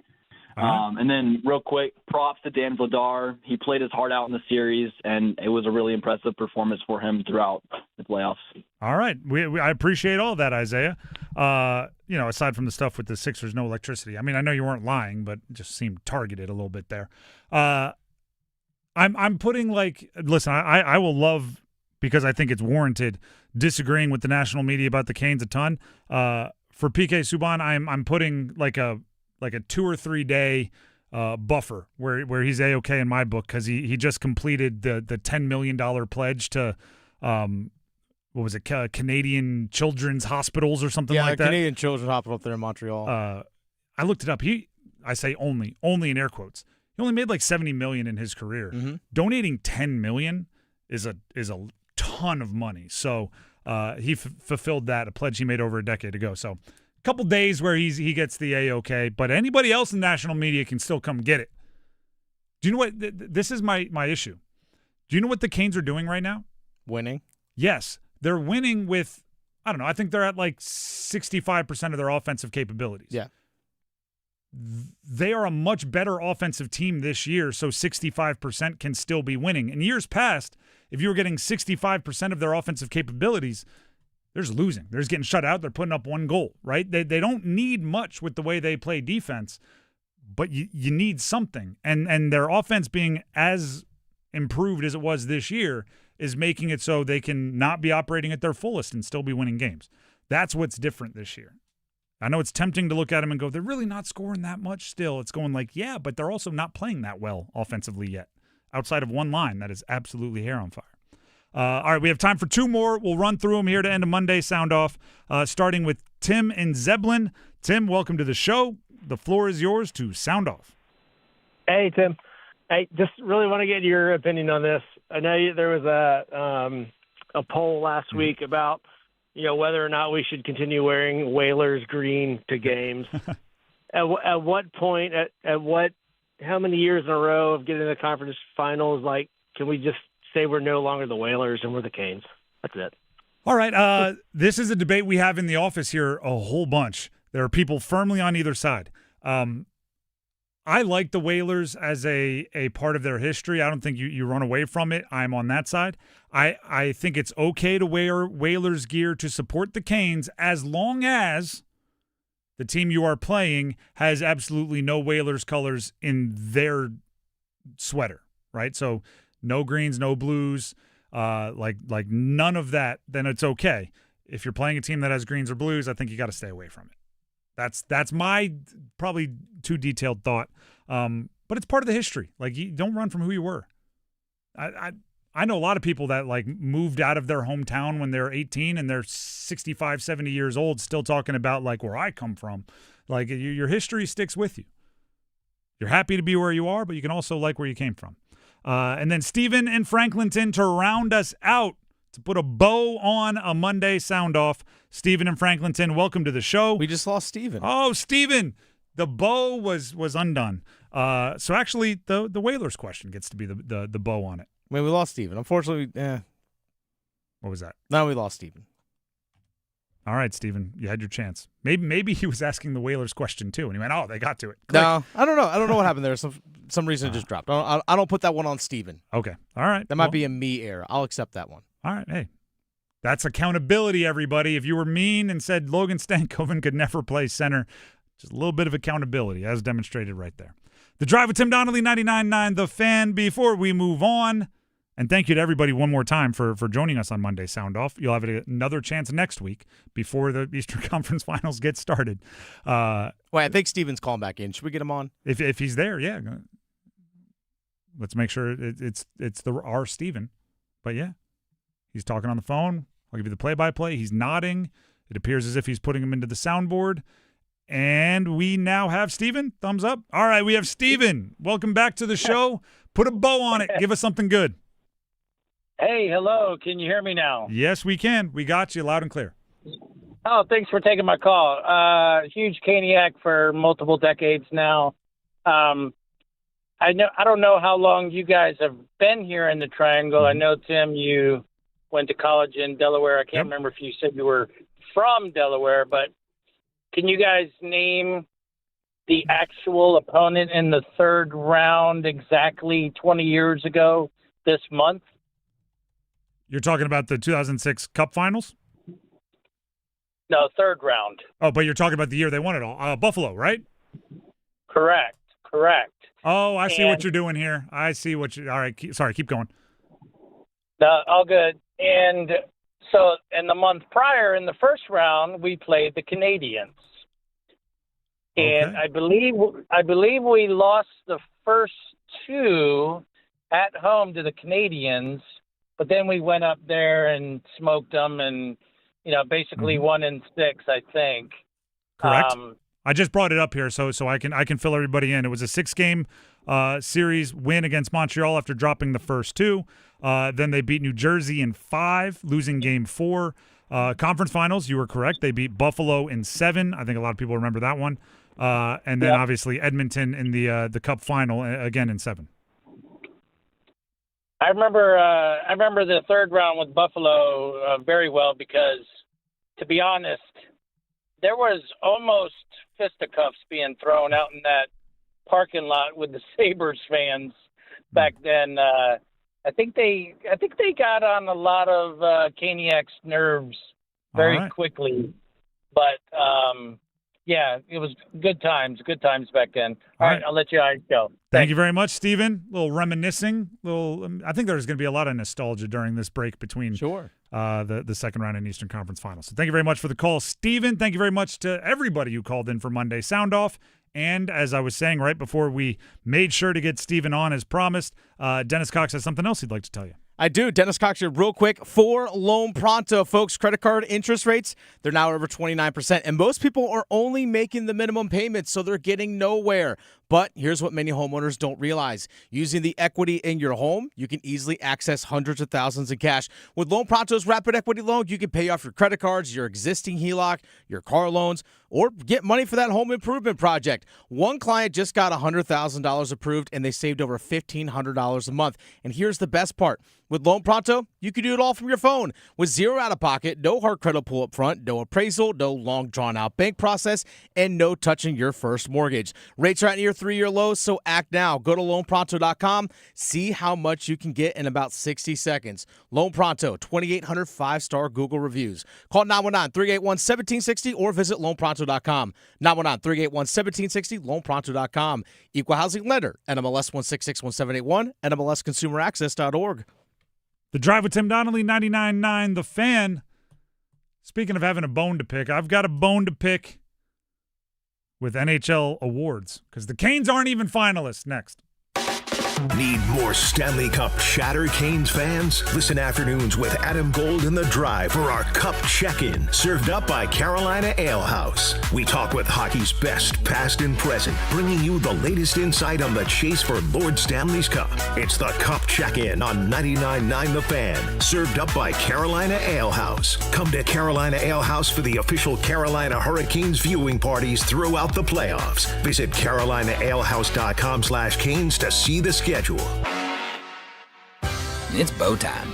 [SPEAKER 11] And then real quick, props to Dan Vladar. He played his heart out in the series, and it was a really impressive performance for him throughout the playoffs.
[SPEAKER 18] All right. I appreciate all that, Isaiah. Aside from the stuff with the Sixers, no electricity. I mean, I know you weren't lying, but it just seemed targeted a little bit there. I'm putting listen, I will love, because I think it's warranted, disagreeing with the national media about the Canes a ton. For PK Subban, I'm putting like a 2 or 3 day buffer where he's A-okay in my book because he just completed the $10 million pledge to what was it, Canadian Children's Hospitals or something like that?
[SPEAKER 16] Yeah, Canadian Children's Hospital up there in Montreal.
[SPEAKER 18] I looked it up. I say only in air quotes. He only made like $70 million in his career.
[SPEAKER 16] Mm-hmm.
[SPEAKER 18] Donating $10 million is a ton of money. So he fulfilled that, a pledge he made over a decade ago. So couple days where he gets the A-okay, but anybody else in national media can still come get it. Do you know what? This is my issue. Do you know what the Canes are doing right now?
[SPEAKER 16] Winning?
[SPEAKER 18] Yes. They're winning with, I don't know, I think they're at like 65% of their offensive capabilities.
[SPEAKER 16] Yeah.
[SPEAKER 18] They are a much better offensive team this year, so 65% can still be winning. In years past, if you were getting 65% of their offensive capabilities, they're just losing. They're just getting shut out. They're putting up 1 goal, right? They don't need much with the way they play defense, but you need something. And their offense being as improved as it was this year is making it so they can not be operating at their fullest and still be winning games. That's what's different this year. I know it's tempting to look at them and go, they're really not scoring that much still. It's going like, yeah, but they're also not playing that well offensively yet, outside of one line that is absolutely hair on fire. All right, we have time for 2 more. We'll run through them here to end of Monday Sound Off, starting with Tim and Zeblin. Tim, welcome to the show. The floor is yours to sound off.
[SPEAKER 12] Hey, Tim. I just really want to get your opinion on this. I know there was a poll last week about whether or not we should continue wearing Whalers green to games. At what point, how many years in a row of getting to the conference finals, can we just say we're no longer the Whalers and we're the Canes? That's it.
[SPEAKER 18] All right. This is a debate we have in the office here a whole bunch. There are people firmly on either side. I like the Whalers as a part of their history. I don't think you run away from it. I'm on that side. I think it's okay to wear Whalers gear to support the Canes as long as the team you are playing has absolutely no Whalers colors in their sweater, right? So no greens, no blues, like none of that, then it's okay. If you're playing a team that has greens or blues, I think you got to stay away from it. That's my probably too detailed thought. But it's part of the history. You don't run from who you were. I know a lot of people that moved out of their hometown when they're 18 and they're 65, 70 years old, still talking about where I come from. Your history sticks with you. You're happy to be where you are, but you can also like where you came from. And then Stephen and Franklinton to round us out, to put a bow on a Monday Sound Off. Stephen and Franklinton, welcome to the show.
[SPEAKER 16] We just lost Stephen.
[SPEAKER 18] Oh, Stephen. The bow was undone. So actually, the Whalers question gets to be the bow on it.
[SPEAKER 16] I mean, we lost Steven. Unfortunately,
[SPEAKER 18] What was that?
[SPEAKER 16] No, we lost Steven.
[SPEAKER 18] All right, Steven, you had your chance. Maybe he was asking the Whalers question too, and he went, "Oh, they got to it." Click.
[SPEAKER 16] No, I don't know. I don't know what happened there. Some reason it just dropped. I don't put that one on Steven.
[SPEAKER 18] Okay, all right.
[SPEAKER 16] That might be a me error. I'll accept that one.
[SPEAKER 18] All right, hey. That's accountability, everybody. If you were mean and said Logan Stankoven could never play center, just a little bit of accountability, as demonstrated right there. The Drive with Tim Donnelly, 99.9 The Fan. Before we move on, and thank you to everybody one more time for joining us on Monday Soundoff. You'll have another chance next week before the Eastern Conference Finals get started.
[SPEAKER 16] Wait, I think Steven's calling back in. Should we get him on?
[SPEAKER 18] If he's there, yeah. Let's make sure it's our Steven. But yeah, he's talking on the phone. I'll give you the play-by-play. He's nodding. It appears as if he's putting him into the soundboard. And we now have Steven. Thumbs up. All right, we have Steven. Welcome back to the show. Put a bow on it. Give us something good.
[SPEAKER 13] Hey, hello. Can you hear me now?
[SPEAKER 18] Yes, we can. We got you loud and clear.
[SPEAKER 13] Oh, thanks for taking my call. Huge Caniac for multiple decades now. I don't know how long you guys have been here in the Triangle. I know, Tim, you went to college in Delaware. I can't remember if you said you were from Delaware, but can you guys name the actual opponent in the third round exactly 20 years ago this month?
[SPEAKER 18] You're talking about the 2006 Cup Finals?
[SPEAKER 13] No, third round.
[SPEAKER 18] Oh, but you're talking about the year they won it all. Buffalo, right?
[SPEAKER 13] Correct.
[SPEAKER 18] Oh, I see what you're doing here. I see what you – all right, sorry, keep going.
[SPEAKER 13] No, all good. And so in the month prior, in the first round, we played the Canadians. And I believe we lost the first two at home to the Canadians, but then we went up there and smoked them and, basically 1-6, I think.
[SPEAKER 18] Correct. I just brought it up here so I can fill everybody in. It was a 6-game series win against Montreal after dropping the first two. Then they beat New Jersey in 5, losing game 4. Conference Finals, you were correct. They beat Buffalo in 7. I think a lot of people remember that one. And then obviously Edmonton in the Cup Final again in 7.
[SPEAKER 13] I remember the third round with Buffalo very well because, to be honest, there was almost fisticuffs being thrown out in that parking lot with the Sabres fans back then. I think they got on a lot of Caniac's nerves very quickly, but yeah, it was good times back then. All right, I'll let you guys go.
[SPEAKER 18] Thank you very much, Steven. A little reminiscing. I think there's going to be a lot of nostalgia during this break between the second round and Eastern Conference Finals. So thank you very much for the call, Steven. Thank you very much to everybody who called in for Monday Soundoff. And as I was saying right before we made sure to get Steven on as promised, Dennis Cox has something else he'd like to tell you.
[SPEAKER 16] I do. Dennis Cox here real quick. For Loan Pronto, folks, credit card interest rates, they're now over 29%. And most people are only making the minimum payments, so they're getting nowhere. But here's what many homeowners don't realize. Using the equity in your home, you can easily access hundreds of thousands in cash. With Loan Pronto's Rapid Equity Loan, you can pay off your credit cards, your existing HELOC, your car loans, or get money for that home improvement project. One client just got $100,000 approved, and they saved over $1,500 a month. And here's the best part. With Loan Pronto, you can do it all from your phone. With zero out-of-pocket, no hard credit pull up front, no appraisal, no long drawn-out bank process, and no touching your first mortgage. Rates are at near 3-year lows, so act now. Go to loanpronto.com. See how much you can get in about 60 seconds. Loan Pronto, 2,800 5-star Google reviews. Call 919-381-1760 or visit loanpronto.com. 919-381-1760, loanpronto.com. Equal housing lender, NMLS 1661781, NMLSconsumeraccess.org.
[SPEAKER 18] The Drive with Tim Donnelly, 99.9 The Fan. Speaking of having a bone to pick, I've got a bone to pick with NHL awards because the Canes aren't even finalists. Next.
[SPEAKER 4] Need more Stanley Cup chatter, Canes fans? Listen afternoons with Adam Gold in the Drive for our Cup Check-In, served up by Carolina Ale House. We talk with hockey's best, past and present, bringing you the latest insight on the chase for Lord Stanley's Cup. It's the Cup Check-In on 99.9 The Fan, served up by Carolina Ale House. Come to Carolina Ale House for the official Carolina Hurricanes viewing parties throughout the playoffs. Visit CarolinaAleHouse.com/Canes to see the schedule.
[SPEAKER 14] It's bow time.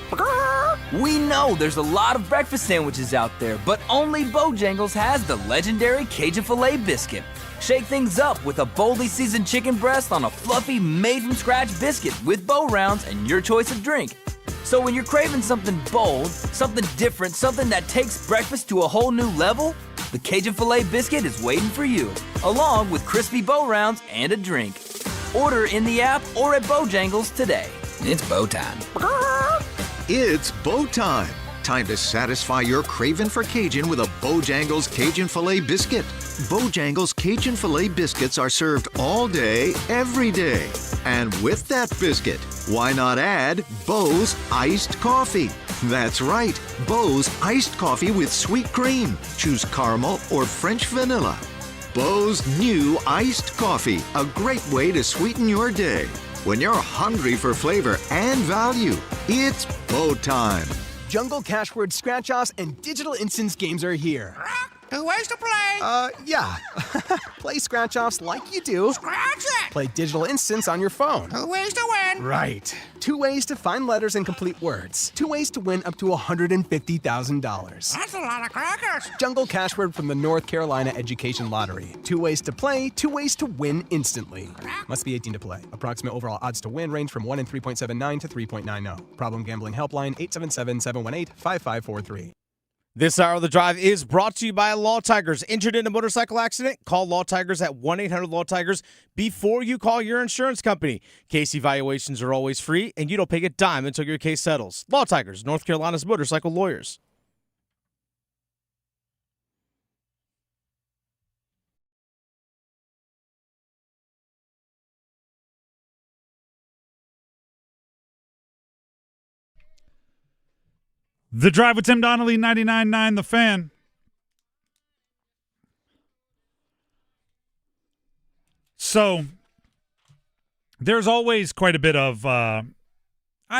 [SPEAKER 14] We know there's a lot of breakfast sandwiches out there, but only Bojangles has the legendary Cajun Filet Biscuit. Shake things up with a boldly seasoned chicken breast on a fluffy, made-from-scratch biscuit with bow rounds and your choice of drink. So when you're craving something bold, something different, something that takes breakfast to a whole new level, the Cajun Filet Biscuit is waiting for you, along with crispy bow rounds and a drink. Order in the app or at Bojangles today. It's bow time.
[SPEAKER 15] It's bow time. Time to satisfy your craving for Cajun with a Bojangles Cajun Filet Biscuit. Bojangles Cajun Filet Biscuits are served all day, every day. And with that biscuit, why not add Bo's Iced Coffee? That's right, Bo's Iced Coffee with sweet cream. Choose caramel or French vanilla. Bo's new Iced Coffee, a great way to sweeten your day. When you're hungry for flavor and value, it's Bo time.
[SPEAKER 19] Jungle Cashword Scratch-Offs and Digital Instance games are here.
[SPEAKER 20] 2 ways to play.
[SPEAKER 19] Yeah. Play Scratch-Offs like you do.
[SPEAKER 20] Scratch it.
[SPEAKER 19] Play Digital Instance on your phone.
[SPEAKER 20] 2 ways to win.
[SPEAKER 19] Right. 2 ways to find letters and complete words. 2 ways to win up to $150,000.
[SPEAKER 20] That's a lot of crackers.
[SPEAKER 19] Jungle Cashword from the North Carolina Education Lottery. 2 ways to play, 2 ways to win instantly. Must be 18 to play. Approximate overall odds to win range from 1 in 3.79 to 3.90. Problem gambling helpline 877-718-5543.
[SPEAKER 16] This hour of The Drive is brought to you by Law Tigers. Injured in a motorcycle accident? Call Law Tigers at 1-800-LAW-TIGERS before you call your insurance company. Case evaluations are always free, and you don't pay a dime until your case settles. Law Tigers, North Carolina's motorcycle lawyers.
[SPEAKER 18] The Drive with Tim Donnelly, 99.9 The Fan. So, there's always quite a bit of, I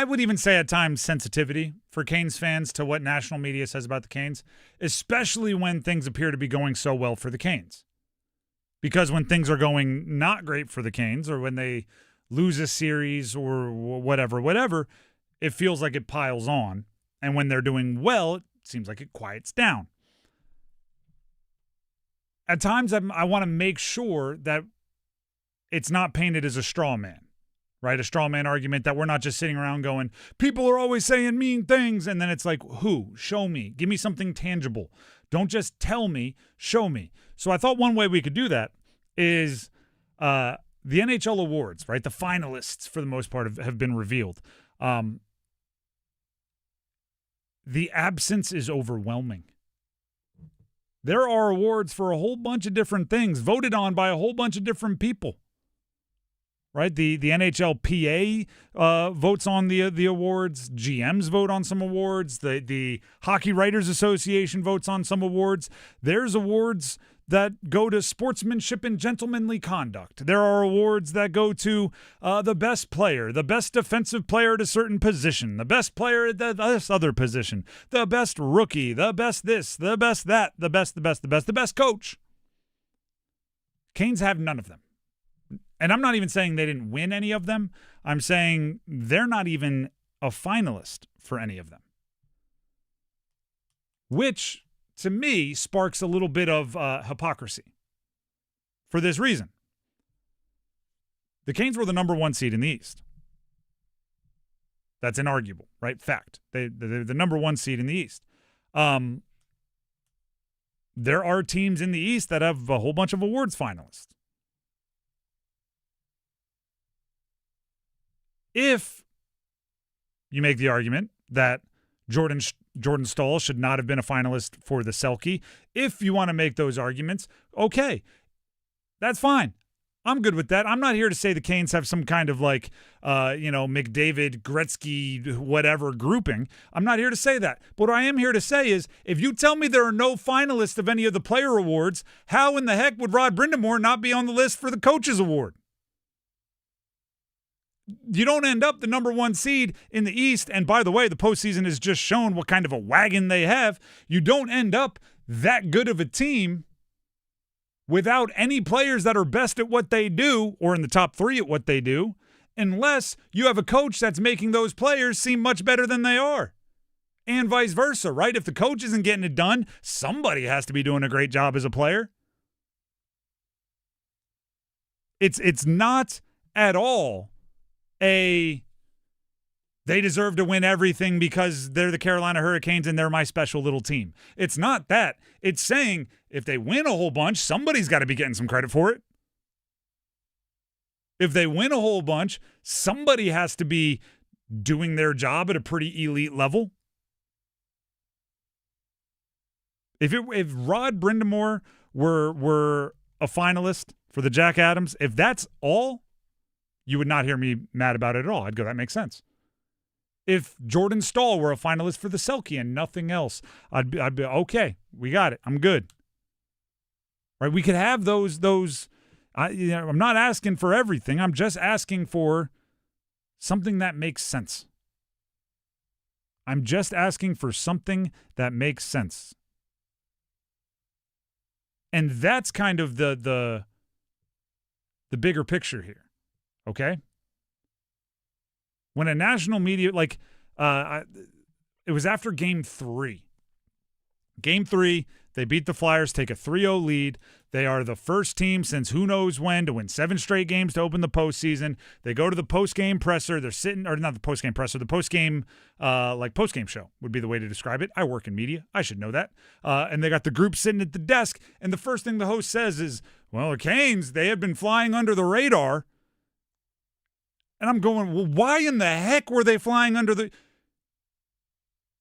[SPEAKER 18] would even say at times, sensitivity for Canes fans to what national media says about the Canes, especially when things appear to be going so well for the Canes. Because when things are going not great for the Canes, or when they lose a series or whatever, it feels like it piles on. And when they're doing well, it seems like it quiets down. At times, I want to make sure that it's not painted as a straw man, right? A straw man argument that we're not just sitting around going, people are always saying mean things. And then it's like, who? Show me. Give me something tangible. Don't just tell me, show me. So I thought one way we could do that is the NHL awards, right? The finalists, for the most part, have been revealed. The absence is overwhelming. There are awards for a whole bunch of different things voted on by a whole bunch of different people, right? The NHLPA votes on the awards. GMs vote on some awards. The Hockey Writers Association votes on some awards. There's awards that go to sportsmanship and gentlemanly conduct. There are awards that go to the best player, the best defensive player at a certain position, the best player at this other position, the best rookie, the best this, the best that, the best coach. Canes have none of them. And I'm not even saying they didn't win any of them. I'm saying they're not even a finalist for any of them. Which, to me, sparks a little bit of hypocrisy. For this reason. The Canes were the number 1 seed in the East. That's inarguable, right? Fact. They're the number 1 seed in the East. There are teams in the East that have a whole bunch of awards finalists. If you make the argument that Jordan Stahl should not have been a finalist for the Selke, if you want to make those arguments, okay, that's fine. I'm good with that. I'm not here to say the Canes have some kind of like, McDavid, Gretzky, whatever grouping. I'm not here to say that. But what I am here to say is if you tell me there are no finalists of any of the player awards, how in the heck would Rod Brindamore not be on the list for the coaches award? You don't end up the number 1 seed in the East. And by the way, the postseason has just shown what kind of a wagon they have. You don't end up that good of a team without any players that are best at what they do or in the top 3 at what they do, unless you have a coach that's making those players seem much better than they are. And vice versa, right? If the coach isn't getting it done, somebody has to be doing a great job as a player. It's not at all they deserve to win everything because they're the Carolina Hurricanes and they're my special little team. It's not that. It's saying if they win a whole bunch, somebody's got to be getting some credit for it. If they win a whole bunch, somebody has to be doing their job at a pretty elite level. If Rod Brindamore were a finalist for the Jack Adams, if that's all, you would not hear me mad about it at all. I'd go, that makes sense. If Jordan Stahl were a finalist for the Selke and nothing else, I'd be okay. We got it. I'm good. Right? We could have those. I'm not asking for everything. I'm just asking for something that makes sense. I'm just asking for something that makes sense. And that's kind of the bigger picture here. Okay? When a national media, it was after Game 3. Game 3, they beat the Flyers, take a 3-0 lead. They are the first team since who knows when to win 7 straight games to open the postseason. They go to the postgame presser. They're sitting, or not the postgame presser, the postgame, postgame show would be the way to describe it. I work in media. I should know that. And they got the group sitting at the desk, and the first thing the host says is, well, the Canes, they had been flying under the radar. And I'm going, well, why in the heck were they flying under the...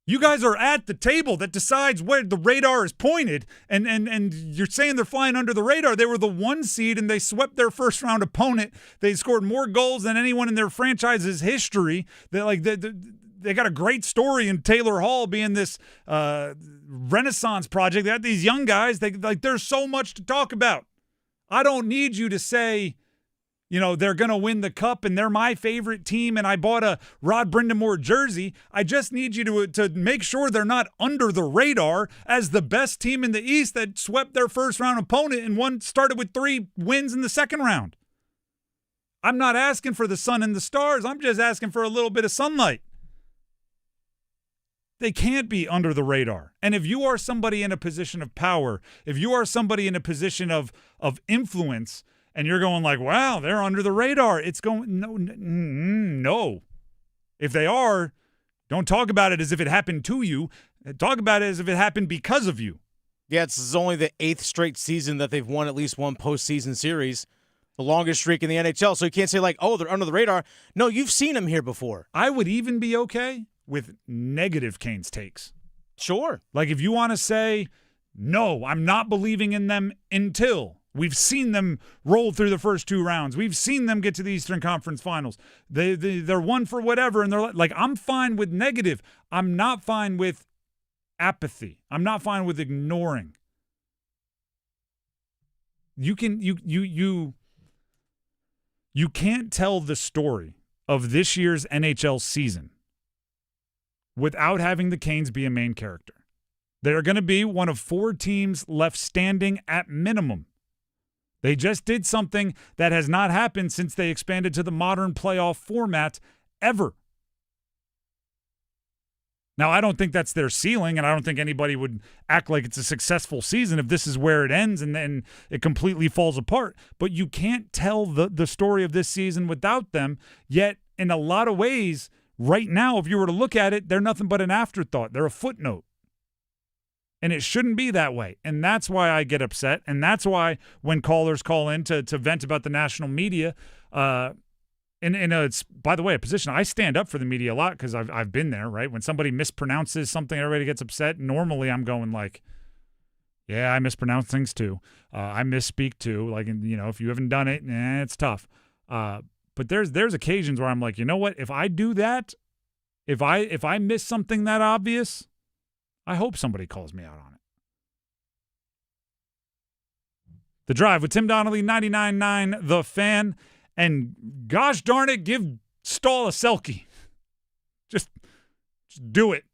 [SPEAKER 18] You guys are at the table that decides where the radar is pointed, and you're saying they're flying under the radar. They were the 1 seed, and they swept their first-round opponent. They scored more goals than anyone in their franchise's history. They got a great story in Taylor Hall being this Renaissance project. They had these young guys. There's so much to talk about. I don't need you to say... they're going to win the cup and they're my favorite team and I bought a Rod Brindamore jersey. I just need you to make sure they're not under the radar as the best team in the East that swept their first-round opponent and started with 3 wins in the second round. I'm not asking for the sun and the stars. I'm just asking for a little bit of sunlight. They can't be under the radar. And if you are somebody in a position of power, if you are somebody in a position of influence, and you're going like, wow, they're under the radar. It's going, no. If they are, don't talk about it as if it happened to you. Talk about it as if it happened because of you.
[SPEAKER 16] Yeah, it's only the 8th straight season that they've won at least one postseason series, the longest streak in the NHL. So you can't say like, oh, they're under the radar. No, you've seen them here before.
[SPEAKER 18] I would even be okay with negative Canes takes.
[SPEAKER 16] Sure.
[SPEAKER 18] Like if you want to say, no, I'm not believing in them until... We've seen them roll through the first 2 rounds. We've seen them get to the Eastern Conference Finals. They're one for whatever, and they're like, I'm fine with negative. I'm not fine with apathy. I'm not fine with ignoring. You can't tell the story of this year's NHL season without having the Canes be a main character. They're going to be one of 4 teams left standing at minimum. They just did something that has not happened since they expanded to the modern playoff format ever. Now, I don't think that's their ceiling, and I don't think anybody would act like it's a successful season if this is where it ends and then it completely falls apart. But you can't tell the story of this season without them, yet in a lot of ways, right now, if you were to look at it, they're nothing but an afterthought. They're a footnote. And it shouldn't be that way. And that's why I get upset. And that's why when callers call in to vent about the national media, it's, by the way, a position I stand up for the media a lot because I've been there, right? When somebody mispronounces something, everybody gets upset. Normally I'm going like, Yeah, I mispronounce things too. I misspeak too. Like, if you haven't done it, it's tough. But there's occasions where I'm like, you know what? If I do that, if I miss something that obvious, I hope somebody calls me out on it. The Drive with Tim Donnelly, 99.9 The Fan, and gosh darn it, give Stahl a Selkie. Just do it.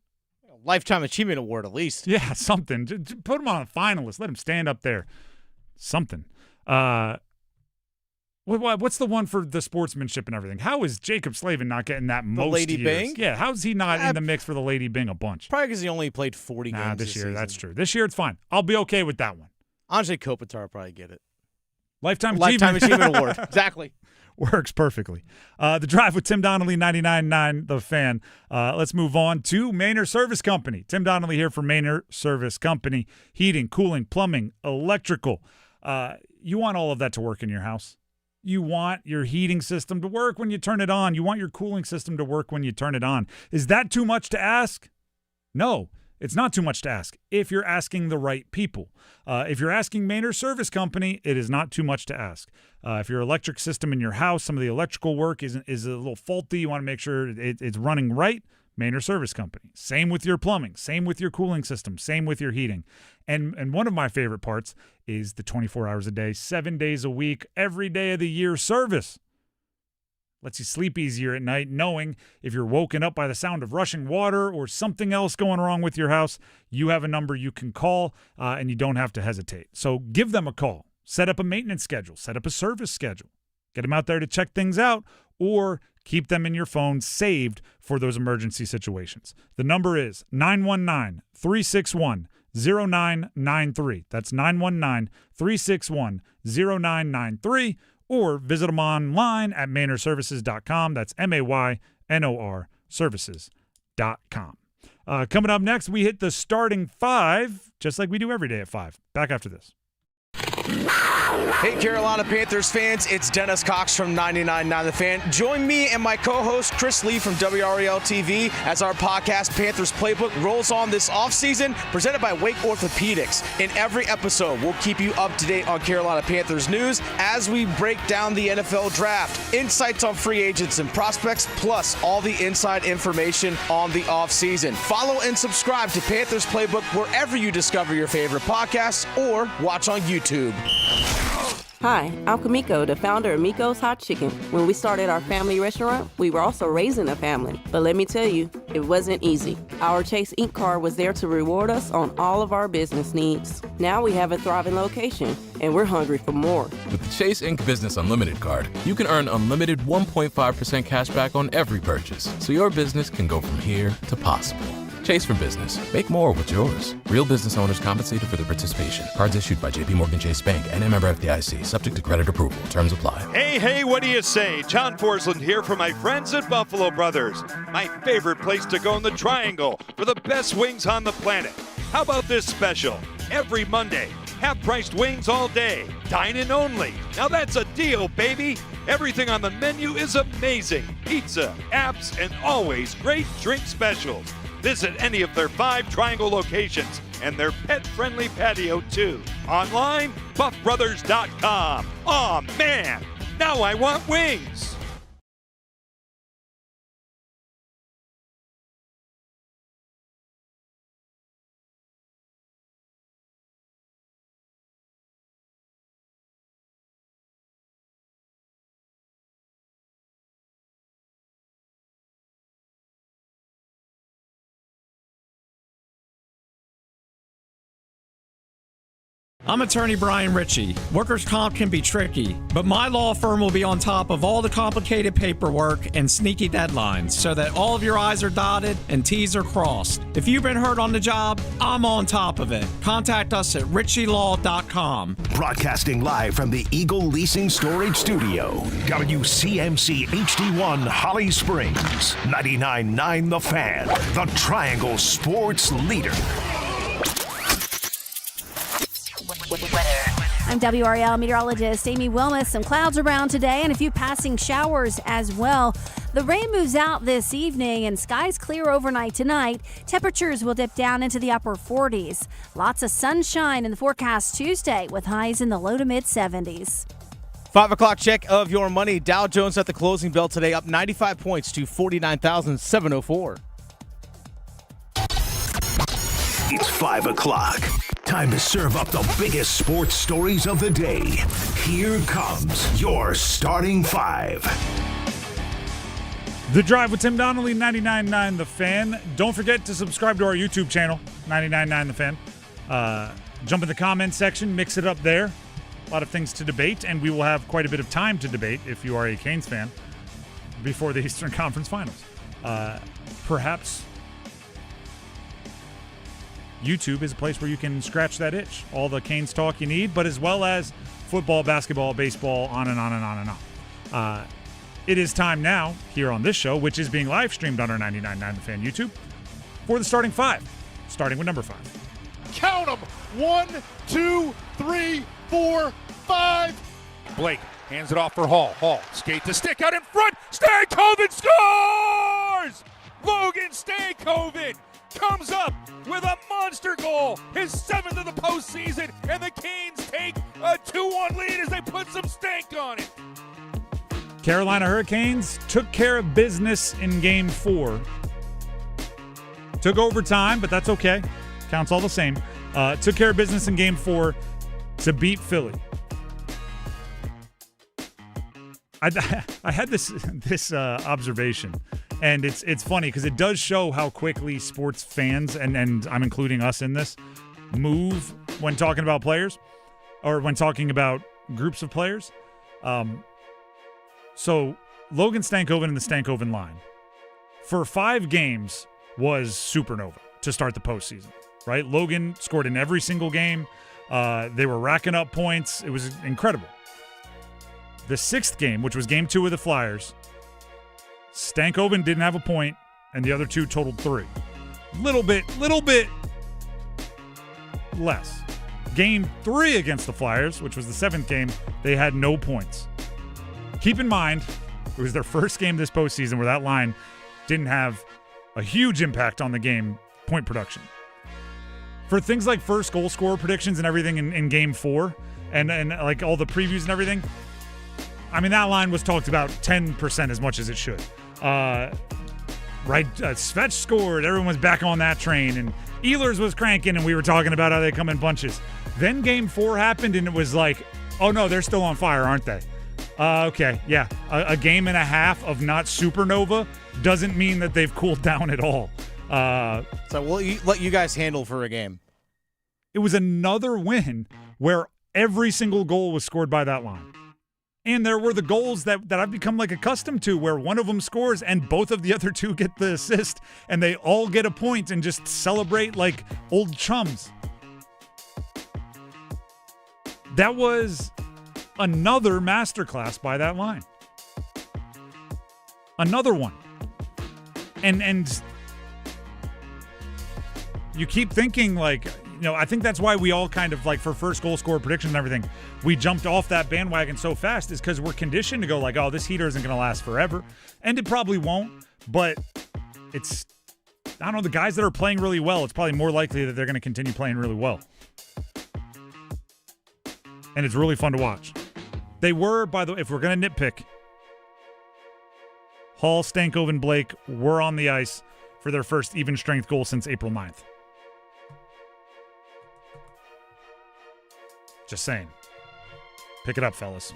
[SPEAKER 16] Lifetime Achievement Award, at least.
[SPEAKER 18] Yeah, something. Just put him on a finalist. Let him stand up there. Something. What's the one for the sportsmanship and everything? How is Jacob Slavin not getting that most
[SPEAKER 16] Lady
[SPEAKER 18] years?
[SPEAKER 16] Bing?
[SPEAKER 18] Yeah, how's he not in the mix for the Lady Bing a bunch?
[SPEAKER 16] Probably because he only played 40 games
[SPEAKER 18] this year.
[SPEAKER 16] season.
[SPEAKER 18] That's true. This year it's fine. I'll be okay with that one.
[SPEAKER 16] Andrzej Kopitar will probably get it.
[SPEAKER 18] Lifetime
[SPEAKER 16] Achievement Award. Exactly.
[SPEAKER 18] Works perfectly. The Drive with Tim Donnelly, 99.9 The Fan. Let's move on to Maynard Service Company. Tim Donnelly here for Maynard Service Company. Heating, cooling, plumbing, electrical. You want all of that to work in your house. You want your heating system to work when you turn it on. You want your cooling system to work when you turn it on. Is that too much to ask? No, it's not too much to ask if you're asking the right people. If you're asking Maynard Service Company, it is not too much to ask. If your electric system in your house, some of the electrical work is a little faulty, you want to make sure it's running right, Maynard Service Company. Same with your plumbing, same with your cooling system, same with your heating. And one of my favorite parts is the 24 hours a day, 7 days a week, every day of the year service. Lets you sleep easier at night knowing if you're woken up by the sound of rushing water or something else going wrong with your house, you have a number you can call and you don't have to hesitate. So give them a call. Set up a maintenance schedule. Set up a service schedule. Get them out there to check things out or keep them in your phone saved for those emergency situations. The number is 919-361-0993. That's 919-361-0993. Or visit them online at MaynardServices.com. That's MAYNOR Services.com. Coming up next, we hit the starting five, just like we do every day at 5. Back after this.
[SPEAKER 2] Hey, Carolina Panthers fans, it's Dennis Cox from 99.9 The Fan. Join me and my co-host Chris Lee from WRAL TV as our podcast Panthers Playbook rolls on this offseason, presented by Wake Orthopedics. In every episode, we'll keep you up to date on Carolina Panthers news as we break down the NFL draft, insights on free agents and prospects, plus all the inside information on the offseason. Follow and subscribe to Panthers Playbook wherever you discover your favorite podcasts or watch on YouTube.
[SPEAKER 3] Hi, I'm Kamiko, the founder of Miko's Hot Chicken. When we started our family restaurant, we were also raising a family. But let me tell you, it wasn't easy. Our Chase Inc. card was there to reward us on all of our business needs. Now we have a thriving location, and we're hungry for more.
[SPEAKER 21] With the Chase Inc. Business Unlimited card, you can earn unlimited 1.5% cash back on every purchase, so your business can go from here to possible. Chase for business. Make more with yours. Real business owners compensated for their participation. Cards issued by JPMorgan Chase Bank and a member FDIC. Subject to credit approval. Terms apply.
[SPEAKER 22] Hey, what do you say? John Forsland here for my friends at Buffalo Brothers. My favorite place to go in the Triangle for the best wings on the planet. How about this special? Every Monday, half-priced wings all day. Dine-in only. Now that's a deal, baby. Everything on the menu is amazing. Pizza, apps, and always great drink specials. Visit any of their 5 Triangle locations and their pet-friendly patio, too. Online, buffbrothers.com. Aw, man, now I want wings.
[SPEAKER 23] I'm attorney Brian Ritchie. Workers' comp can be tricky, but my law firm will be on top of all the complicated paperwork and sneaky deadlines so that all of your I's are dotted and T's are crossed. If you've been hurt on the job, I'm on top of it. Contact us at ritchielaw.com.
[SPEAKER 4] Broadcasting live from the Eagle Leasing Storage Studio. WCMC HD1 Holly Springs. 99.9 The Fan. The Triangle Sports Leader.
[SPEAKER 24] I'm WRAL meteorologist Amy Wilmus. Some clouds around today and a few passing showers as well.
[SPEAKER 1] The rain moves out this evening and skies clear overnight tonight. Temperatures will dip down into the upper 40s. Lots of sunshine in the forecast Tuesday with highs in the low to mid 70s.
[SPEAKER 2] 5 o'clock check of your money. Dow Jones at the closing bell today up 95 points to 49,704.
[SPEAKER 4] It's 5 o'clock. Time to serve up the biggest sports stories of the day. Here comes your starting five.
[SPEAKER 18] The Drive with Tim Donnelly, 99.9 The Fan. Don't forget to subscribe to our YouTube channel, 99.9 The Fan. Jump in the comment section, mix it up there. A lot of things to debate, and we will have quite a bit of time to debate if you are a Canes fan before the Eastern Conference Finals. Perhaps YouTube is a place where you can scratch that itch. All the Canes talk you need, but as well as football, basketball, baseball, on and on and on and on. It is time now, here on this show, which is being live streamed on our 99.9 The Fan YouTube, for the starting five, starting with number 5.
[SPEAKER 5] Count them. 1, 2, 3, 4, 5. Blake hands it off for Hall. Hall skate the stick out in front. Stankoven scores! Logan Stankoven comes up with a monster goal, his 7th of the postseason, and the Canes take a 2-1 lead as they put some stank on it.
[SPEAKER 18] Carolina Hurricanes took care of business in Game 4. Took overtime, but that's okay. Counts all the same. Took care of business in Game 4 to beat Philly. I had this observation, and it's funny because it does show how quickly sports fans, and I'm including us in this, move when talking about players or when talking about groups of players. So Logan Stankoven and the Stankoven line for 5 games was supernova to start the postseason, right? Logan scored in every single game. They were racking up points. It was incredible. The 6th game, which was Game 2 of the Flyers, Stankoven didn't have a point, and the other 2 totaled 3. Little bit less. Game 3 against the Flyers, which was the 7th game, they had no points. Keep in mind, it was their first game this postseason where that line didn't have a huge impact on the game point production. For things like first goal scorer predictions and everything in Game 4 and like all the previews and everything, I mean, that line was talked about 10% as much as it should. Right, Svetch scored. Everyone was back on that train, and Ehlers was cranking, and we were talking about how they come in bunches. Then Game 4 happened, and it was like, oh, no, they're still on fire, aren't they? Okay, yeah. A game and a half of not supernova doesn't mean that they've cooled down at all.
[SPEAKER 2] So we'll let you guys handle for a game.
[SPEAKER 18] It was another win where every single goal was scored by that line. And there were the goals that I've become like accustomed to where one of them scores and both of the other 2 get the assist and they all get a point and just celebrate like old chums. That was another masterclass by that line. Another one. And you keep thinking like, you know, I think that's why we all kind of like for first goal scorer predictions and everything, we jumped off that bandwagon so fast is because we're conditioned to go like, oh, this heater isn't going to last forever. And it probably won't, but it's, I don't know, the guys that are playing really well, it's probably more likely that they're going to continue playing really well. And it's really fun to watch. They were, by the way, if we're going to nitpick, Hall, Stankoven, Blake were on the ice for their first even strength goal since April 9th. Just saying. Pick it up, fellas.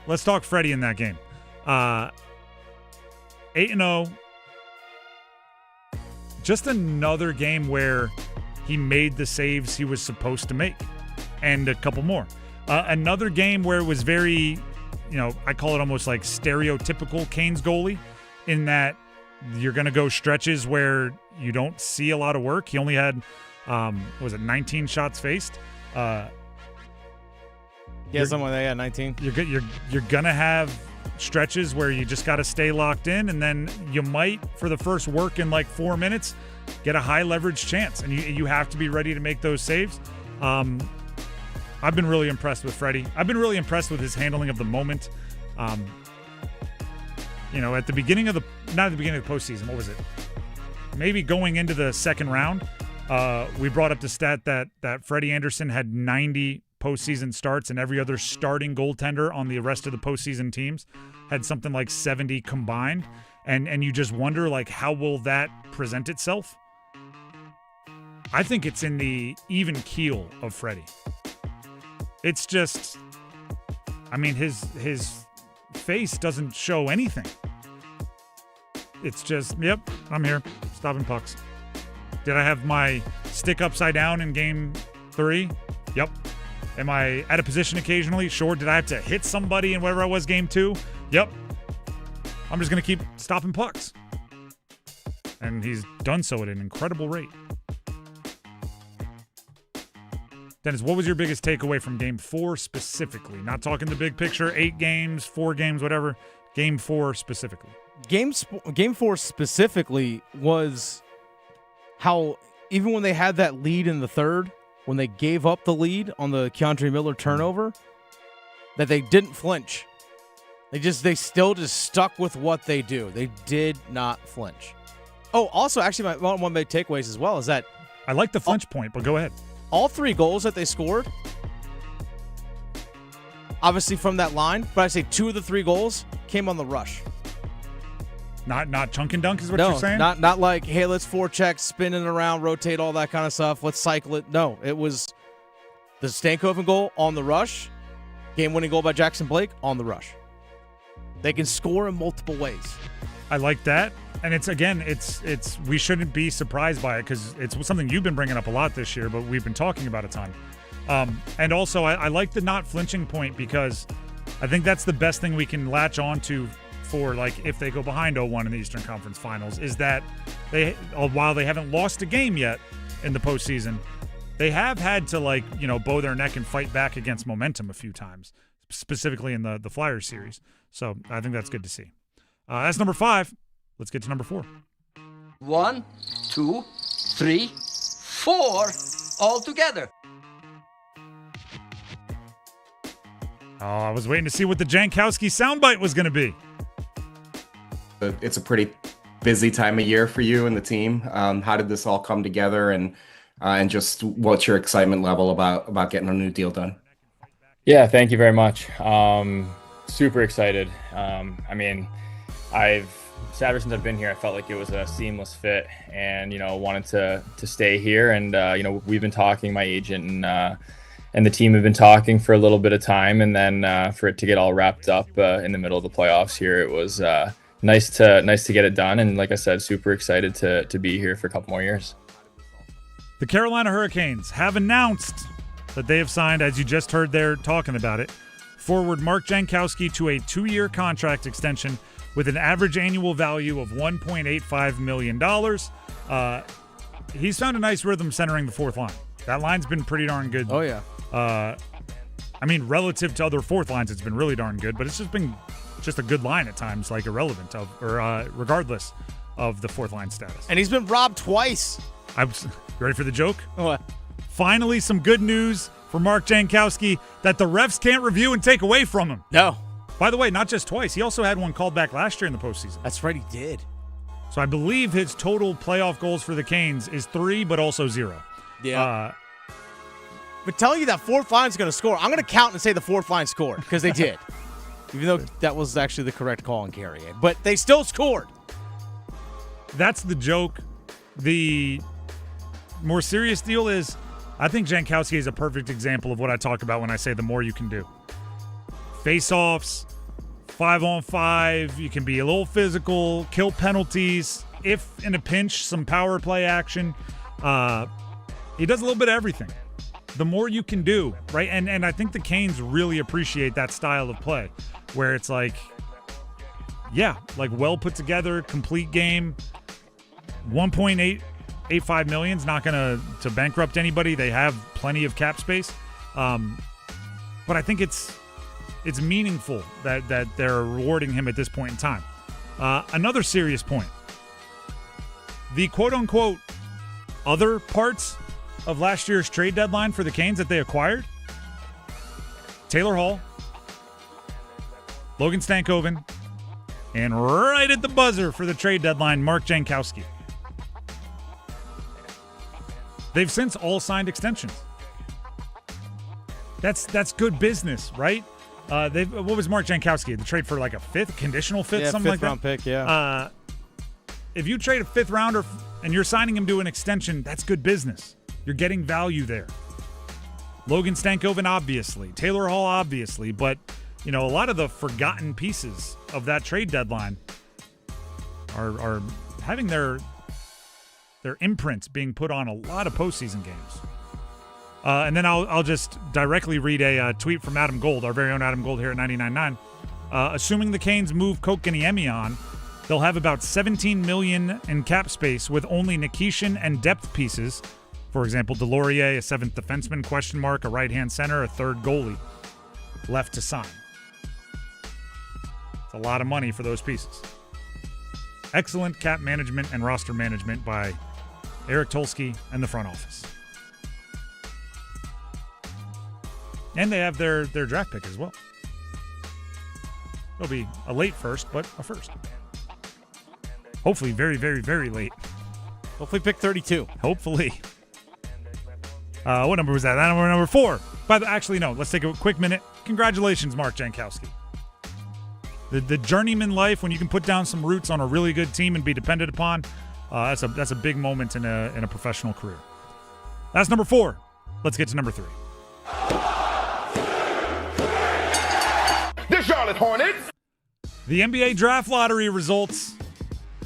[SPEAKER 18] Let's talk Freddie in that game. 8-0. Just another game where he made the saves he was supposed to make. And a couple more. Another game where it was very, you know, I call it almost like stereotypical Canes goalie in that you're going to go stretches where you don't see a lot of work. He only had, 19 shots faced?
[SPEAKER 2] Yeah, something like that, yeah, 19.
[SPEAKER 18] You're going to have stretches where you just got to stay locked in, and then you might, for the first work in like 4 minutes, get a high leverage chance, and you have to be ready to make those saves. I've been really impressed with Freddie. I've been really impressed with his handling of the moment. At the beginning of not at the beginning of the postseason, what was it? Maybe going into the second round, we brought up the stat that Freddie Anderson had 90 postseason starts, and every other starting goaltender on the rest of the postseason teams had something like 70 combined. And you just wonder, like, how will that present itself? I think it's in the even keel of Freddie. It's just, his face doesn't show anything. It's just, yep, I'm here, stopping pucks. Did I have my stick upside down in game 3? Yep. Am I out of position occasionally? Sure. Did I have to hit somebody in whatever I was game 2? Yep. I'm just going to keep stopping pucks. And he's done so at an incredible rate. Dennis, what was your biggest takeaway from game 4 specifically? Not talking the big picture, 8 games, 4 games, whatever. Game 4 specifically. Game
[SPEAKER 16] 4 specifically was how even when they had that lead in the third, when they gave up the lead on the Keandre Miller turnover, that they didn't flinch. They still just stuck with what they do. They did not flinch. Oh, also, actually, one of my big takeaways as well is that
[SPEAKER 18] I like the flinch point, but go ahead.
[SPEAKER 16] All 3 goals that they scored, obviously from that line, but I say 2 of the 3 goals came on the rush.
[SPEAKER 18] Not chunk and dunk is what you're saying?
[SPEAKER 16] Not like, hey, let's forecheck, spin it around, rotate, all that kind of stuff. Let's cycle it. No, it was the Stankoven goal on the rush, game-winning goal by Jackson Blake on the rush. They can score in multiple ways.
[SPEAKER 18] I like that. And it's we shouldn't be surprised by it because it's something you've been bringing up a lot this year, but we've been talking about a ton. And also, I like the not flinching point because I think that's the best thing we can latch on to for, like, if they go behind 0-1 in the Eastern Conference Finals, is that while they haven't lost a game yet in the postseason, they have had to, like, bow their neck and fight back against momentum a few times, specifically in the Flyers series. So I think that's good to see. That's number 5. Let's get to number 4.
[SPEAKER 6] 1, 2, 3, 4, all together.
[SPEAKER 18] Oh, I was waiting to see what the Jankowski soundbite was going to be.
[SPEAKER 7] It's a pretty busy time of year for you and the team. How did this all come together, and just what's your excitement level about getting a new deal done?
[SPEAKER 17] Yeah, thank you very much. Super excited. Ever since I've been here, I felt like it was a seamless fit, and wanted to stay here. And we've been talking, my agent and the team have been talking for a little bit of time, and then for it to get all wrapped up in the middle of the playoffs here, it was nice to get it done. And like I said, super excited to be here for a couple more years.
[SPEAKER 18] The Carolina Hurricanes have announced that they have signed, as you just heard there talking about it, forward Mark Jankowski to a 2-year contract extension with an average annual value of $1.85 million. He's found a nice rhythm centering the fourth line. That line's been pretty darn good.
[SPEAKER 16] Oh, yeah.
[SPEAKER 18] Relative to other fourth lines, it's been really darn good, but it's just been a good line at times, like irrelevant of, or regardless of the fourth line status.
[SPEAKER 16] And he's been robbed twice.
[SPEAKER 18] Ready for the joke?
[SPEAKER 16] What?
[SPEAKER 18] Finally, some good news for Mark Jankowski that the refs can't review and take away from him.
[SPEAKER 16] No.
[SPEAKER 18] By the way, not just twice. He also had one called back last year in the postseason.
[SPEAKER 16] That's right, he did.
[SPEAKER 18] So I believe his total playoff goals for the Canes is 3, but also 0.
[SPEAKER 16] Yeah. But telling you that fourth line's going to score, I'm going to count and say the fourth line scored, because they did. Even though that was actually the correct call on Carrier. But they still scored.
[SPEAKER 18] That's the joke. The more serious deal is, I think Jankowski is a perfect example of what I talk about when I say the more you can do. Face-offs, 5-on-5, you can be a little physical, kill penalties, if in a pinch, some power play action. He does a little bit of everything. The more you can do, right? And I think the Canes really appreciate that style of play, where it's like, yeah, like well put together, complete game. $1.85 million is not going to bankrupt anybody. They have plenty of cap space. But I think it's meaningful that they're rewarding him at this point in time. Another serious point. The quote-unquote other parts of last year's trade deadline for the Canes that they acquired, Taylor Hall, Logan Stankoven, and right at the buzzer for the trade deadline, Mark Jankowski. They've since all signed extensions. That's good business, right? What was Mark Jankowski? The trade for like a conditional fifth, something like that?
[SPEAKER 16] Fifth-round pick, yeah.
[SPEAKER 18] If you trade a fifth rounder and you're signing him to an extension, that's good business. You're getting value there. Logan Stankoven, obviously. Taylor Hall, obviously. But, a lot of the forgotten pieces of that trade deadline are having their imprints being put on a lot of postseason games. And then I'll just directly read a tweet from Adam Gold, our very own Adam Gold here at 99.9. Assuming the Canes move Kotkaniemi on, they'll have about $17 million in cap space with only Nikishin and depth pieces. For example, Delorier, a seventh defenseman, a right-hand center, a third goalie left to sign. It's a lot of money for those pieces. Excellent cap management and roster management by Eric Tulsky and the front office. And they have their draft pick as well. It'll be a late first, but a first. Hopefully very, very, very late.
[SPEAKER 16] Hopefully pick 32.
[SPEAKER 18] Hopefully. What number was that? That number 4. Actually, no. Let's take a quick minute. Congratulations, Mark Jankowski. The journeyman life, when you can put down some roots on a really good team and be depended upon, that's a big moment in a professional career. That's number 4. Let's get to number 3.
[SPEAKER 8] The Charlotte Hornets.
[SPEAKER 18] The NBA draft lottery results.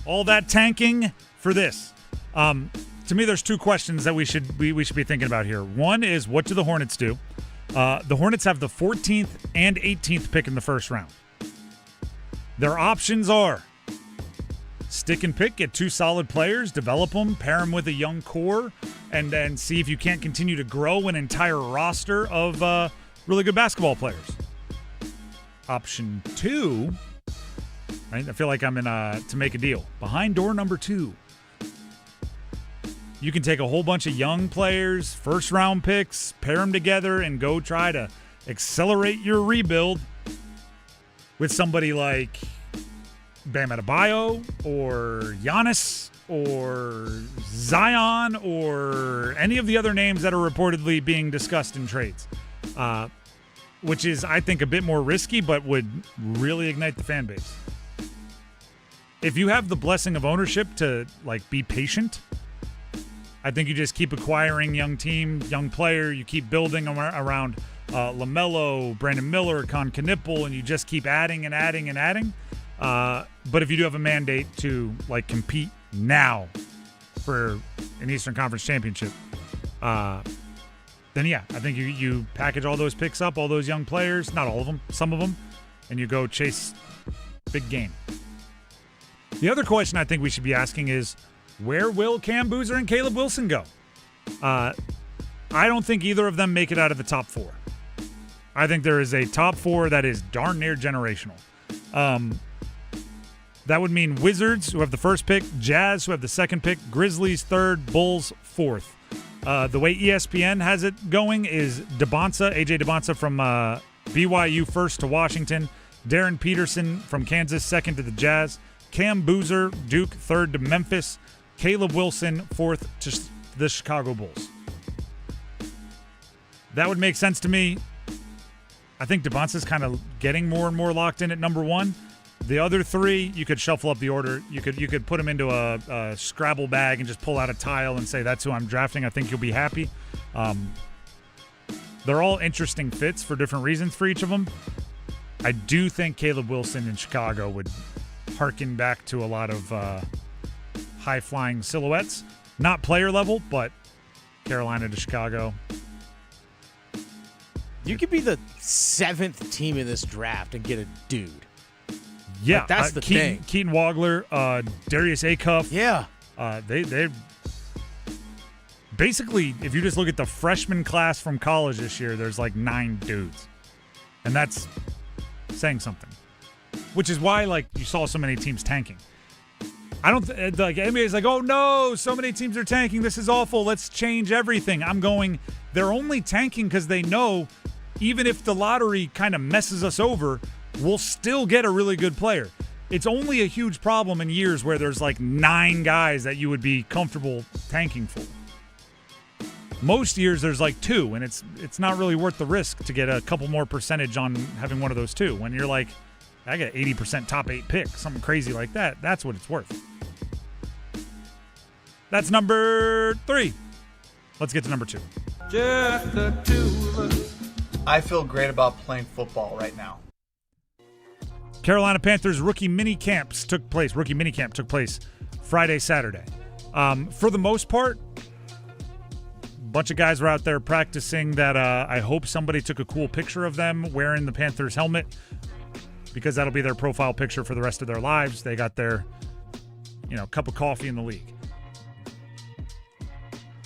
[SPEAKER 18] All that tanking for this. To me, there's 2 questions that we should be thinking about here. One is, what do the Hornets do? The Hornets have the 14th and 18th pick in the first round. Their options are stick and pick, get 2 solid players, develop them, pair them with a young core, and then see if you can't continue to grow an entire roster of really good basketball players. Option 2, right? I feel like I'm in to make a deal. Behind door number 2. You can take a whole bunch of young players, first-round picks, pair them together, and go try to accelerate your rebuild with somebody like Bam Adebayo or Giannis or Zion or any of the other names that are reportedly being discussed in trades, which is, I think, a bit more risky but would really ignite the fan base. If you have the blessing of ownership to be patient, I think you just keep acquiring young team, young player. You keep building around LaMelo, Brandon Miller, Con Knipple, and you just keep adding and adding and adding. But if you do have a mandate to compete now for an Eastern Conference championship, then yeah, I think you package all those picks up, all those young players, not all of them, some of them, and you go chase big game. The other question I think we should be asking is, where will Cam Boozer and Caleb Wilson go? I don't think either of them make it out of the top 4. I think there is a top 4 that is darn near generational. That would mean Wizards, who have the first pick, Jazz, who have the second pick, Grizzlies third, Bulls fourth. The way ESPN has it going is AJ Debonsa from BYU first to Washington, Darren Peterson from Kansas second to the Jazz, Cam Boozer, Duke third to Memphis, Caleb Wilson fourth to the Chicago Bulls. That would make sense to me. I think Debonsa's kind of getting more and more locked in at number 1. The other 3, you could shuffle up the order. You could put them into a Scrabble bag and just pull out a tile and say, that's who I'm drafting. I think you'll be happy. They're all interesting fits for different reasons for each of them. I do think Caleb Wilson in Chicago would harken back to a lot of high-flying silhouettes. Not player level, but Carolina to Chicago.
[SPEAKER 16] You could be the 7th team in this draft and get a dude.
[SPEAKER 18] Yeah,
[SPEAKER 16] that's the thing.
[SPEAKER 18] Keaton Wagler, Darius Acuff.
[SPEAKER 16] Yeah.
[SPEAKER 18] They basically, if you just look at the freshman class from college this year, there's 9 dudes. And that's saying something. Which is why, you saw so many teams tanking. I don't NBA's oh no, so many teams are tanking. This is awful. Let's change everything. I'm going, they're only tanking because they know even if the lottery kind of messes us over, will still get a really good player. It's only a huge problem in years where there's like 9 guys that you would be comfortable tanking for. Most years there's like 2, and it's not really worth the risk to get a couple more percentage on having one of those 2. When you're like, I get 80% top 8 pick, something crazy like that, that's what it's worth. That's number 3. Let's get to number 2.
[SPEAKER 8] Just the 2 of us. I feel great about playing football right now.
[SPEAKER 18] Carolina Panthers rookie minicamp took place Friday, Saturday. For the most part, a bunch of guys were out there practicing that I hope somebody took a cool picture of them wearing the Panthers helmet, because that'll be their profile picture for the rest of their lives. They got their, cup of coffee in the league.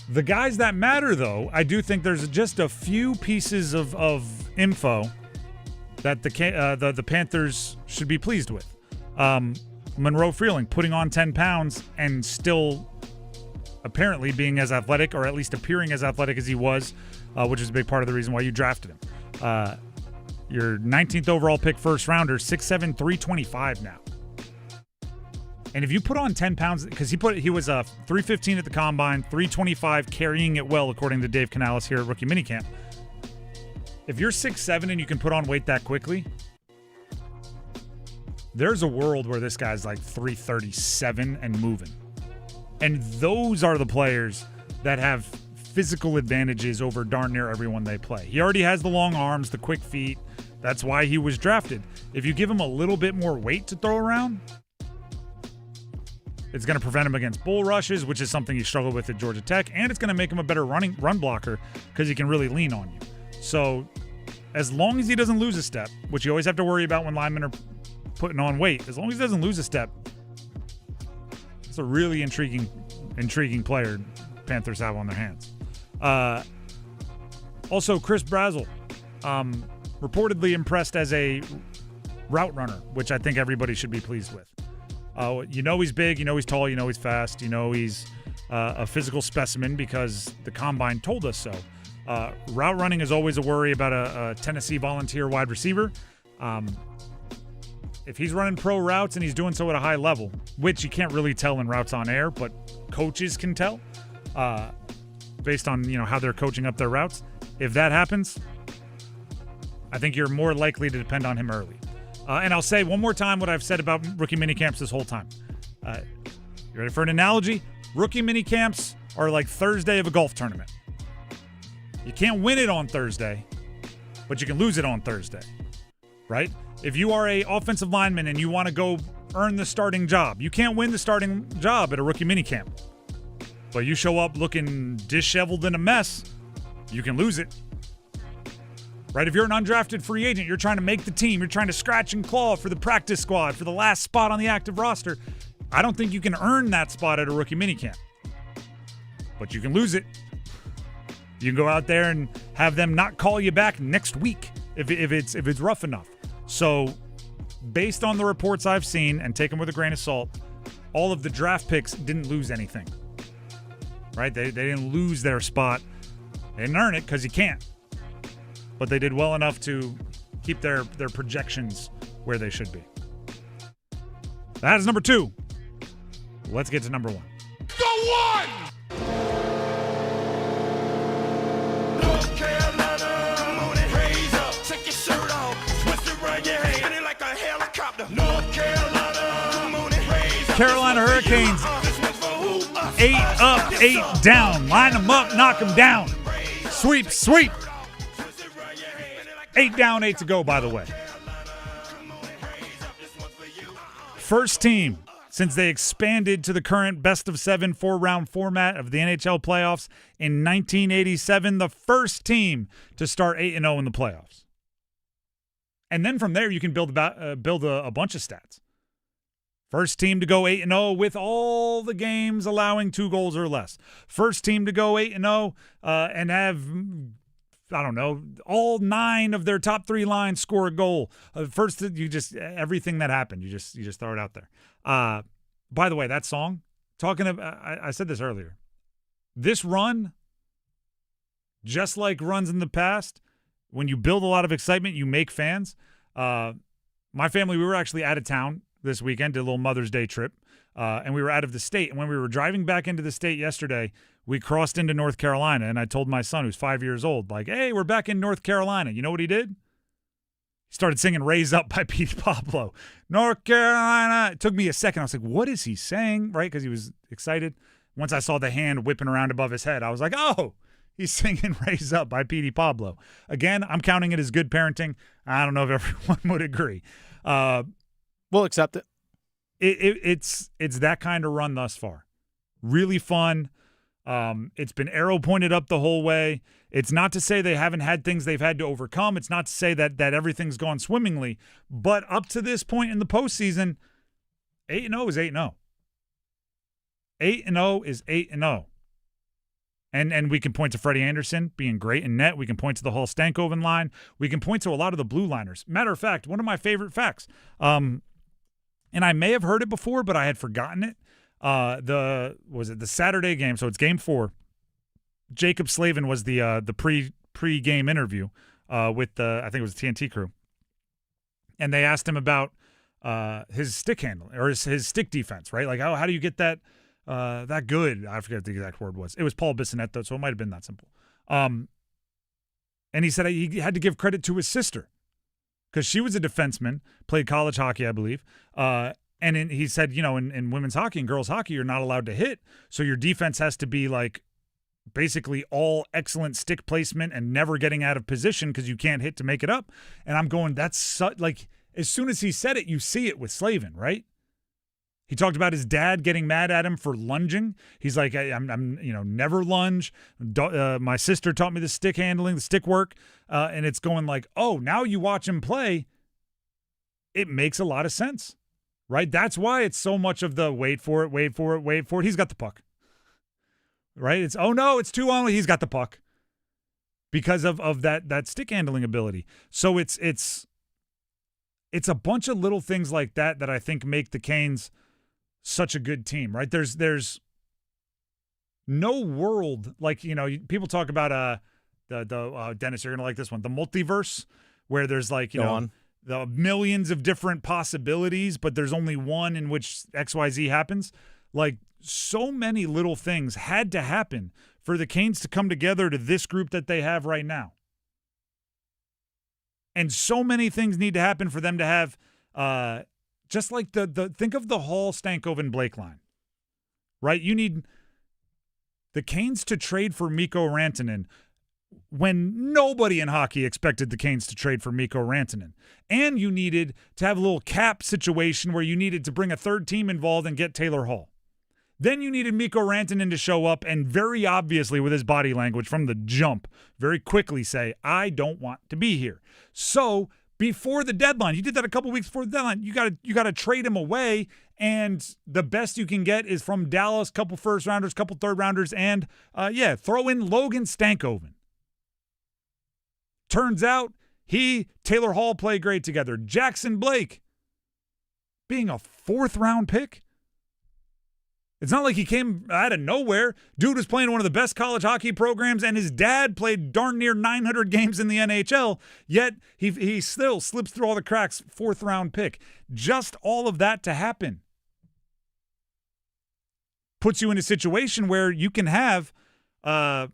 [SPEAKER 18] The guys that matter, though, I do think there's just a few pieces of info that the Panthers should be pleased with. Monroe Freeling putting on 10 pounds and still apparently being as athletic, or at least appearing as athletic as he was, which is a big part of the reason why you drafted him. Your 19th overall pick, first rounder, 6'7", 325 now. And if you put on 10 pounds, because he was 315 at the combine, 325 carrying it well, according to Dave Canales here at Rookie Minicamp. If you're 6'7" and you can put on weight that quickly, there's a world where this guy's like 337 and moving. And those are the players that have physical advantages over darn near everyone they play. He already has the long arms, the quick feet. That's why he was drafted. If you give him a little bit more weight to throw around, it's going to prevent him against bull rushes, which is something he struggled with at Georgia Tech, and it's going to make him a better run blocker because he can really lean on you. So as long as he doesn't lose a step, which you always have to worry about when linemen are putting on weight, as long as he doesn't lose a step, it's a really intriguing player Panthers have on their hands. Also, Chris Brazel, reportedly impressed as a route runner, which I think everybody should be pleased with. He's big, he's tall, he's fast, he's a physical specimen because the combine told us so. Route running is always a worry about a Tennessee Volunteer wide receiver. If he's running pro routes and he's doing so at a high level, which you can't really tell in routes on air, but coaches can tell based on how they're coaching up their routes. If that happens, I think you're more likely to depend on him early. And I'll say one more time what I've said about rookie minicamps this whole time. You ready for an analogy? Rookie minicamps are like Thursday of a golf tournament. You can't win it on Thursday, but you can lose it on Thursday, right? If you are a offensive lineman and you want to go earn the starting job, you can't win the starting job at a rookie minicamp. But you show up looking disheveled and a mess, you can lose it. Right? If you're an undrafted free agent, you're trying to make the team, you're trying to scratch and claw for the practice squad, for the last spot on the active roster, I don't think you can earn that spot at a rookie minicamp. But you can lose it. You can go out there and have them not call you back next week if it's rough enough. So, based on the reports I've seen, and take them with a grain of salt, all of the draft picks didn't lose anything. Right? They didn't lose their spot. They didn't earn it because you can't. But they did well enough to keep their projections where they should be. That is number 2. Let's get to number 1.
[SPEAKER 20] Go one! North Carolina, come on and raise up. Take your shirt off, twist it around your head, spin it like a helicopter. North Carolina, come on and raise up.
[SPEAKER 18] Carolina Hurricanes, 8 up, 8 down. Line them up, knock them down. Sweep, sweep. 8 down, 8 to go, by the way. First team since they expanded to the current best-of-7 4-round format of the NHL playoffs in 1987, the first team to start 8-0 in the playoffs. And then from there, you can build a bunch of stats. First team to go 8-0 with all the games allowing 2 goals or less. First team to go 8-0 and have, all 9 of their top 3 lines score a goal. First, everything that happened, you just throw it out there. By the way, that song, I said this earlier. This run, just like runs in the past, when you build a lot of excitement, you make fans. my family, we were actually out of town this weekend, did a little Mother's Day trip, and we were out of the state. And when we were driving back into the state yesterday, we crossed into North Carolina, and I told my son, who's 5 years old, like, hey, we're back in North Carolina. You know what he did? He started singing Raise Up by Pete Pablo. North Carolina. It took me a second. I was like, what is he saying, right? Because he was excited. Once I saw the hand whipping around above his head, I was like, oh, he's singing Raise Up by Pete Pablo. Again, I'm counting it as good parenting. I don't know if everyone would agree.
[SPEAKER 16] We'll accept it.
[SPEAKER 18] It's that kind of run thus far. Really fun. It's been arrow pointed up the whole way. It's not to say they haven't had things they've had to overcome. It's not to say that everything's gone swimmingly. But up to this point in the postseason, 8-0 is 8-0. 8-0 is 8-0. And we can point to Freddie Anderson being great in net. We can point to the whole Stankoven line. We can point to a lot of the blue liners. Matter of fact, one of my favorite facts, and I may have heard it before, but I had forgotten it. The Saturday game? So it's game 4. Jacob Slavin was the pre-game interview with I think it was the TNT crew, and they asked him about his stick handling or his stick defense, right? Like how do you get that good? I forget what the exact word was. It was Paul Bissonette, so it might have been that simple. And he said he had to give credit to his sister because she was a defenseman, played college hockey, I believe. And he said, in women's hockey and girls hockey, you're not allowed to hit. So your defense has to be like basically all excellent stick placement and never getting out of position because you can't hit to make it up. And I'm going, that's like, as soon as he said it, you see it with Slavin, right? He talked about his dad getting mad at him for lunging. He's like, I'm never lunge. My sister taught me the stick handling, the stick work. And it's going like, oh, now you watch him play. It makes a lot of sense. Right? That's why it's so much of the wait for it. He's got the puck. Right? It's, oh no, it's too on. He's got the puck. Because of that stick handling ability. So it's a bunch of little things like that I think make the Canes such a good team, right? There's no world, like, people talk about the Dennis, you're going to like this one, the multiverse, where there's like, the millions of different possibilities, but there's only one in which XYZ happens. Like, so many little things had to happen for the Canes to come together to this group that they have right now. And so many things need to happen for them to have, just like think of the Hall, Stankoven, Blake line, right? You need the Canes to trade for Mikko Rantanen when nobody in hockey expected the Canes to trade for Mikko Rantanen. And you needed to have a little cap situation where you needed to bring a third team involved and get Taylor Hall. Then you needed Mikko Rantanen to show up and very obviously with his body language from the jump, very quickly say, I don't want to be here. So before the deadline, you did that a couple weeks before the deadline, you got to trade him away, and the best you can get is from Dallas, couple first rounders, couple third rounders, and throw in Logan Stankoven. Turns out Taylor Hall play great together. Jackson Blake being a 4th-round pick. It's not like he came out of nowhere. Dude was playing one of the best college hockey programs, and his dad played darn near 900 games in the NHL, yet he still slips through all the cracks, 4th-round pick. Just all of that to happen puts you in a situation where you can have Aho,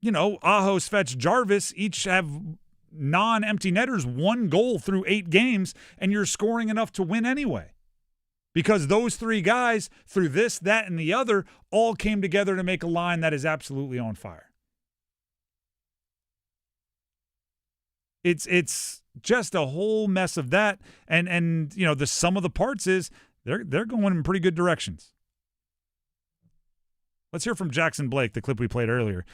[SPEAKER 18] Svech, Jarvis each have non-empty netters, 1 goal through 8 games, and you're scoring enough to win anyway. Because those 3 guys, through this, that, and the other, all came together to make a line that is absolutely on fire. It's just a whole mess of that, and the sum of the parts is they're going in pretty good directions. Let's hear from Jackson Blake, the clip we played earlier.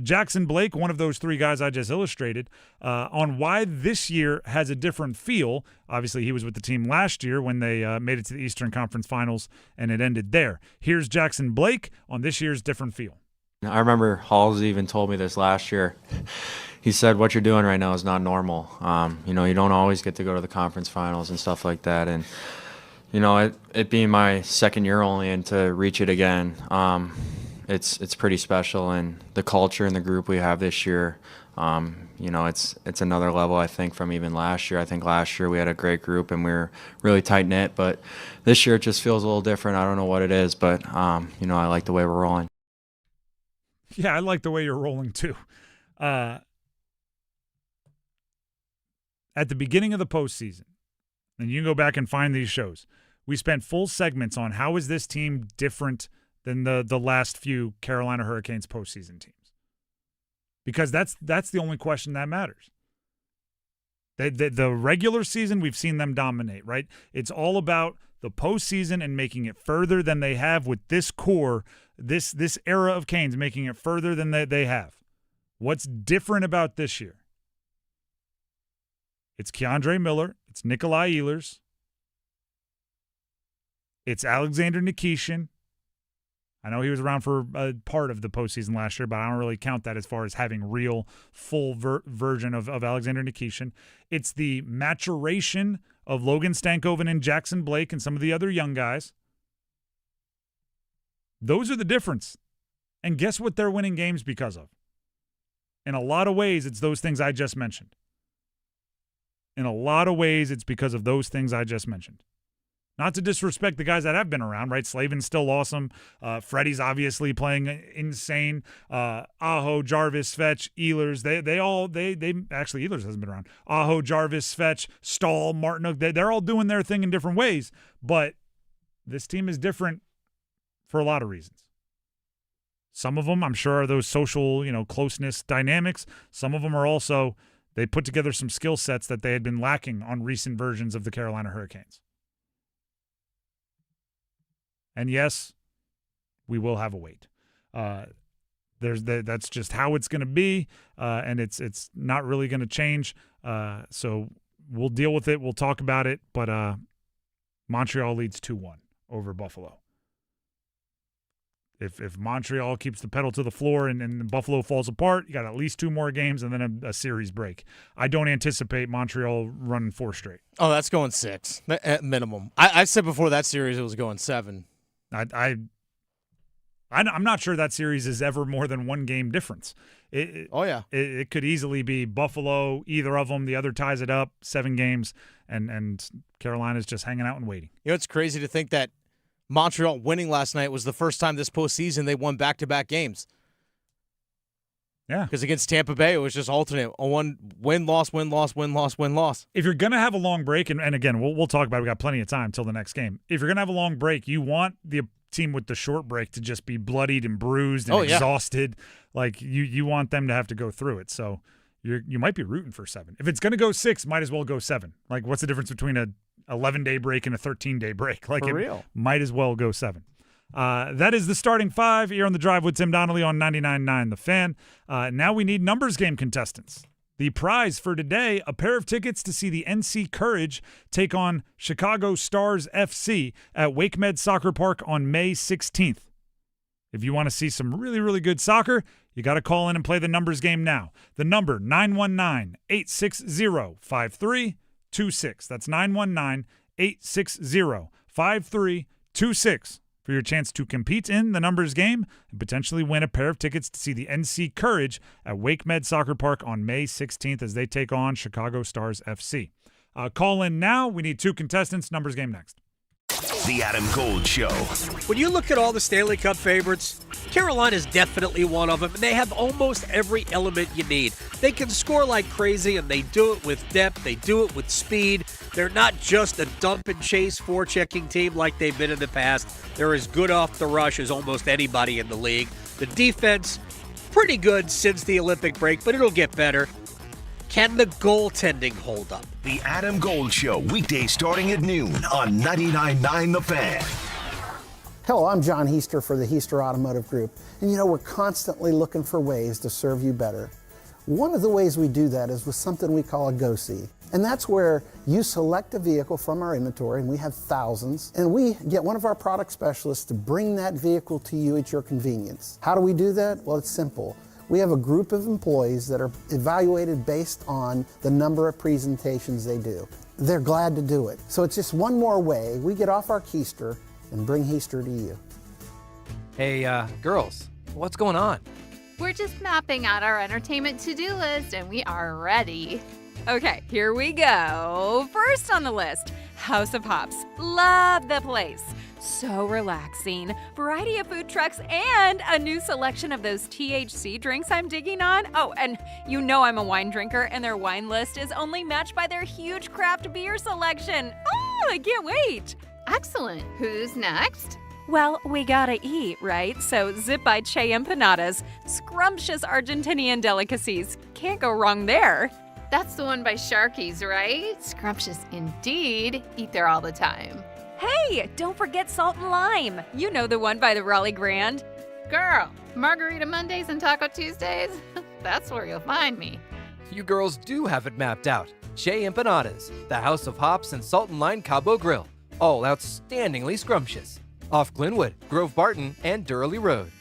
[SPEAKER 18] Jackson Blake, one of those 3 guys I just illustrated, on why this year has a different feel. Obviously, he was with the team last year when they made it to the Eastern Conference Finals, and it ended there. Here's Jackson Blake on this year's different feel.
[SPEAKER 9] I remember Halsey even told me this last year. He said, what you're doing right now is not normal. You don't always get to go to the conference finals and stuff like that. And, it being my 2nd year only and to reach it again, it's pretty special, and the culture and the group we have this year, You know, it's another level, I think, from even last year. I think last year we had a great group and we were really tight-knit, but this year it just feels a little different. I don't know what it is, but, you know, I like the way we're rolling.
[SPEAKER 18] Yeah, I like the way you're rolling too. At the beginning of the postseason, and you can go back and find these shows, we spent full segments on how is this team different than the last few Carolina Hurricanes postseason teams. Because that's the only question that matters. The regular season, we've seen them dominate, right? It's all about the postseason and making it further than they have with this core, this era of Canes, making it further than they have. What's different about this year? It's Keandre Miller. It's Nikolai Ehlers. It's Alexander Nikishin. I know he was around for a part of the postseason last year, but I don't really count that as far as having real full version of Alexander Nikishin. It's the maturation of Logan Stankoven and Jackson Blake and some of the other young guys. Those are the difference. And guess what they're winning games because of? In a lot of ways, it's those things I just mentioned. In a lot of ways, it's because of those things I just mentioned. Not to disrespect the guys that have been around, right? Slavin's still awesome. Freddie's obviously playing insane. Aho, Jarvis, Fetch, Ehlers, they actually Ehlers hasn't been around. Aho, Jarvis, Fetch, Stahl, Martinook, they're all doing their thing in different ways. But this team is different for a lot of reasons. Some of them, I'm sure, are those social, closeness dynamics. Some of them are also, they put together some skill sets that they had been lacking on recent versions of the Carolina Hurricanes. And yes, we will have a wait. That's just how it's going to be, and it's not really going to change. So we'll deal with it. We'll talk about it. But Montreal leads 2-1 over Buffalo. If Montreal keeps the pedal to the floor and Buffalo falls apart, you got at least 2 more games and then a series break. I don't anticipate Montreal running 4 straight.
[SPEAKER 16] Oh, that's going 6 at minimum. I said before that series it was going 7.
[SPEAKER 18] I'm not sure that series is ever more than 1 game difference. It could easily be Buffalo, either of them. The other ties it up, 7 games, and Carolina's just hanging out and waiting.
[SPEAKER 16] It's crazy to think that Montreal winning last night was the first time this postseason they won back-to-back games.
[SPEAKER 18] Yeah.
[SPEAKER 16] Because against Tampa Bay, it was just alternate. One win-loss, win-loss, win-loss, win-loss.
[SPEAKER 18] If you're going to have a long break, and again, we'll talk about it. We got plenty of time till the next game. If you're going to have a long break, you want the team with the short break to just be bloodied and bruised and exhausted. Like, you want them to have to go through it. So you might be rooting for 7. If it's going to go 6, might as well go 7. Like, what's the difference between a 11-day break and a 13-day break? Like,
[SPEAKER 16] for real.
[SPEAKER 18] Might as well go 7. That is the starting 5 here on The Drive with Tim Donnelly on 99.9 The Fan. Now we need numbers game contestants. The prize for today, a pair of tickets to see the NC Courage take on Chicago Stars FC at WakeMed Soccer Park on May 16th. If you want to see some really, really good soccer, you got to call in and play the numbers game now. The number, 919-860-5326. That's 919-860-5326. For your chance to compete in the numbers game and potentially win a pair of tickets to see the NC Courage at WakeMed Soccer Park on May 16th as they take on Chicago Stars FC. Call in now. We need 2 contestants. Numbers game next.
[SPEAKER 4] The Adam Gold Show.
[SPEAKER 10] When you look at all the Stanley Cup favorites, Carolina's definitely one of them, and they have almost every element you need. They can score like crazy, and they do it with depth. They do it with speed. They're not just a dump-and-chase forechecking team like they've been in the past. They're as good off the rush as almost anybody in the league. The defense, pretty good since the Olympic break, but it'll get better. Can the goaltending hold up?
[SPEAKER 4] The Adam Gold Show, weekdays starting at noon on 99.9 The Fan.
[SPEAKER 11] Hello, I'm John Heister for the Heister Automotive Group. And we're constantly looking for ways to serve you better. One of the ways we do that is with something we call a Go-See. And that's where you select a vehicle from our inventory, and we have thousands, and we get one of our product specialists to bring that vehicle to you at your convenience. How do we do that? Well, it's simple. We have a group of employees that are evaluated based on the number of presentations they do. They're glad to do it. So it's just one more way we get off our keister and bring Heister to you.
[SPEAKER 12] Hey, girls, what's going on? We're just mapping out our entertainment to-do list, and we are ready.
[SPEAKER 13] Okay, here we go. First on the list, House of Hops. Love the place. So relaxing. Variety of food trucks and a new selection of those THC drinks I'm digging on. Oh, and you know I'm a wine drinker, and their wine list is only matched by their huge craft beer selection. Oh, I can't wait.
[SPEAKER 12] Excellent. Who's next?
[SPEAKER 13] Well, we gotta eat, right? So zip by Che Empanadas. Scrumptious Argentinian delicacies. Can't go wrong there.
[SPEAKER 12] That's the one by Sharky's, right? Scrumptious indeed. Eat there all the time.
[SPEAKER 13] Hey, don't forget Salt and Lime. You know the one by the Raleigh Grand.
[SPEAKER 12] Girl, Margarita Mondays and Taco Tuesdays? That's where you'll find me.
[SPEAKER 14] You girls do have it mapped out. Che Empanadas, the House of Hops and Salt and Lime Cabo Grill. All outstandingly scrumptious. Off Glenwood, Grove Barton, and Durley Road.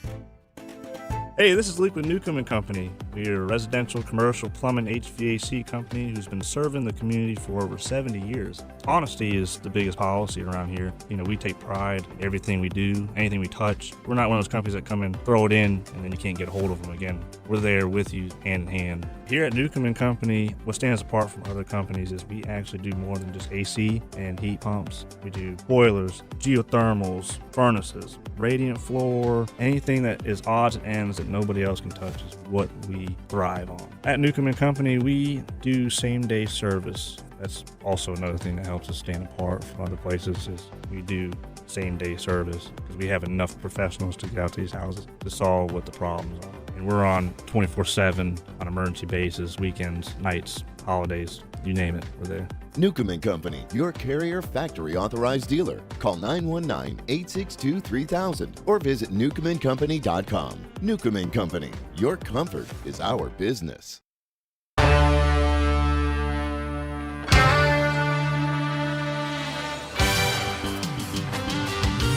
[SPEAKER 24] Hey, this is Luke with Newcomb & Company. We're a residential, commercial, plumbing, HVAC company who's been serving the community for over 70 years. Honesty is the biggest policy around here. You know, we take pride in everything we do, anything we touch. We're not one of those companies that come and throw it in and then you can't get a hold of them again. We're there with you hand in hand. Here at Newcomb & Company, what stands apart from other companies is we actually do more than just AC and heat pumps. We do boilers, geothermals, furnaces, radiant floor, anything that is odds and ends that nobody else can touch is what we thrive on. At Newcomb & Company, we do same-day service. That's also another thing that helps us stand apart from other places is we do same-day service because we have enough professionals to get out to these houses to solve what the problems are. And we're on 24/7 on emergency basis, weekends, nights, holidays, you name it, we're there.
[SPEAKER 25] Newcomb & Company, your Carrier factory authorized dealer. Call 919-862-3000 or visit newcombandcompany.com. Newcomb & Company, your comfort is our business.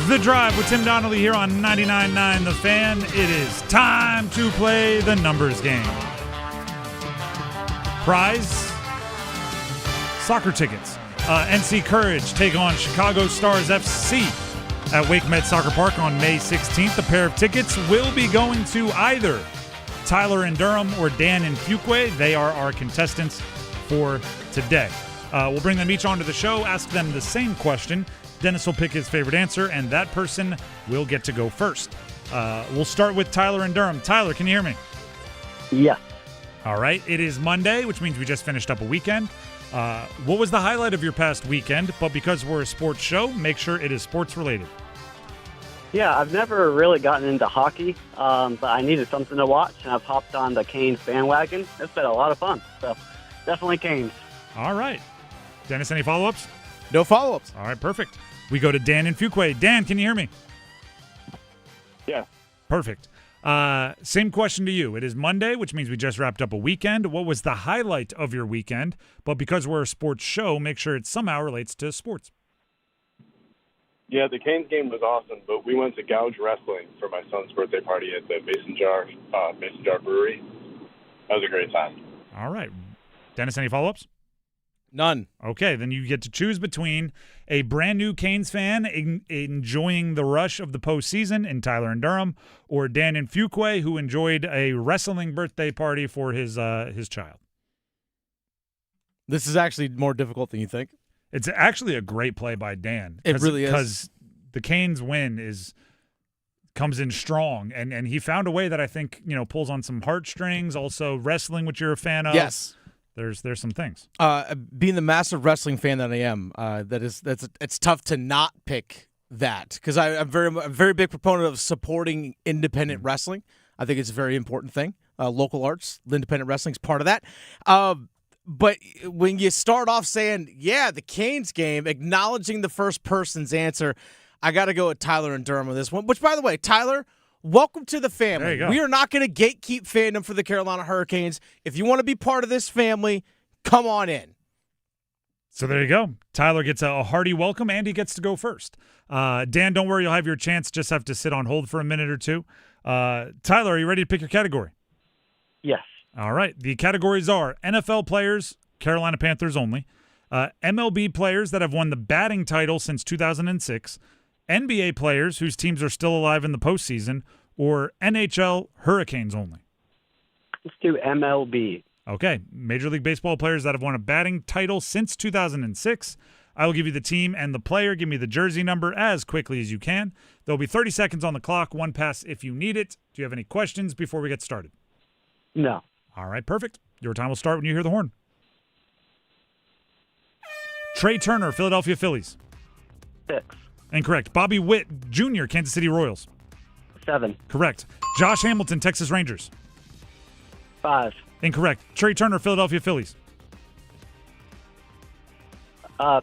[SPEAKER 18] The Drive with Tim Donnelly here on 99.9 The Fan. It is time to play the numbers game. Prize, soccer tickets. NC Courage take on Chicago Stars FC at Wake Med Soccer Park on May 16th. A pair of tickets will be going to either Tyler in Durham or Dan in Fuquay. They are our contestants for today. We'll bring them each onto the show, ask them the same question. Dennis will pick his favorite answer, and that person will get to go first. We'll start with Tyler in Durham. Tyler, can you hear me?
[SPEAKER 26] Yes.
[SPEAKER 18] All right. It is Monday, which means we just finished up a weekend. What was the highlight of your past weekend? But because we're a sports show, make sure it is sports related.
[SPEAKER 26] Yeah, I've never really gotten into hockey, but I needed something to watch, and I've hopped on the Canes bandwagon. It's been a lot of fun, so definitely Canes.
[SPEAKER 18] All right. Dennis, any follow-ups?
[SPEAKER 16] No follow-ups.
[SPEAKER 18] All right, perfect. We go to Dan in Fuquay. Dan, can you hear me?
[SPEAKER 26] Yeah.
[SPEAKER 18] Perfect. Same question to you. It is Monday, which means we just wrapped up a weekend. What was the highlight of your weekend? But because we're a sports show, make sure it somehow relates to sports.
[SPEAKER 27] Yeah, the Canes game was awesome, but we went to Gouge Wrestling for my son's birthday party at the Mason Jar Brewery. That was a great time.
[SPEAKER 18] All right. Dennis, any follow-ups?
[SPEAKER 16] None.
[SPEAKER 18] Okay, then you get to choose between a brand new Canes fan enjoying the rush of the postseason in Tyler and Durham, or Dan in Fuquay, who enjoyed a wrestling birthday party for his child.
[SPEAKER 16] This is actually more difficult than you think.
[SPEAKER 18] It's actually a great play by Dan.
[SPEAKER 16] It really is.
[SPEAKER 18] Because the Canes win comes in strong, and he found a way that I think pulls on some heartstrings. Also, wrestling, which you're a fan of.
[SPEAKER 16] Yes.
[SPEAKER 18] There's some things.
[SPEAKER 16] Being the massive wrestling fan that I am, it's tough to not pick that because I'm a very big proponent of supporting independent wrestling. I think it's a very important thing. Local arts, independent wrestling is part of that. But when you start off saying, yeah, the Canes game, acknowledging the first person's answer, I got to go with Tyler and Durham with this one. Which, by the way, Tyler, welcome to the family.
[SPEAKER 18] There you go.
[SPEAKER 16] We are not going to gatekeep fandom for the Carolina Hurricanes. If you want to be part of this family, come on in.
[SPEAKER 18] So there you go. Tyler gets a hearty welcome, and he gets to go first. Dan, don't worry. You'll have your chance. Just have to sit on hold for a minute or two. Tyler, are you ready to pick your category?
[SPEAKER 26] Yes.
[SPEAKER 18] All right. The categories are NFL players, Carolina Panthers only, MLB players that have won the batting title since 2006, NBA players whose teams are still alive in the postseason, or NHL Hurricanes only.
[SPEAKER 26] Let's do MLB.
[SPEAKER 18] Okay. Major League Baseball players that have won a batting title since 2006. I will give you the team and the player. Give me the jersey number as quickly as you can. There'll be 30 seconds on the clock, one pass if you need it. Do you have any questions before we get started?
[SPEAKER 26] No.
[SPEAKER 18] All right, perfect. Your time will start when you hear the horn. Trey Turner, Philadelphia Phillies.
[SPEAKER 26] 6.
[SPEAKER 18] Incorrect. Bobby Witt Jr., Kansas City Royals.
[SPEAKER 26] 7.
[SPEAKER 18] Correct. Josh Hamilton, Texas Rangers.
[SPEAKER 26] 5.
[SPEAKER 18] Incorrect. Trey Turner, Philadelphia Phillies.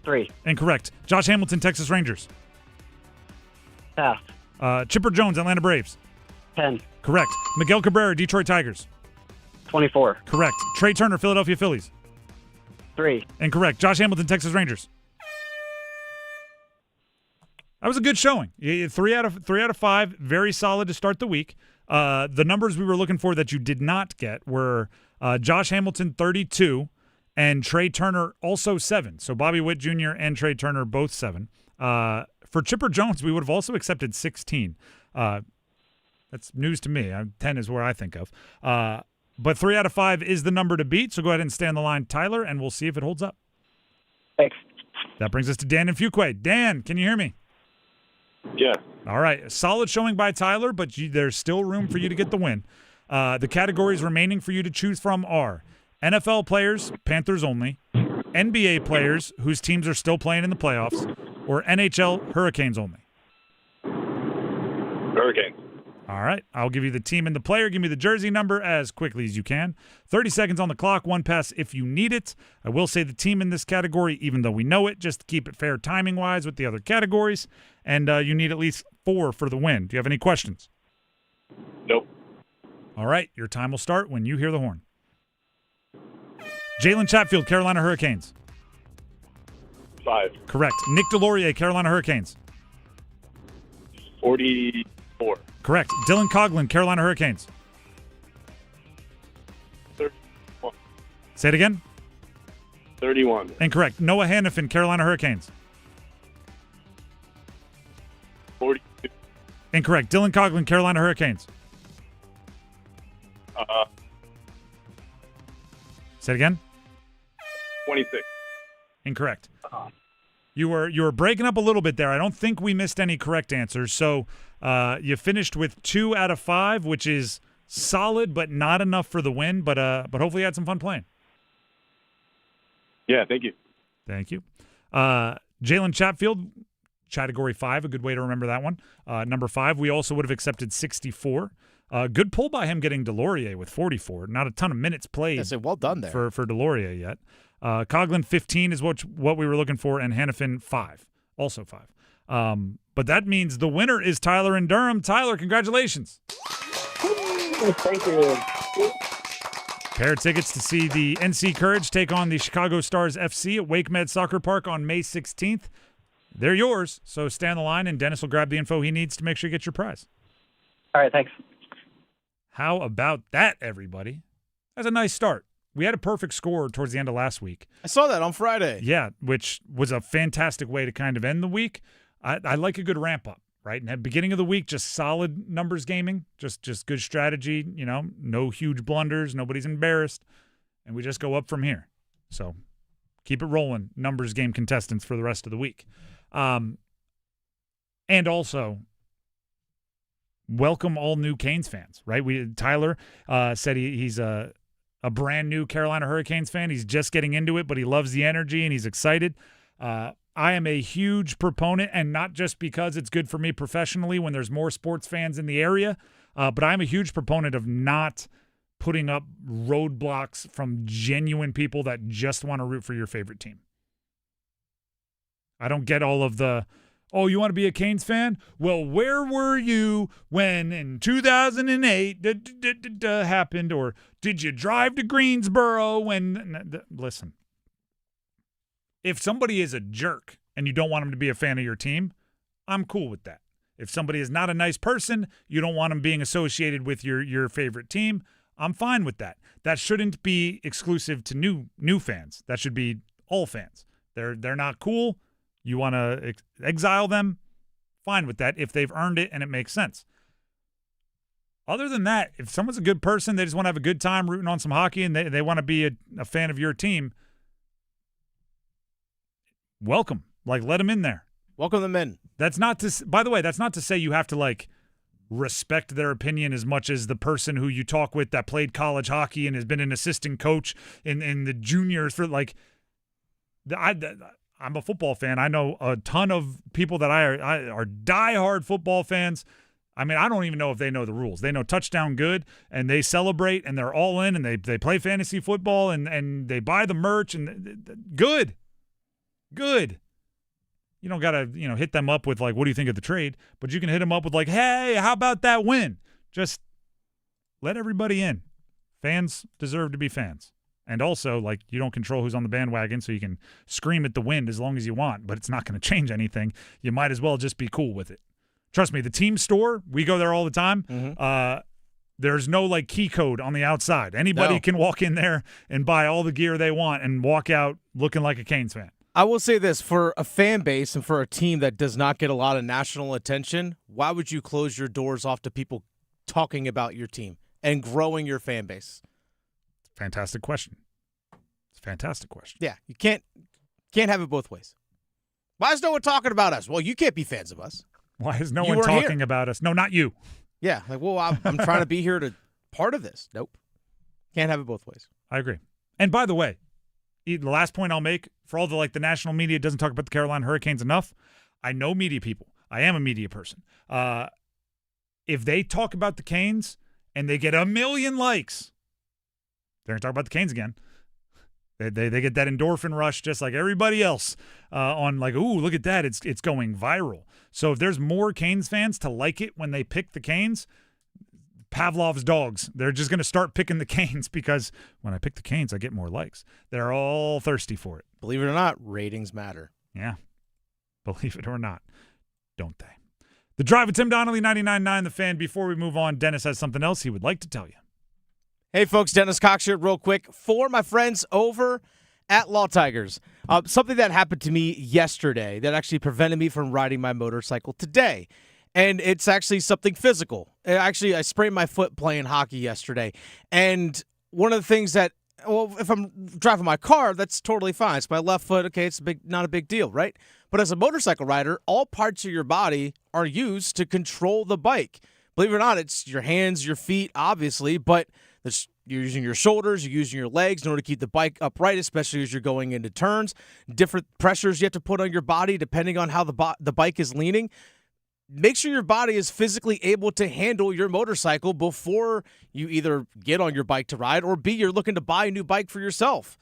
[SPEAKER 26] 3.
[SPEAKER 18] Incorrect. Josh Hamilton, Texas Rangers.
[SPEAKER 26] Pass.
[SPEAKER 18] Chipper Jones, Atlanta Braves.
[SPEAKER 26] 10.
[SPEAKER 18] Correct. Miguel Cabrera, Detroit Tigers.
[SPEAKER 26] 24.
[SPEAKER 18] Correct. Trey Turner, Philadelphia Phillies.
[SPEAKER 26] 3.
[SPEAKER 18] Incorrect. Josh Hamilton, Texas Rangers. That was a good showing. 3 out of 5. Very solid to start the week. The numbers we were looking for that you did not get were Josh Hamilton 32 and Trey Turner also 7. So Bobby Witt Jr. and Trey Turner both 7. For Chipper Jones, we would have also accepted 16. That's news to me. 10 is where I think of. But 3 out of 5 is the number to beat. So go ahead and stay on the line, Tyler, and we'll see if it holds up.
[SPEAKER 26] Thanks.
[SPEAKER 18] That brings us to Dan and Fuquay. Dan, can you hear me?
[SPEAKER 27] Yes.
[SPEAKER 18] All right. A solid showing by Tyler, but there's still room for you to get the win. The categories remaining for you to choose from are NFL players, Panthers only, NBA players whose teams are still playing in the playoffs, or NHL Hurricanes only.
[SPEAKER 27] Hurricanes.
[SPEAKER 18] All right. I'll give you the team and the player. Give me the jersey number as quickly as you can. 30 seconds on the clock, one pass if you need it. I will say the team in this category, even though we know it, just to keep it fair timing-wise with the other categories. And you need at least 4 for the win. Do you have any questions?
[SPEAKER 27] Nope.
[SPEAKER 18] All right. Your time will start when you hear the horn. Jalen Chatfield, Carolina Hurricanes.
[SPEAKER 27] 5.
[SPEAKER 18] Correct. Nick DeLaurier, Carolina Hurricanes.
[SPEAKER 27] 44.
[SPEAKER 18] Correct. Dylan Coughlin, Carolina Hurricanes.
[SPEAKER 27] 31.
[SPEAKER 18] Say it again.
[SPEAKER 27] 31.
[SPEAKER 18] Incorrect. Noah Hannafin, Carolina Hurricanes.
[SPEAKER 27] 42.
[SPEAKER 18] Incorrect. Dylan Coughlin, Carolina Hurricanes. Say it again.
[SPEAKER 27] 26.
[SPEAKER 18] Incorrect. You were breaking up a little bit there. I don't think we missed any correct answers. So you finished with 2 out of 5, which is solid, but not enough for the win. But hopefully you had some fun playing.
[SPEAKER 27] Yeah, thank you.
[SPEAKER 18] Thank you. Jalen Chatfield, category 5, a good way to remember that one. Number 5, we also would have accepted 64. Good pull by him getting DeLaurier with 44. Not a ton of minutes played.
[SPEAKER 2] Yeah, so well done there.
[SPEAKER 18] For DeLaurier yet. Coughlin 15 is what we were looking for, and Hannafin 5, also 5. But that means the winner is Tyler in Durham. Tyler, congratulations.
[SPEAKER 26] Thank you.
[SPEAKER 18] Pair of tickets to see the NC Courage take on the Chicago Stars FC at Wake Med Soccer Park on May 16th. They're yours, so stay on the line, and Dennis will grab the info he needs to make sure you get your prize.
[SPEAKER 26] All right, thanks.
[SPEAKER 18] How about that, everybody? That's a nice start. We had a perfect score towards the end of last week.
[SPEAKER 2] I saw that on Friday.
[SPEAKER 18] Yeah, which was a fantastic way to kind of end the week. I like a good ramp up, right? And at the beginning of the week, just solid numbers gaming, just good strategy, no huge blunders, nobody's embarrassed, and we just go up from here. So keep it rolling, numbers game contestants for the rest of the week. And also, welcome all new Canes fans, right? Tyler said he's a brand new Carolina Hurricanes fan. He's just getting into it, but he loves the energy and he's excited. I am a huge proponent, and not just because it's good for me professionally when there's more sports fans in the area, but I'm a huge proponent of not putting up roadblocks from genuine people that just want to root for your favorite team. I don't get all of the, oh, you want to be a Canes fan? Well, where were you when in 2008 happened? Or did you drive to Greensboro when? Listen, if somebody is a jerk and you don't want them to be a fan of your team, I'm cool with that. If somebody is not a nice person, you don't want them being associated with your favorite team, I'm fine with that. That shouldn't be exclusive to new fans. That should be all fans. They're not cool. You want to exile them? Fine with that if they've earned it and it makes sense. Other than that, if someone's a good person, they just want to have a good time rooting on some hockey, and they want to be a fan of your team, welcome. Like, let them in there.
[SPEAKER 16] Welcome them in.
[SPEAKER 18] That's not to. By the way, that's not to say you have to like respect their opinion as much as the person who you talk with that played college hockey and has been an assistant coach in the juniors for like. I'm a football fan. I know a ton of people that are diehard football fans. I mean, I don't even know if they know the rules. They know touchdown good, and they celebrate, and they're all in, and they play fantasy football, and they buy the merch, and good. You don't got to, hit them up with, like, what do you think of the trade? But you can hit them up with, like, hey, how about that win? Just let everybody in. Fans deserve to be fans. And also, like, you don't control who's on the bandwagon, so you can scream at the wind as long as you want, but it's not going to change anything. You might as well just be cool with it. Trust me, the team store, we go there all the time. Mm-hmm. There's no, like, key code on the outside. Anybody can walk in there and buy all the gear they want and walk out looking like a Canes fan.
[SPEAKER 16] I will say this, for a fan base and for a team that does not get a lot of national attention, why would you close your doors off to people talking about your team and growing your fan base?
[SPEAKER 18] Fantastic question. It's a fantastic question.
[SPEAKER 16] Yeah, you can't have it both ways. Why is no one talking about us? Well, you can't be fans of us.
[SPEAKER 18] Why is no one talking about us? No, not you.
[SPEAKER 16] Yeah, like, well, I'm trying to be here to part of this. Nope. Can't have it both ways.
[SPEAKER 18] I agree. And by the way, the last point I'll make, for all the national media doesn't talk about the Carolina Hurricanes enough, I know media people. I am a media person. If they talk about the Canes and they get 1 million likes, they're going to talk about the Canes again. They get that endorphin rush just like everybody else on like, ooh, look at that. It's going viral. So if there's more Canes fans to like it when they pick the Canes, Pavlov's dogs, they're just going to start picking the Canes because when I pick the Canes, I get more likes. They're all thirsty for it.
[SPEAKER 16] Believe it or not, ratings matter.
[SPEAKER 18] Yeah. Believe it or not, don't they? The Drive with Tim Donnelly, 99.9 The Fan. Before we move on, Dennis has something else he would like to tell you.
[SPEAKER 16] Hey, folks, Dennis Cox here real quick. For my friends over at Law Tigers, something that happened to me yesterday that actually prevented me from riding my motorcycle today. And it's actually something physical. Actually, I sprained my foot playing hockey yesterday. And one of the things that, well, if I'm driving my car, that's totally fine. It's my left foot. Okay, it's not a big deal, right? But as a motorcycle rider, all parts of your body are used to control the bike. Believe it or not, it's your hands, your feet, obviously, but you're using your shoulders, you're using your legs in order to keep the bike upright, especially as you're going into turns. Different pressures you have to put on your body depending on how the bike is leaning. Make sure your body is physically able to handle your motorcycle before you either get on your bike to ride or B, you're looking to buy a new bike for yourself.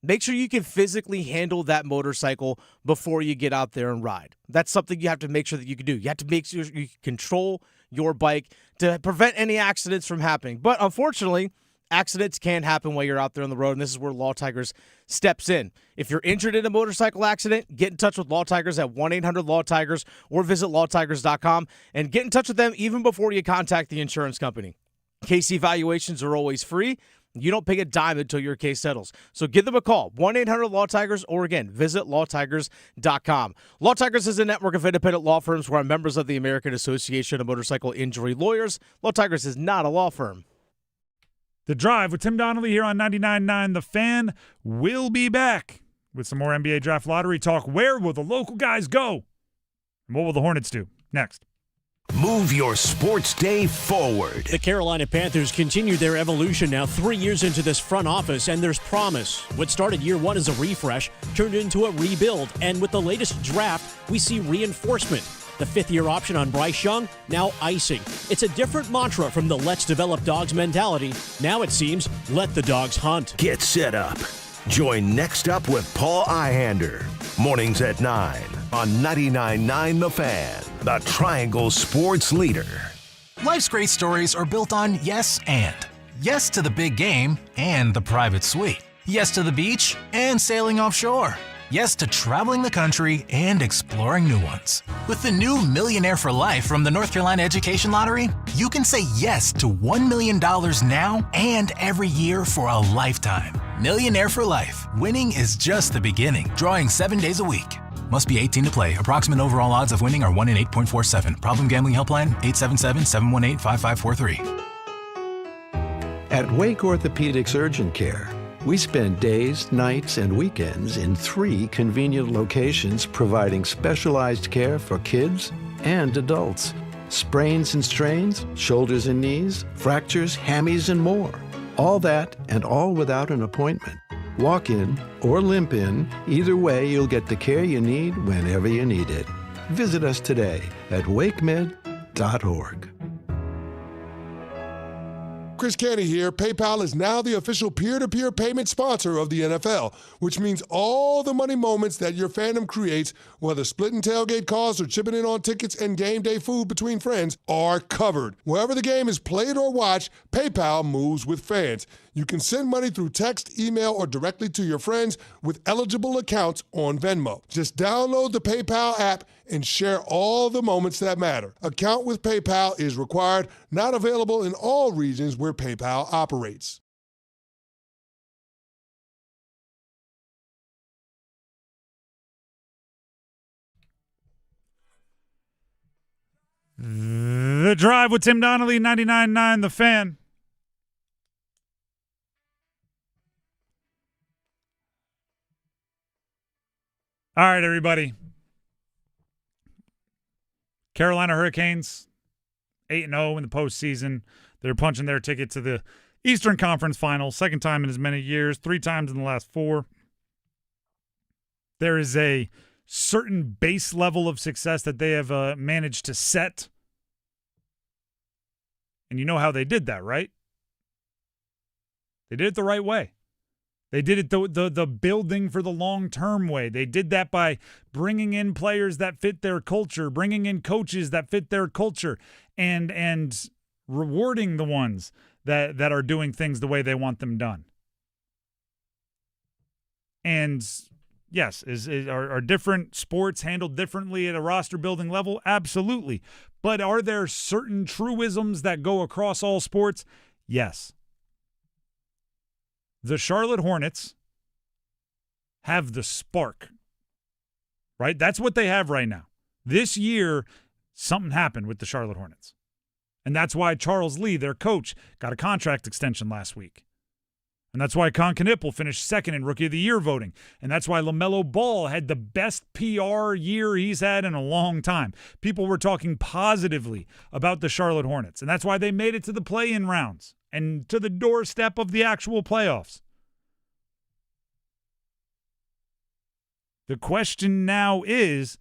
[SPEAKER 16] Make sure you can physically handle that motorcycle before you get out there and ride. That's something you have to make sure that you can do. You have to make sure you control your bike to prevent any accidents from happening. But unfortunately, accidents can happen while you're out there on the road, and this is where Law Tigers steps in. If you're injured in a motorcycle accident, get in touch with Law Tigers at 1-800-LAW-TIGERS or visit lawtigers.com and get in touch with them even before you contact the insurance company. Case evaluations are always free. You don't pay a dime until your case settles. So give them a call, 1-800-LAW-TIGERS, or again, visit lawtigers.com. Law Tigers is a network of independent law firms who are members of the American Association of Motorcycle Injury Lawyers. Law Tigers is not a law firm.
[SPEAKER 18] The Drive with Tim Donnelly here on 99.9 The Fan will be back with some more NBA Draft Lottery talk. Where will the local guys go? And what will the Hornets do? Next.
[SPEAKER 4] Move your sports day forward.
[SPEAKER 1] The Carolina Panthers continue their evolution now 3 years into this front office, and there's promise. What started year one as a refresh turned into a rebuild, and with the latest draft, we see reinforcement. The fifth-year option on Bryce Young, now icing. It's a different mantra from the let's develop dogs mentality. Now it seems, let the dogs hunt.
[SPEAKER 4] Get set up. Join Next Up with Paul Ihander. Mornings at 9 on 99.9 The Fan, the Triangle Sports Leader.
[SPEAKER 3] Life's great stories are built on yes and. Yes to the big game and the private suite. Yes to the beach and sailing offshore. Yes to traveling the country and exploring new ones. With the new Millionaire for Life from the North Carolina Education Lottery, you can say yes to $1 million now and every year for a lifetime. Millionaire for Life. Winning is just the beginning. Drawing 7 days a week. Must be 18 to play. Approximate overall odds of winning are 1 in 8.47. Problem gambling helpline 877-718-5543.
[SPEAKER 5] At Wake Orthopedics Urgent Care, we spend days, nights, and weekends in 3 convenient locations providing specialized care for kids and adults. Sprains and strains, shoulders and knees, fractures, hammies, and more. All that and all without an appointment. Walk in or limp in, either way you'll get the care you need whenever you need it. Visit us today at wakemed.org.
[SPEAKER 6] Chris Canty here. PayPal is now the official peer-to-peer payment sponsor of the NFL, which means all the money moments that your fandom creates, whether splitting tailgate costs or chipping in on tickets and game day food between friends, are covered. Wherever the game is played or watched, PayPal moves with fans. You can send money through text, email, or directly to your friends with eligible accounts on Venmo. Just download the PayPal app and share all the moments that matter. Account with PayPal is required, not available in all regions where PayPal operates.
[SPEAKER 18] The Drive with Tim Donnelly, 99.9 The Fan. All right, everybody. Carolina Hurricanes, 8-0 in the postseason. They're punching their ticket to the Eastern Conference Finals, second time in as many years, 3 times in the last 4. There is a certain base level of success that they have managed to set. And you know how they did that, right? They did it the right way. They did it the building for the long-term way. They did that by bringing in players that fit their culture, bringing in coaches that fit their culture, and rewarding the ones that are doing things the way they want them done. And yes, are different sports handled differently at a roster-building level? Absolutely. But are there certain truisms that go across all sports? Yes. The Charlotte Hornets have the spark, right? That's what they have right now. This year, something happened with the Charlotte Hornets. And that's why Charles Lee, their coach, got a contract extension last week. And that's why Con Knippel finished second in Rookie of the Year voting. And that's why LaMelo Ball had the best PR year he's had in a long time. People were talking positively about the Charlotte Hornets. And that's why they made it to the play-in rounds and to the doorstep of the actual playoffs. The question now is,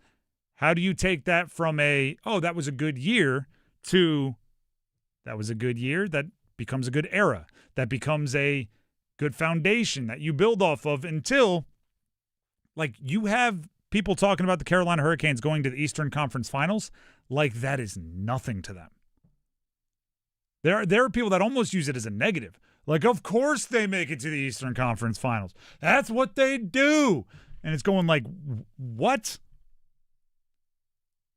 [SPEAKER 18] how do you take that from that was a good year, to that was a good year, that becomes a good era, that becomes a good foundation that you build off of until, like, you have people talking about the Carolina Hurricanes going to the Eastern Conference Finals like that is nothing to them. There are people that almost use it as a negative. Like, of course they make it to the Eastern Conference Finals. That's what they do. And it's going like, what?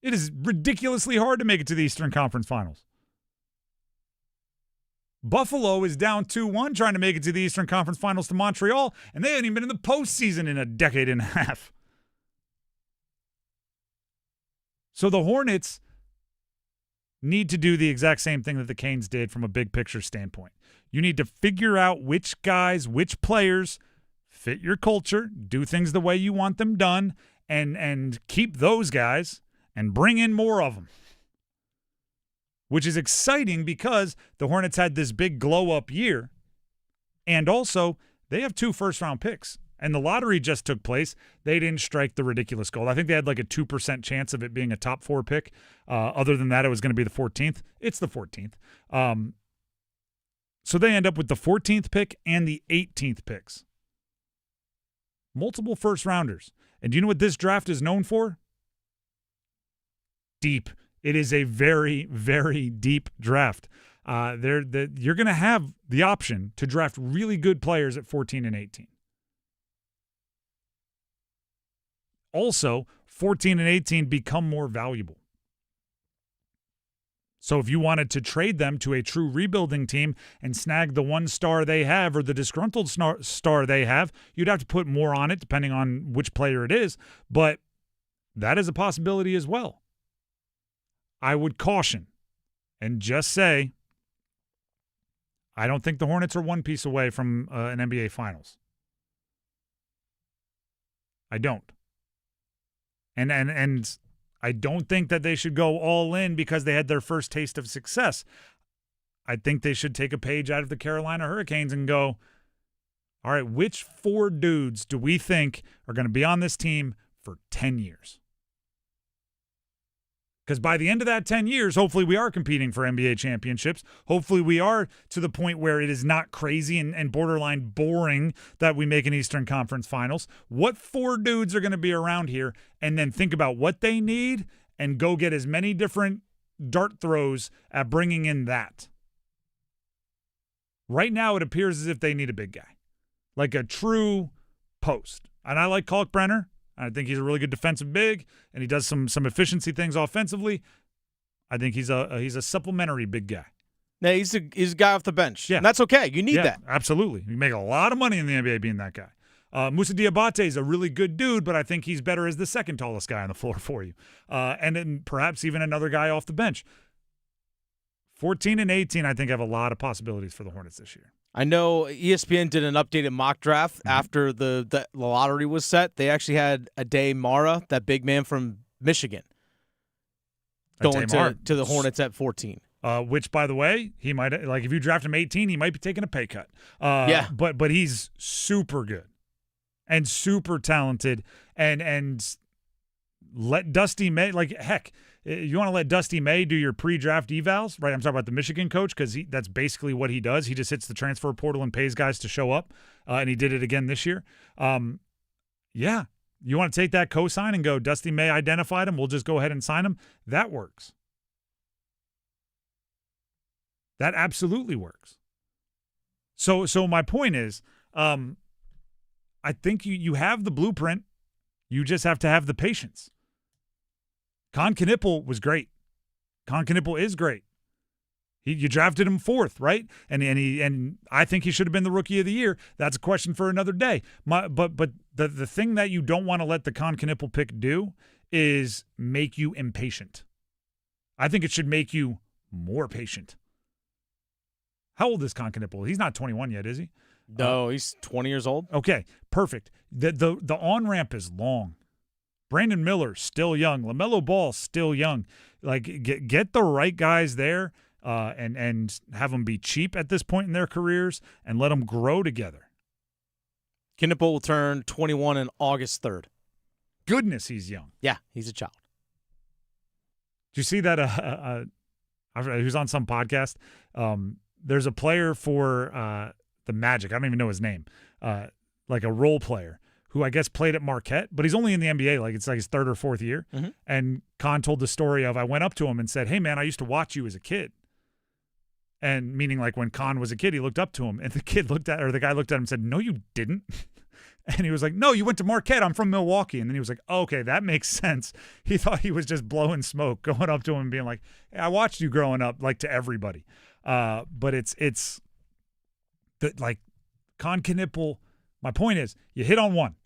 [SPEAKER 18] It is ridiculously hard to make it to the Eastern Conference Finals. Buffalo is down 2-1 trying to make it to the Eastern Conference Finals to Montreal, and they haven't even been in the postseason in a decade and a half. So the Hornets need to do the exact same thing that the Canes did from a big picture standpoint. You need to figure out which guys, which players fit your culture, do things the way you want them done, and keep those guys and bring in more of them. Which is exciting because the Hornets had this big glow-up year, and also they have 2 first-round picks. And the lottery just took place. They didn't strike the ridiculous goal. I think they had like a 2% chance of it being a top 4 pick. Other than that, it was going to be the 14th. It's the 14th. So they end up with the 14th pick and the 18th picks. Multiple first-rounders. And do you know what this draft is known for? Deep. It is a very, very deep draft. You're going to have the option to draft really good players at 14 and 18. Also, 14 and 18 become more valuable. So if you wanted to trade them to a true rebuilding team and snag the 1 star they have or the disgruntled star they have, you'd have to put more on it depending on which player it is. But That is a possibility as well. I would caution and just say I don't think the Hornets are one piece away from an NBA Finals. I don't. And I don't think that they should go all in because they had their first taste of success. I think they should take a page out of the Carolina Hurricanes and go, all right, which 4 dudes do we think are going to be on this team for 10 years? Because by the end of that 10 years, hopefully we are competing for NBA championships. Hopefully we are to the point where it is not crazy and borderline boring that we make an Eastern Conference Finals. What 4 dudes are going to be around here? And then think about what they need and go get as many different dart throws at bringing in that. Right now it appears as if they need a big guy, like a true post. And I like Kalkbrenner. I think he's a really good defensive big, and he does some efficiency things offensively. I think he's a supplementary big guy.
[SPEAKER 16] Yeah, he's a guy off the bench.
[SPEAKER 18] Yeah,
[SPEAKER 16] and that's okay. You need that.
[SPEAKER 18] Absolutely. You make a lot of money in the NBA being that guy. Moussa Diabate is a really good dude, but I think he's better as the second tallest guy on the floor for you. And then perhaps even another guy off the bench. 14 and 18, I think, have a lot of possibilities for the Hornets this year.
[SPEAKER 16] I know ESPN did an updated mock draft after the lottery was set. They actually had Ade Mara, that big man from Michigan, going to the Hornets at 14.
[SPEAKER 18] Which, by the way, he might, like, if you draft him 18, he might be taking a pay cut.
[SPEAKER 16] Yeah.
[SPEAKER 18] But he's super good and super talented, and let Dusty May, like, heck, you want to let Dusty May do your pre-draft evals, right? I'm talking about the Michigan coach, because that's basically what he does. He just hits the transfer portal and pays guys to show up, and he did it again this year. Yeah, you want to take that cosign and go, Dusty May identified him, we'll just go ahead and sign him. That works. That absolutely works. So my point is, I think you have the blueprint. You just have to have the patience. Con Knippel was great. Con Knippel is great. You drafted him 4th, right? And I think he should have been the Rookie of the Year. That's a question for another day. But the thing that you don't want to let the Con Knippel pick do is make you impatient. I think it should make you more patient. How old is Con Knippel? He's not 21 yet, is he?
[SPEAKER 16] No, he's 20 years old.
[SPEAKER 18] Okay, perfect. The on-ramp is long. Brandon Miller, still young. LaMelo Ball, still young. Like, get the right guys there and have them be cheap at this point in their careers and let them grow together.
[SPEAKER 16] Knippel will turn 21 on August 3rd.
[SPEAKER 18] Goodness, he's young.
[SPEAKER 16] Yeah, he's a child.
[SPEAKER 18] Did you see that? He was on some podcast. There's a player for the Magic. I don't even know his name. Like a role player who I guess played at Marquette, but he's only in the NBA. Like, it's like his 3rd or 4th year.
[SPEAKER 16] Mm-hmm.
[SPEAKER 18] And Con told the story of, I went up to him and said, hey, man, I used to watch you as a kid. And meaning, like, when Con was a kid, he looked up to him. And the guy looked at him and said, no, you didn't. And he was like, no, you went to Marquette. I'm from Milwaukee. And then he was like, oh, okay, that makes sense. He thought he was just blowing smoke, going up to him and being like, hey, I watched you growing up, like, to everybody. But it's like Con Knippel. My point is, you hit on one.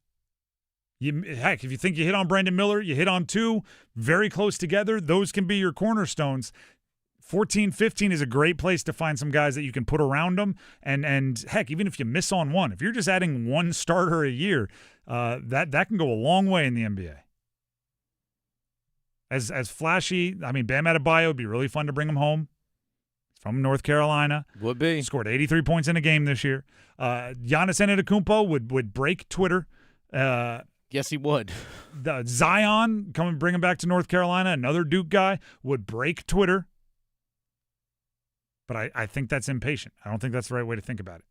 [SPEAKER 18] Heck, if you think you hit on Brandon Miller, you hit on 2, very close together. Those can be your cornerstones. 14, 15 is a great place to find some guys that you can put around them. And heck, even if you miss on one, if you're just adding 1 starter a year, that can go a long way in the NBA. As flashy, I mean, Bam Adebayo would be really fun to bring him home. From North Carolina.
[SPEAKER 16] Would be.
[SPEAKER 18] Scored 83 points in a game this year. Giannis Antetokounmpo would break Twitter.
[SPEAKER 16] Yes, he would.
[SPEAKER 18] Zion, bring him back to North Carolina, another Duke guy, would break Twitter. But I think that's impatient. I don't think that's the right way to think about it.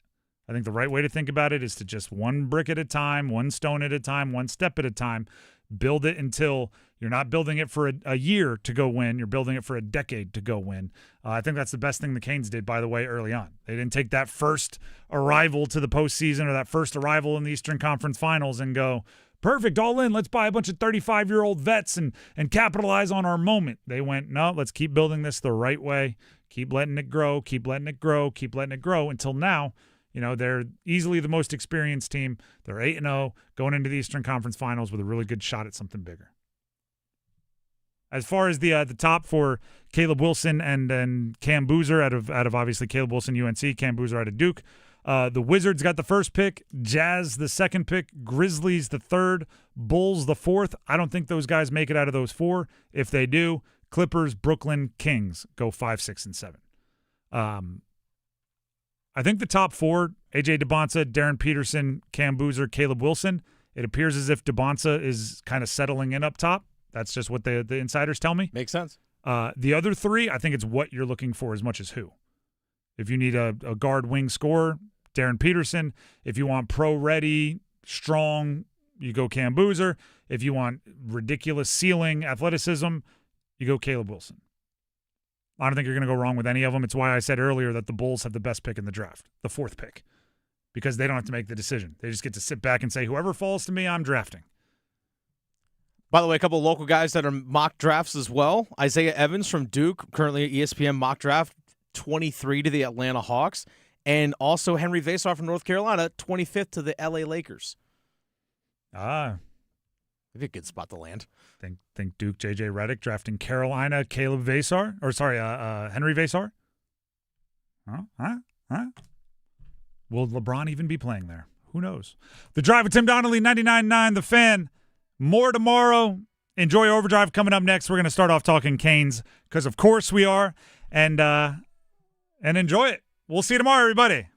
[SPEAKER 18] I think the right way to think about it is to just one brick at a time, one stone at a time, one step at a time, build it until you're not building it for a year to go win. You're building it for a decade to go win. I think that's the best thing the Canes did, by the way, early on. They didn't take that first arrival to the postseason or that first arrival in the Eastern Conference Finals and go, perfect, all in. Let's buy a bunch of 35-year-old vets and capitalize on our moment. They went, no, let's keep building this the right way. Keep letting it grow, keep letting it grow, keep letting it grow until now. You know, they're easily the most experienced team. They're 8-0 going into the Eastern Conference Finals with a really good shot at something bigger. As far as the top for Caleb Wilson and Cam Boozer out of obviously Caleb Wilson, UNC, Cam Boozer out of Duke. The Wizards got the first pick, Jazz the second pick, Grizzlies the third, Bulls the fourth. I don't think those guys make it out of those four. If they do, Clippers, Brooklyn, Kings go 5, 6, and 7. I think the top four, A.J. DeBonsa, Darren Peterson, Cam Boozer, Caleb Wilson, it appears as if DeBonsa is kind of settling in up top. That's just what the insiders tell me.
[SPEAKER 16] Makes sense.
[SPEAKER 18] The other three, I think it's what you're looking for as much as who. If you need a guard wing scorer, Darren Peterson. If you want pro-ready, strong, you go Cam Boozer. If you want ridiculous ceiling athleticism, you go Caleb Wilson. I don't think you're going to go wrong with any of them. It's why I said earlier that the Bulls have the best pick in the draft, the fourth pick, because they don't have to make the decision. They just get to sit back and say, whoever falls to me, I'm drafting.
[SPEAKER 16] By the way, a couple of local guys that are mock drafts as well. Isaiah Evans from Duke, currently at ESPN mock draft, 23 to the Atlanta Hawks. And also Henry Vasar from North Carolina, 25th to the LA Lakers.
[SPEAKER 18] Maybe
[SPEAKER 16] a good spot to land.
[SPEAKER 18] Think Duke, J.J. Redick drafting Carolina, Caleb Vasar, or sorry, Henry Vasar. Will LeBron even be playing there? Who knows? The Drive with Tim Donnelly, 99.9 The Fan. More tomorrow. Enjoy Overdrive coming up next. We're going to start off talking Canes because, of course, we are, and enjoy it. We'll see you tomorrow, everybody.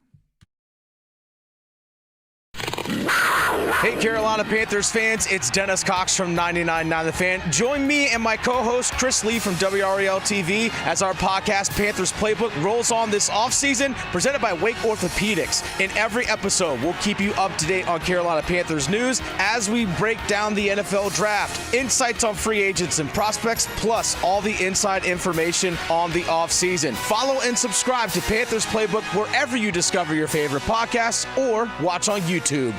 [SPEAKER 2] Hey, Carolina Panthers fans, it's Dennis Cox from 99.9 The Fan. Join me and my co-host Chris Lee from WRAL TV as our podcast Panthers Playbook rolls on this offseason, presented by Wake Orthopedics. In every episode, we'll keep you up to date on Carolina Panthers news as we break down the NFL draft, insights on free agents and prospects, plus all the inside information on the offseason. Follow and subscribe to Panthers Playbook wherever you discover your favorite podcasts or watch on YouTube.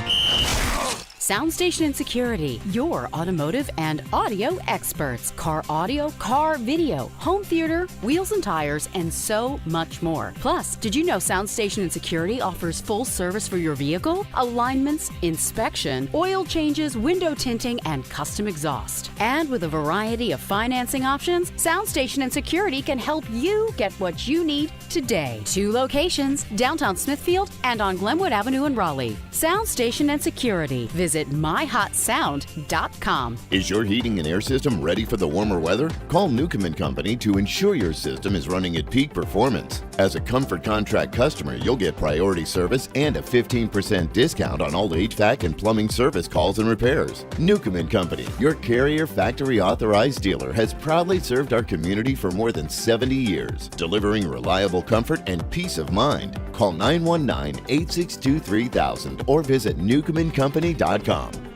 [SPEAKER 7] Soundstation and Security, your automotive and audio experts. Car audio, car video, home theater, wheels and tires, and so much more. Plus, did you know Soundstation and Security offers full service for your vehicle? Alignments, inspection, oil changes, window tinting, and custom exhaust. And with a variety of financing options, Soundstation and Security can help you get what you need today. 2 locations, downtown Smithfield and on Glenwood Avenue in Raleigh. Soundstation and Security. Visit myhotsound.com.
[SPEAKER 25] Is your heating and air system ready for the warmer weather? Call Newcomb & Company to ensure your system is running at peak performance. As a Comfort Contract customer, you'll get priority service and a 15% discount on all HVAC and plumbing service calls and repairs. Newcomb & Company, your Carrier factory authorized dealer, has proudly served our community for more than 70 years, delivering reliable comfort and peace of mind. Call 919-862-3000 or visit newcombandcompany.com.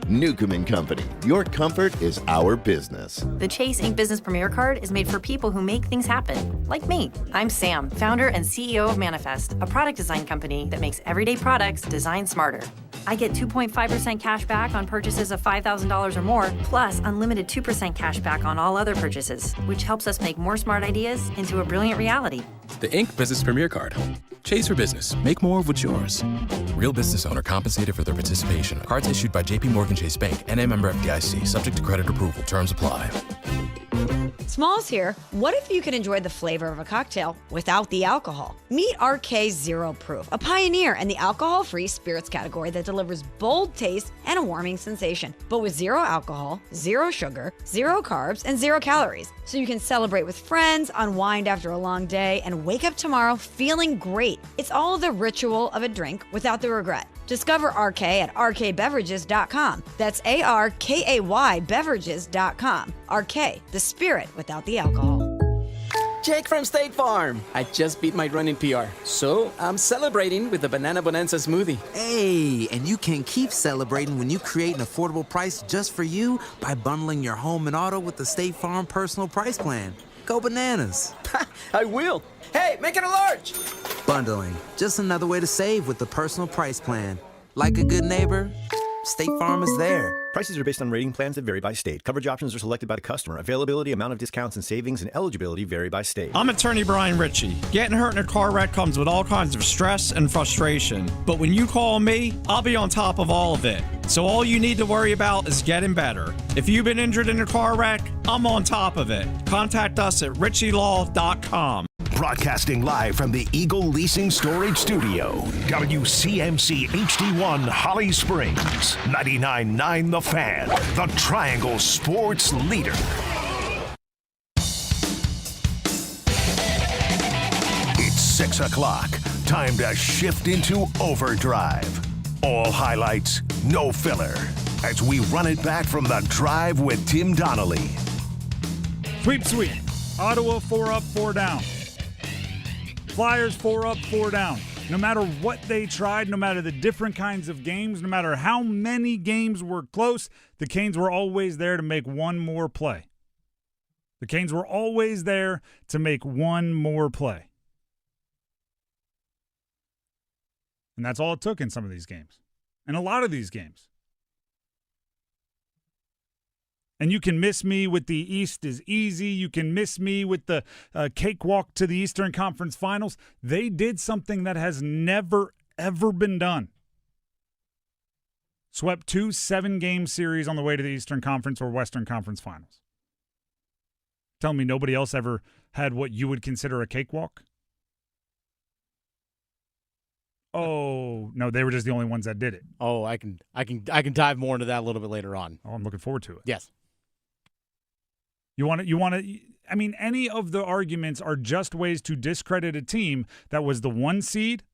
[SPEAKER 25] Newcomb & Company. Your comfort is our business.
[SPEAKER 15] The Chase Ink Business Premier Card is made for people who make things happen, like me. I'm Sam, founder and CEO of Manifest, a product design company that makes everyday products designed smarter. I get 2.5% cash back on purchases of $5,000 or more, plus unlimited 2% cash back on all other purchases, which helps us make more smart ideas into a brilliant reality.
[SPEAKER 17] The Ink Business Premier Card. Chase for business. Make more of what's yours. Real business owner compensated for their participation. Cards issued by J.P. Morgan Chase Bank, N.A. member FDIC. Subject to credit approval. Terms apply.
[SPEAKER 19] Smalls here. What if you could enjoy the flavor of a cocktail without the alcohol? Meet RK Zero Proof, a pioneer in the alcohol-free spirits category that delivers bold taste and a warming sensation, but with 0 alcohol, 0 sugar, 0 carbs, and 0 calories. So you can celebrate with friends, unwind after a long day, and wake up tomorrow feeling great. It's all the ritual of a drink without the regret. Discover RK at rkbeverages.com. That's ARKAY beverages.com. RK, the spirit without the alcohol.
[SPEAKER 21] Jake from State Farm. I just beat my run in PR, so I'm celebrating with the Banana Bonanza smoothie.
[SPEAKER 22] Hey, and you can keep celebrating when you create an affordable price just for you by bundling your home and auto with the State Farm Personal Price Plan. Go bananas.
[SPEAKER 21] I will. Hey, make it a large.
[SPEAKER 22] Bundling, just another way to save with the Personal Price Plan. Like a good neighbor, State Farm is there.
[SPEAKER 8] Prices are based on rating plans that vary by state. Coverage options are selected by the customer. Availability, amount of discounts and savings, and eligibility vary by state.
[SPEAKER 9] I'm attorney Brian Ritchie. Getting hurt in a car wreck comes with all kinds of stress and frustration. But when you call me, I'll be on top of all of it. So all you need to worry about is getting better. If you've been injured in a car wreck, I'm on top of it. Contact us at ritchielaw.com.
[SPEAKER 4] Broadcasting live from the Eagle Leasing Storage Studio. WCMC HD1 Holly Springs. 99.9 The Fan. The Triangle Sports Leader. It's 6 o'clock. Time to shift into overdrive. All highlights, no filler. As we run it back from the drive with Tim Donnelly.
[SPEAKER 18] Sweep. Ottawa 4 up, 4 down. Flyers 4 up, 4 down. No matter what they tried, no matter the different kinds of games, no matter how many games were close, the Canes were always there to make one more play. The Canes were always there to make one more play. And that's all it took in some of these games. And a lot of these games. And you can miss me with the East is easy. You can miss me with the cakewalk to the Eastern Conference Finals. They did something that has never, ever been done. Swept 2 7-game series on the way to the Eastern Conference or Western Conference Finals. Tell me nobody else ever had what you would consider a cakewalk? Oh, no, they were just the only ones that did it.
[SPEAKER 1] Oh, I can dive more into that a little bit later on.
[SPEAKER 18] Oh, I'm looking forward to it.
[SPEAKER 1] Yes.
[SPEAKER 18] You want to, I mean, any of the arguments are just ways to discredit a team that was the 1 seed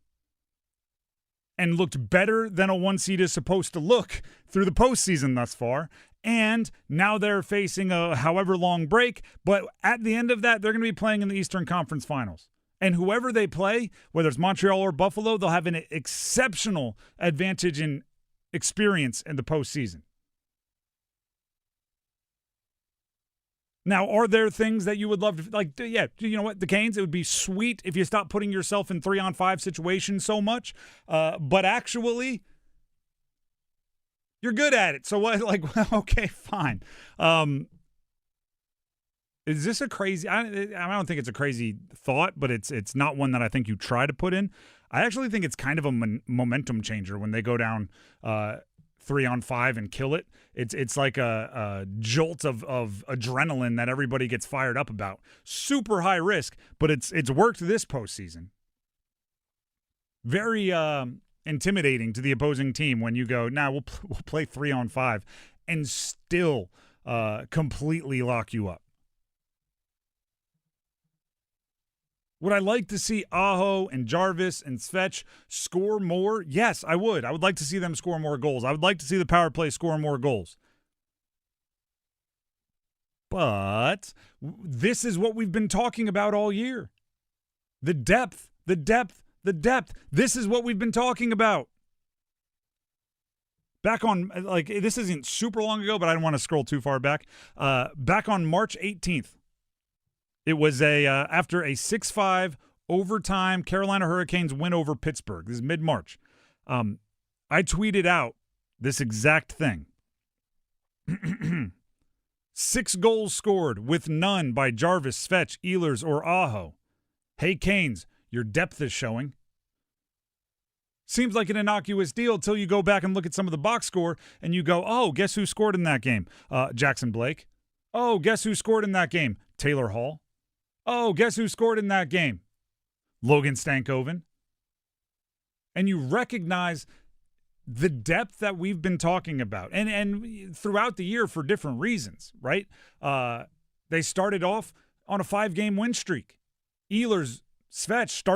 [SPEAKER 18] and looked better than a 1 seed is supposed to look through the postseason thus far. And now they're facing a however long break, but at the end of that, they're going to be playing in the Eastern Conference Finals. And whoever they play, whether it's Montreal or Buffalo, they'll have an exceptional advantage in experience in the postseason. Now, are there things that you would love to, like, yeah, you know what, the Canes, it would be sweet if you stopped putting yourself in 3-on-5 situations so much, but actually, you're good at it. So what, like, okay, fine. Is this a crazy, I don't think it's a crazy thought, but it's not one that I think you try to put in. I actually think it's kind of a momentum changer when they go down 3-on-5 and kill it. It's like a jolt of adrenaline that everybody gets fired up about. Super high risk, but it's worked this postseason. Very intimidating to the opposing team when you go, we'll play 3-on-5 and still completely lock you up. Would I like to see Aho and Jarvis and Svech score more? Yes, I would. I would like to see them score more goals. I would like to see the power play score more goals. But this is what we've been talking about all year. The depth. This is what we've been talking about. Back on, like, this isn't super long ago, but I don't want to scroll too far back. Back on March 18th. It was after a 6-5 overtime Carolina Hurricanes win over Pittsburgh. This is mid-March. I tweeted out this exact thing. 6 goals scored with none by Jarvis, Svech, Ehlers, or Aho. Hey, Canes, your depth is showing. Seems like an innocuous deal till you go back and look at some of the box score and you go, oh, guess who scored in that game? Jackson Blake. Oh, guess who scored in that game? Taylor Hall. Oh, guess who scored in that game? Logan Stankoven. And you recognize the depth that we've been talking about. And throughout the year for different reasons, right? They started off on a 5-game win streak. Ehlers, Svech started